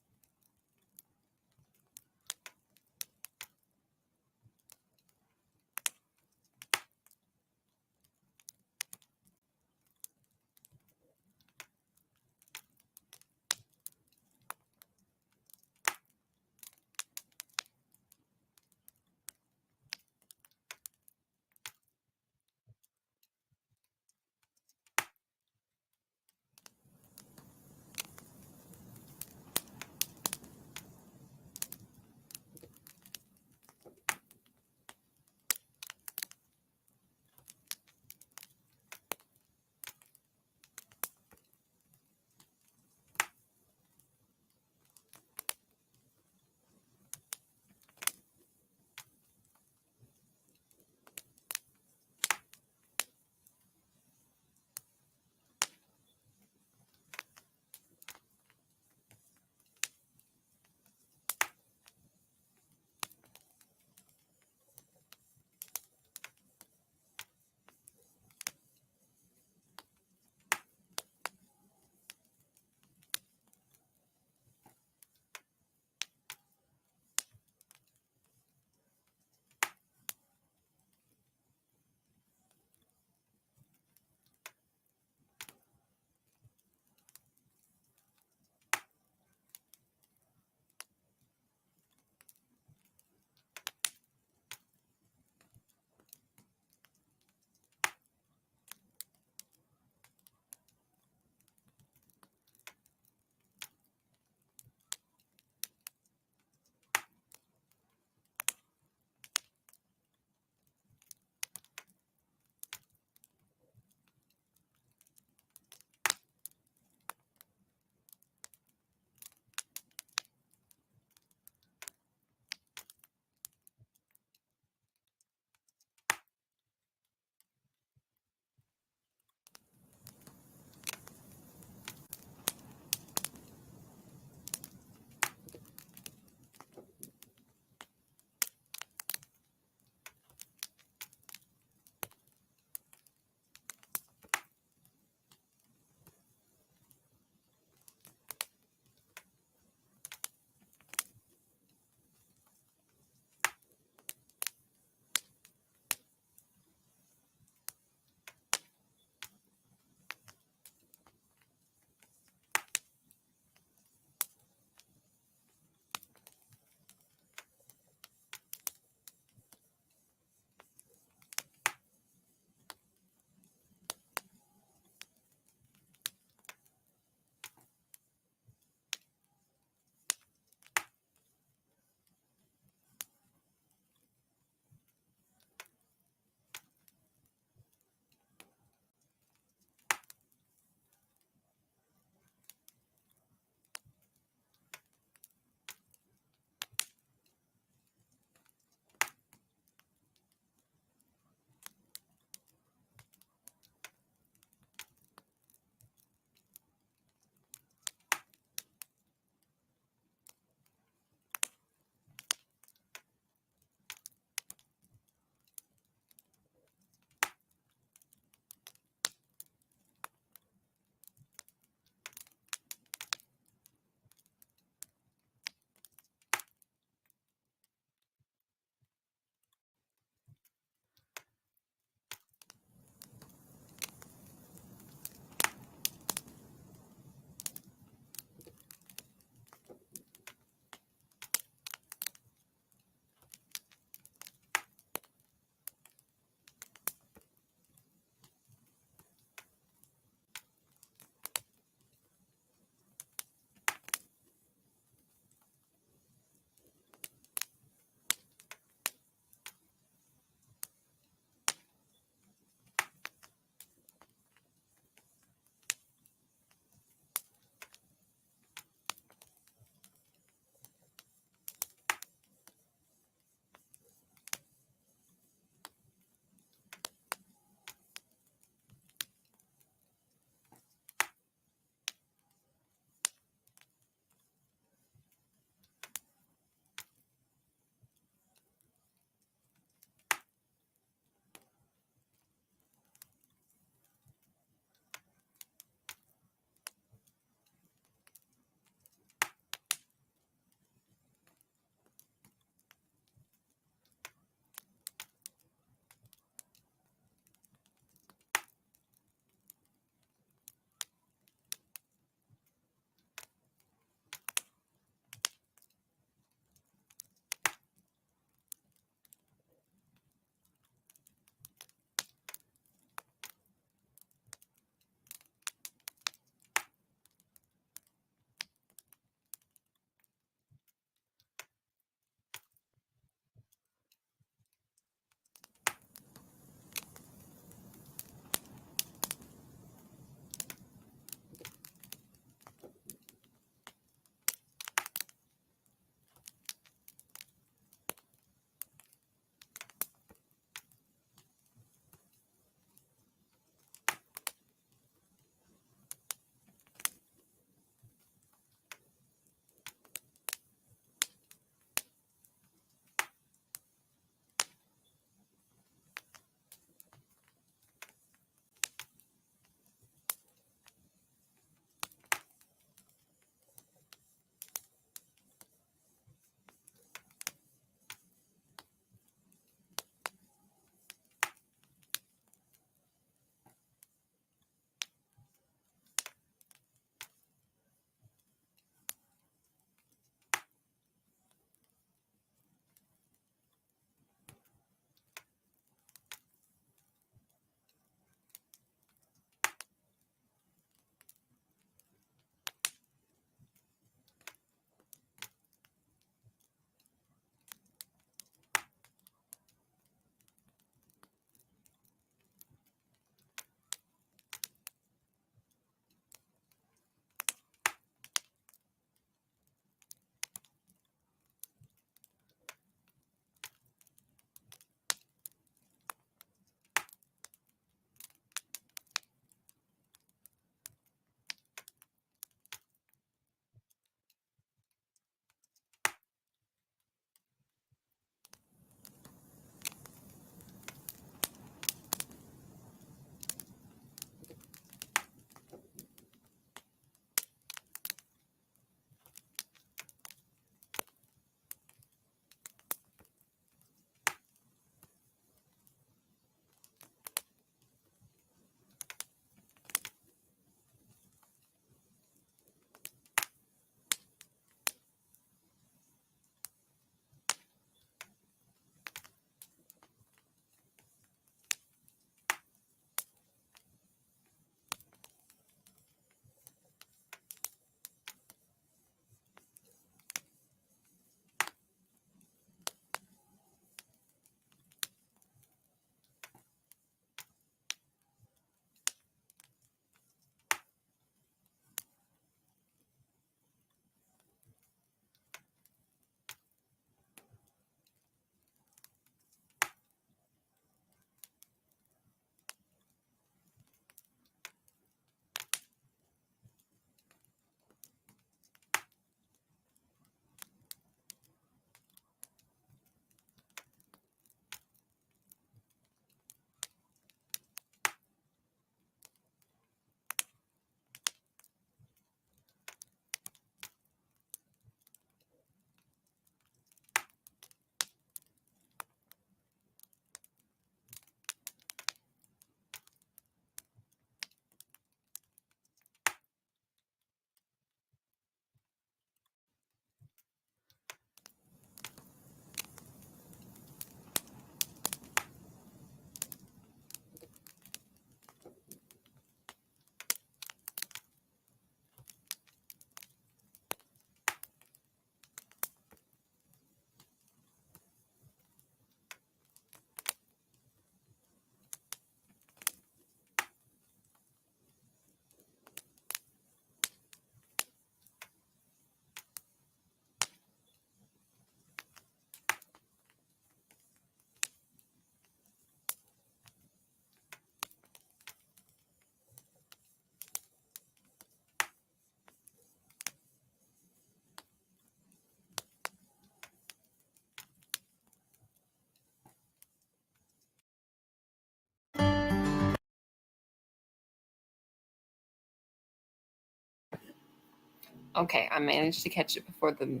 S1: Okay, I managed to catch it before the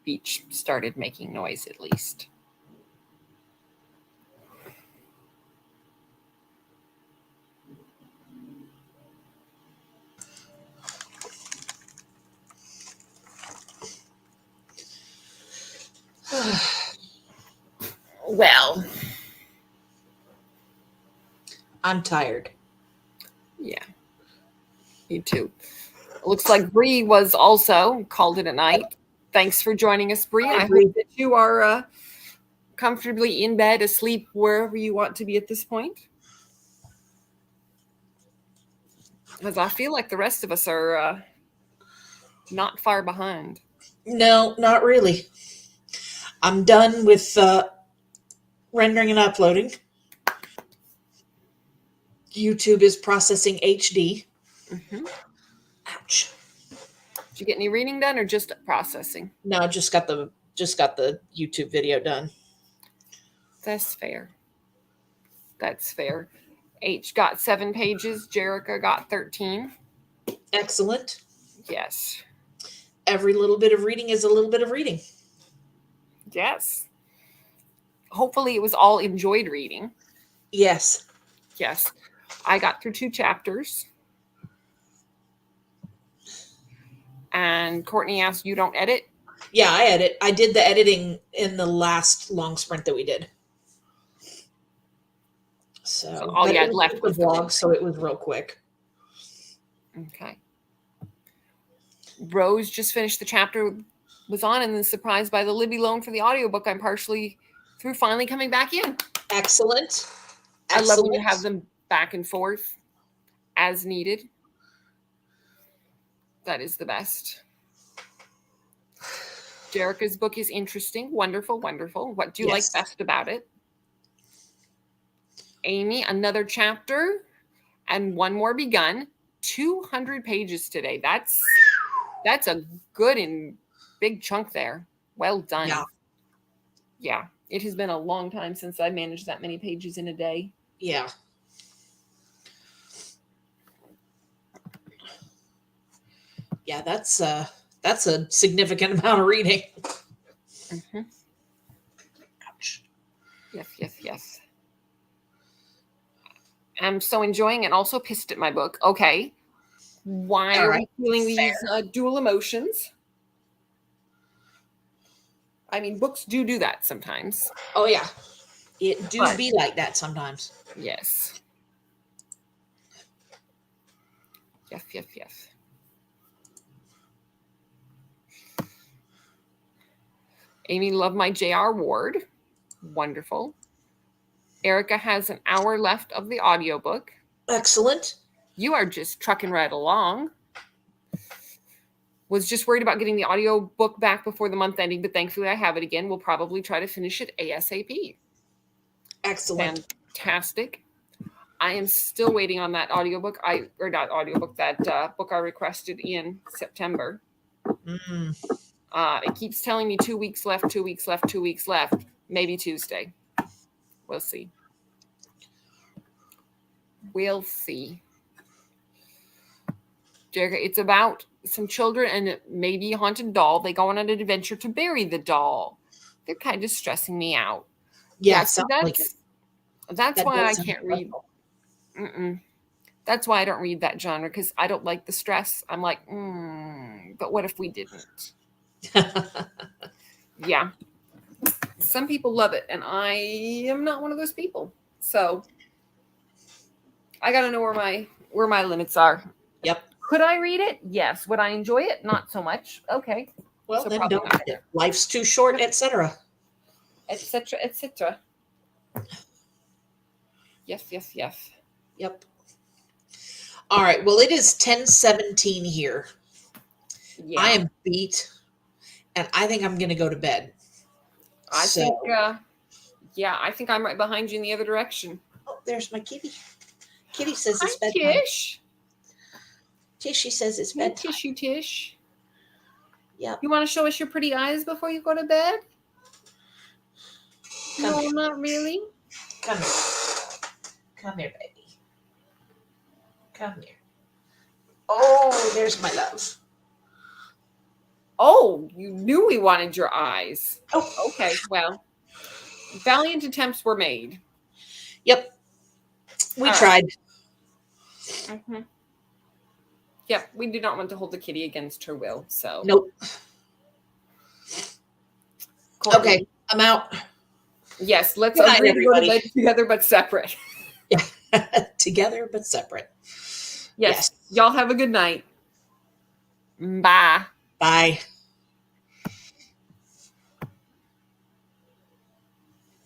S1: beach started making noise, at least. Well,
S2: I'm tired.
S1: yeah, me too. Looks like Bree was also called it a night. Thanks for joining us, Bree. I hope that you are comfortably in bed, asleep, wherever you want to be at this point. Because I feel like the rest of us are not far behind.
S2: No, not really. I'm done with rendering and uploading. YouTube is processing HD.
S1: Mm-hmm.
S2: Ouch.
S1: Did you get any reading done or just processing?
S2: No, just got the YouTube video done.
S1: That's fair. That's fair. H got 7 pages. Jerica got 13.
S2: Excellent.
S1: Yes.
S2: Every little bit of reading is a little bit of reading.
S1: Yes. Hopefully it was all enjoyed reading.
S2: Yes.
S1: Yes. I got through 2 chapters. And Courtney asked, you don't edit?
S2: Yeah, I edit. I did the editing in the last long sprint that we did. So
S1: all you had left was the
S2: vlog, so it was real quick.
S1: Okay. Rose just finished the chapter was on and then surprised by the Libby loan for the audiobook. I'm partially through finally coming back in.
S2: Excellent.
S1: I love when you have them back and forth as needed. That is the best. Jerica's book is interesting. Wonderful, wonderful. What do you like best about it? Amy, another chapter and one more begun. 200 pages today. That's a good and big chunk there. Well done.
S2: Yeah.
S1: Yeah. It has been a long time since I managed that many pages in a day.
S2: Yeah. Yeah, that's a significant amount of reading.
S1: Mm-hmm.
S2: Ouch.
S1: Yes. I'm so enjoying and also pissed at my book. Okay. Why are we feeling these dual emotions? I mean, books do that sometimes.
S2: Oh, yeah. It do be like that sometimes.
S1: Yes. Yes. Amy, love my J.R. Ward. Wonderful. Erica has an hour left of the audiobook.
S2: Excellent.
S1: You are just trucking right along. Was just worried about getting the audiobook back before the month ending, but thankfully I have it again. We'll probably try to finish it ASAP.
S2: Excellent.
S1: Fantastic. I am still waiting on that audiobook. That book I requested in September. It keeps telling me 2 weeks left, 2 weeks left, 2 weeks left. Maybe Tuesday. We'll see. Jerica, it's about some children and maybe a haunted doll. They go on an adventure to bury the doll. They're kind of stressing me out.
S2: Yeah,
S1: so that's why I can't read. That's why I don't read that genre, because I don't like the stress. I'm like, but what if we didn't? Yeah. Some people love it, and I am not one of those people. So I got to know where my limits are.
S2: Yep.
S1: Could I read it? Yes. Would I enjoy it? Not so much. Okay.
S2: Well, so then don't read it. Life's too short, etc.
S1: Etc. Yes.
S2: Yep. All right. Well, it is 10:17 here. Yeah. I am beat, and I think I'm going to go to bed.
S1: I think I'm right behind you in the other direction.
S2: Oh, there's my kitty. Kitty says it's bedtime.
S1: Tish.
S2: Tishy says it's bedtime.
S1: Tish.
S2: Yeah.
S1: You want to show us your pretty eyes before you go to bed? No, not really.
S2: Come here. Come here, baby. Come here. Oh, there's my love.
S1: Oh, you knew we wanted your eyes.
S2: Oh,
S1: Okay, well, valiant attempts were made.
S2: yep. We
S1: All right.
S2: tried.
S1: Mhm. Yep, we do not want to hold the kitty against her will. So,
S2: Nope.
S1: Courtney,
S2: Okay, I'm out.
S1: yes, let's
S2: Good night,
S1: agree to go to
S2: everybody.
S1: bed together but separate.
S2: Together but separate.
S1: Yes. Y'all have a good night. Bye.
S2: Bye.